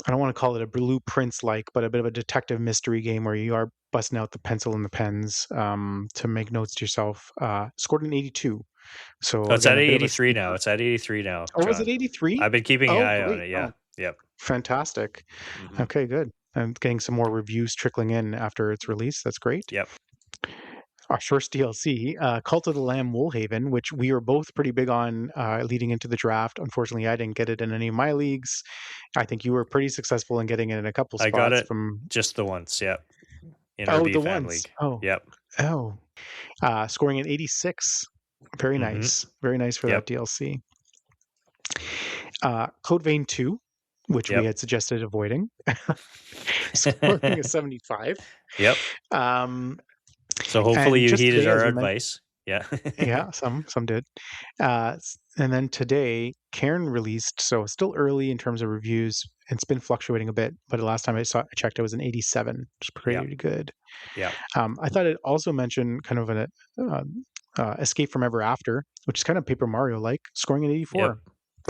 I don't want to call it a blueprints like, but a bit of a detective mystery game where you are busting out the pencil and the pens to make notes to yourself. Scored an 82. Oh, So it's again, at a bit of a 83 now. sleeper. It's at 83 now, Oh, was it John. 83? I've been keeping an Oh, eye on great. it. Oh, Yeah. Yep. fantastic. Hmm. Okay, good. I'm getting some more reviews trickling in after its release. That's great. Yep. Our first DLC, Cult of the Lamb Woolhaven, which we were both pretty big on leading into the draft. Unfortunately, I didn't get it in any of my leagues. I think you were pretty successful in getting it in a couple I got spots it from. just the once. Yep. In our Oh, B the Fam ones. League. Oh, Yep. oh. Scoring an 86. Very Hmm. nice. Very nice for that Yep. DLC. Code Vein 2, which we Yep. had suggested avoiding, scoring a 75. Yep. Um, So hopefully and you just heeded today, as our we mentioned, advice. Yeah. yeah, some did. And then today, Cairn released, so still early in terms of reviews. It's been fluctuating a bit, but the last time I checked, it was an 87, which is Yep. pretty good. Yep. I thought it also mentioned kind of an Escape from Ever After, which is kind of Paper Mario like, scoring an Yep. 84.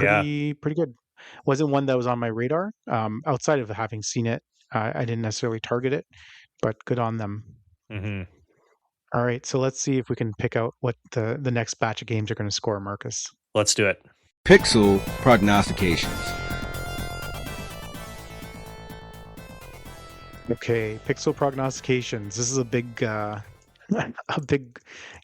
Yeah. Pretty good. Wasn't one that was on my radar. Outside of having seen it, I didn't necessarily target it, but good on them. Hmm. All right, so let's see if we can pick out what the next batch of games are going to score, Marcus. Let's do it. Pixel Prognostications. Okay, Pixel Prognostications. This is a big a big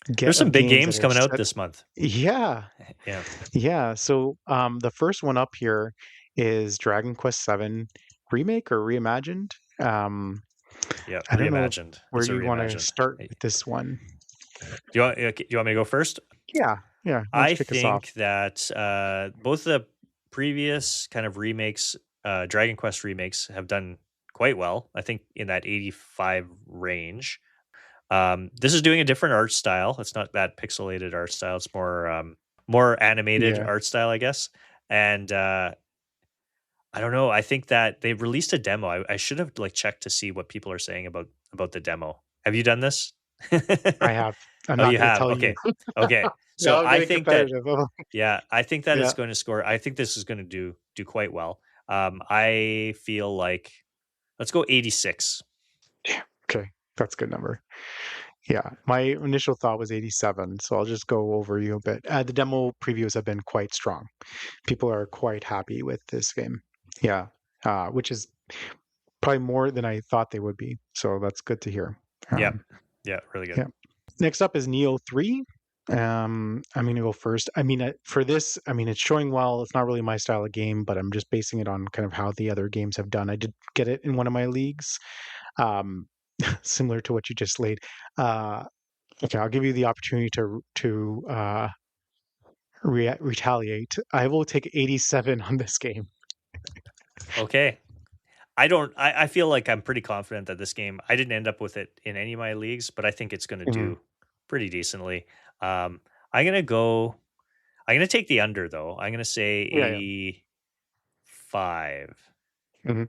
get There's some of big games games that are coming out set. this month. Yeah, Yeah. yeah. So the first one up here is Dragon Quest VII remake or reimagined. Yeah. I don't know Reimagined. where It's a you want to reimagined. start Do with this one. you want me to go first? Yeah, yeah. Why don't I you kick us off? think that both the previous kind of remakes, Dragon Quest remakes, have done quite well. I think in that 85 range. This is doing a different art style. It's not that pixelated art style. It's more animated Yeah. art style, I guess. And I don't know. I think that they've released a demo. I should have like checked to see what people are saying about the demo. Have you done this? I have. I'm Oh, not you going to have. tell you. Okay. Okay. So Now I'm I getting think that competitive. Oh, yeah, I think that it's yeah. going to score. I think this is going to do quite well. I feel like let's go 86. Yeah. Okay. That's a good number. Yeah. My initial thought was 87. So I'll just go over you a bit. The demo previews have been quite strong. People are quite happy with this game. Yeah. Which is probably more than I thought they would be. So that's good to hear. Yeah. Um, Yeah, really good. yeah. Next up is Neo 3. I'm going to go first. I mean, for this, I mean, it's showing well. It's not really my style of game, but I'm just basing it on kind of how the other games have done. I did get it in one of my leagues, um, similar to what you just laid. Uh, okay, I'll give you the opportunity to retaliate. I will take 87 on this game. Okay. I don't I feel like I'm pretty confident that this game I didn't end up with it in any of my leagues, but I think it's going to Mhm. do pretty decently. Um I'm going to go I'm going to take the under though. I'm going to say Yeah, yeah, 85. hmm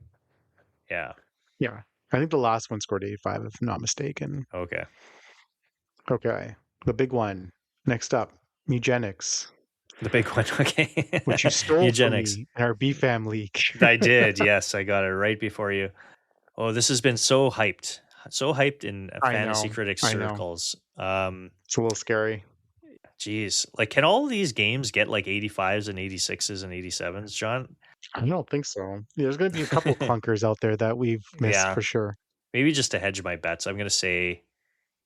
Yeah. yeah. I think the last one scored 85, if I'm not mistaken. Okay. Okay, the big one. Next up, Eugenics, The big one. Okay. which you stole from Eugenics. me in our BFAM league. I did. Yes, I got it right before you. Oh, this has been so hyped. So hyped in I fantasy know, critic I know. circles. It's a little scary. Geez. Like can all these games get like 85s and 86s and 87s, John? I don't think so. There's going to be a couple clunkers out there that we've missed Yeah. for sure. Maybe just to hedge my bets, I'm going to say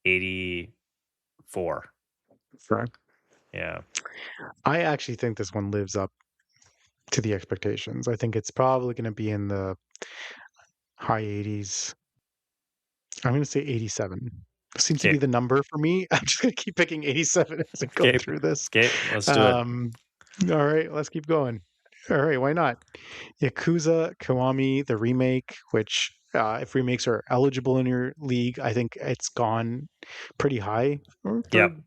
84. Right. Yeah. I actually think this one lives up to the expectations. I think it's probably going to be in the high 80s. I'm going to say 87. Seems to Okay. be the number for me. I'm just going to keep picking 87 as I go Okay. through this. Okay. Let's do it. Um, all right, let's keep going. All right, why not? Yakuza Kiwami, the remake, which if remakes are eligible in your league, I think it's gone pretty high or Yep. third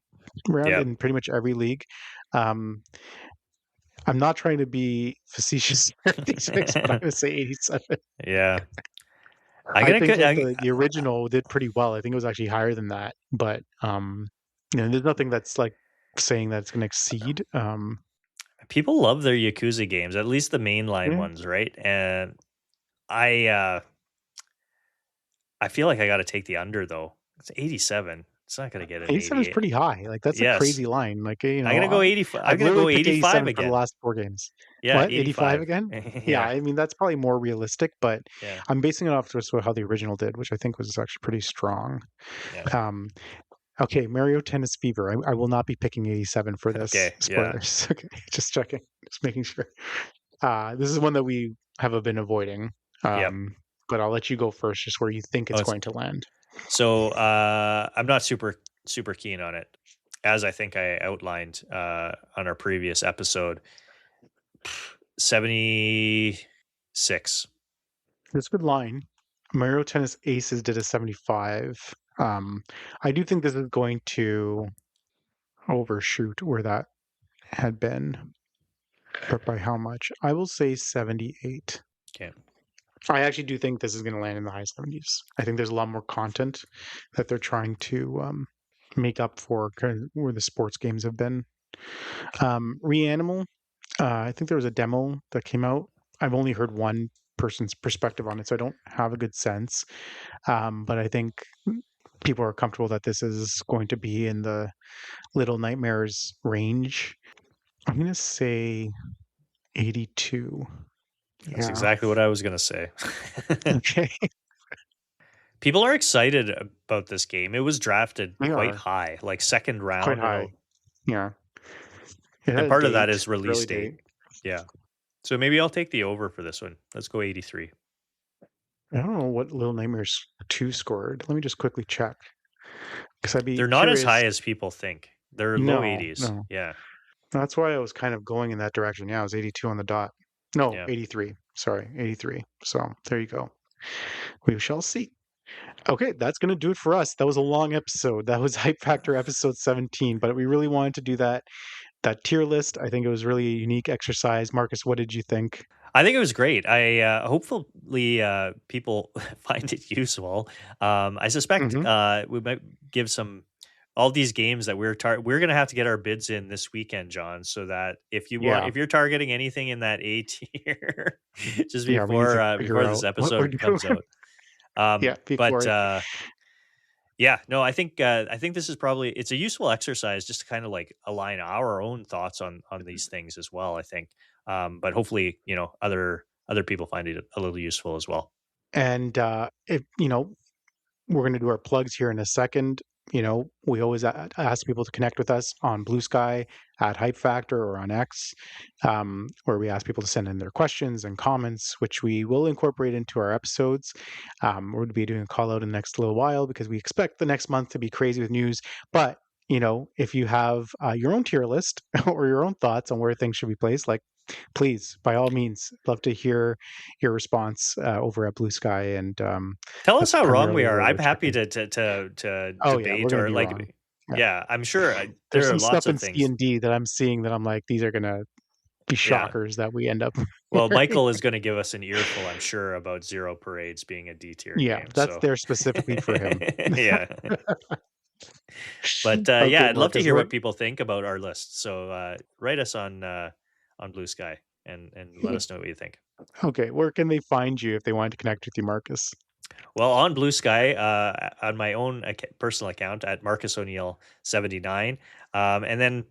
round Yep. in pretty much every league. Um, I'm not trying to be facetious or 86, but I'm going to say 87. Yeah. I'm I gonna think go. like the original did pretty well. I think it was actually higher than that, but there's nothing that's like saying that it's going to exceed. People love their Yakuza games, at least the mainline Yeah, ones, right? And I uh I feel like I got to take the under though. It's 87. It's not going to get an 87 is 88. pretty high. Like that's a Yes. crazy line. Like I'm going to go 85. I'm I've going to literally go picked 85 87 for the again. last 4 games. Yeah, What, 85 85. again? Yeah, Yeah. I mean that's probably more realistic, but Yeah. I'm basing it off just how the original did, which I think was actually pretty strong. Yeah. Um, okay, Mario Tennis Fever. I will not be picking 87 for this. Okay. Yeah. Spoilers. Okay, just checking, just making sure. This is one that we have been avoiding. Yep. But I'll let you go first, just where you think Oh, it's going to land. so I'm not super keen on it, as I think I outlined on our previous episode. 76. It's a good line. Mario Tennis Aces did a 75. I do think this is going to overshoot where that had been, but by how much? I will say 78. Okay. I actually do think this is going to land in the high 70s. I think there's a lot more content that they're trying to make up for kind of where the sports games have been. Reanimal, I think there was a demo that came out. I've only heard one person's perspective on it, so I don't have a good sense. But I think people are comfortable that this is going to be in the Little Nightmares range. I'm going to say 82. That's Yeah. exactly what I was going to say. Okay. People are excited about this game. It was drafted They quite are high, like second quite round, high. Yeah. It had and a part of that date, is release early date. date. Yeah. So maybe I'll take the over for this one. Let's go 83. I don't know what Little Nightmares 2 scored. Let me just quickly check because I'd be They're not as curious. high as people think. They're low No, 80s. no. Yeah. That's why I was kind of going in that direction. Yeah, it was 82 on the dot. No, Yeah. 83. Sorry, 83. So there you go. We shall see. Okay, that's going to do it for us. That was a long episode. That was Hype Factor episode 17, but we really wanted to do that tier list. I think it was really a unique exercise. Marcus, what did you think? I think it was great. I hopefully people find it useful. I suspect Hmm. we might give some all these games that we're going to have to get our bids in this weekend, John, so that Yeah, if you're targeting anything in that A tier just yeah, we need to figure before this out what we're episode doing. comes out. Yeah, But before. yeah, no, I think this is probably it's a useful exercise just to kind of like align our own thoughts on these things as well. I think, but hopefully, other people find it a little useful as well. And if we're going to do our plugs here in a second. We always ask people to connect with us on Blue Sky at Hype Factor or on X, where we ask people to send in their questions and comments, which we will incorporate into our episodes. We're going to be doing a call out in the next little while because we expect the next month to be crazy with news. But if you have your own tier list or your own thoughts on where things should be placed, like please, by all means, love to hear your response over at Blue Sky, and Tell us that's how wrong we primarily are. where I'm we're happy checking. to Oh yeah, we're debate gonna or be like, wrong. Yeah. yeah, I'm sure There's there are some lots stuff in of C things. and D that I'm seeing that I'm like, these are gonna be Yeah. shockers that we end up Well, hearing. Michael is going to give us an earful, I'm sure, about Zero Parades being a D tier Yeah, game. that's So, there specifically for him. yeah. But yeah, Okay, I'd love to Marcus, hear where what people think about our list. So write us on Blue Sky and let us know what you think. okay, where can they find you if they want to connect with you, Marcus? Well, on Blue Sky, on my own personal account at Marcus O'Neill 79, and then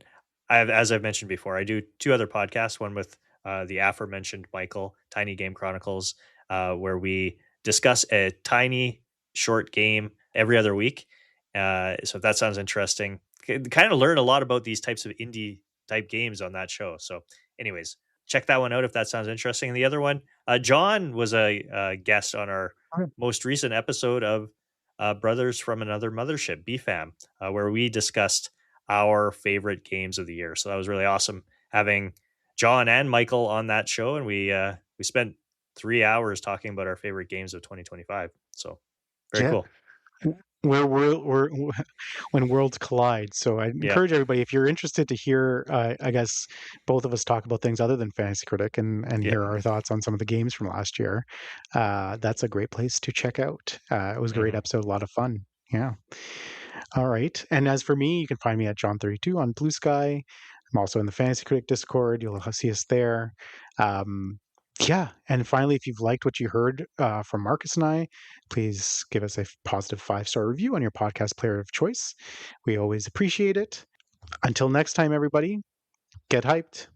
as I've mentioned before, I do two other podcasts. One with the aforementioned Michael, Tiny Game Chronicles, where we discuss a tiny short game every other week. So if that sounds interesting, kind of learn a lot about these types of indie type games on that show. So, anyways, check that one out if that sounds interesting. And the other one, John was a guest on our most recent episode of Brothers from Another Mothership, BFAM, where we discussed our favorite games of the year. So that was really awesome having John and Michael on that show, and we spent 3 hours talking about our favorite games of 2025. So very Yeah. cool. We're when worlds collide. So I Yeah. encourage everybody, if you're interested to hear, I guess both of us talk about things other than Fantasy Critic and Yeah. hear our thoughts on some of the games from last year, that's a great place to check out. It was a great episode, a lot of fun. Yeah. All right. And as for me, you can find me at John32 on Blue Sky. I'm also in the Fantasy Critic Discord. You'll see us there. Yeah. And finally, if you've liked what you heard from Marcus and I, please give us a positive 5-star review on your podcast player of choice. We always appreciate it. Until next time, everybody, get hyped.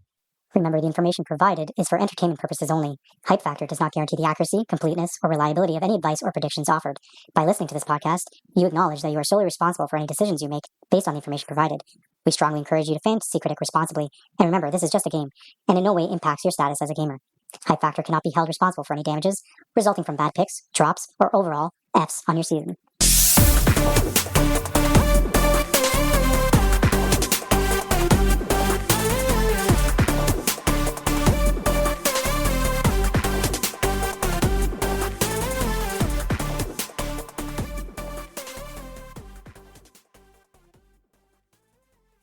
Remember, the information provided is for entertainment purposes only. Hype Factor does not guarantee the accuracy, completeness, or reliability of any advice or predictions offered. By listening to this podcast, you acknowledge that you are solely responsible for any decisions you make based on the information provided. We strongly encourage you to Fantasy Critic responsibly. And remember, this is just a game, and in no way impacts your status as a gamer. Hype Factor cannot be held responsible for any damages resulting from bad picks, drops, or overall Fs on your season.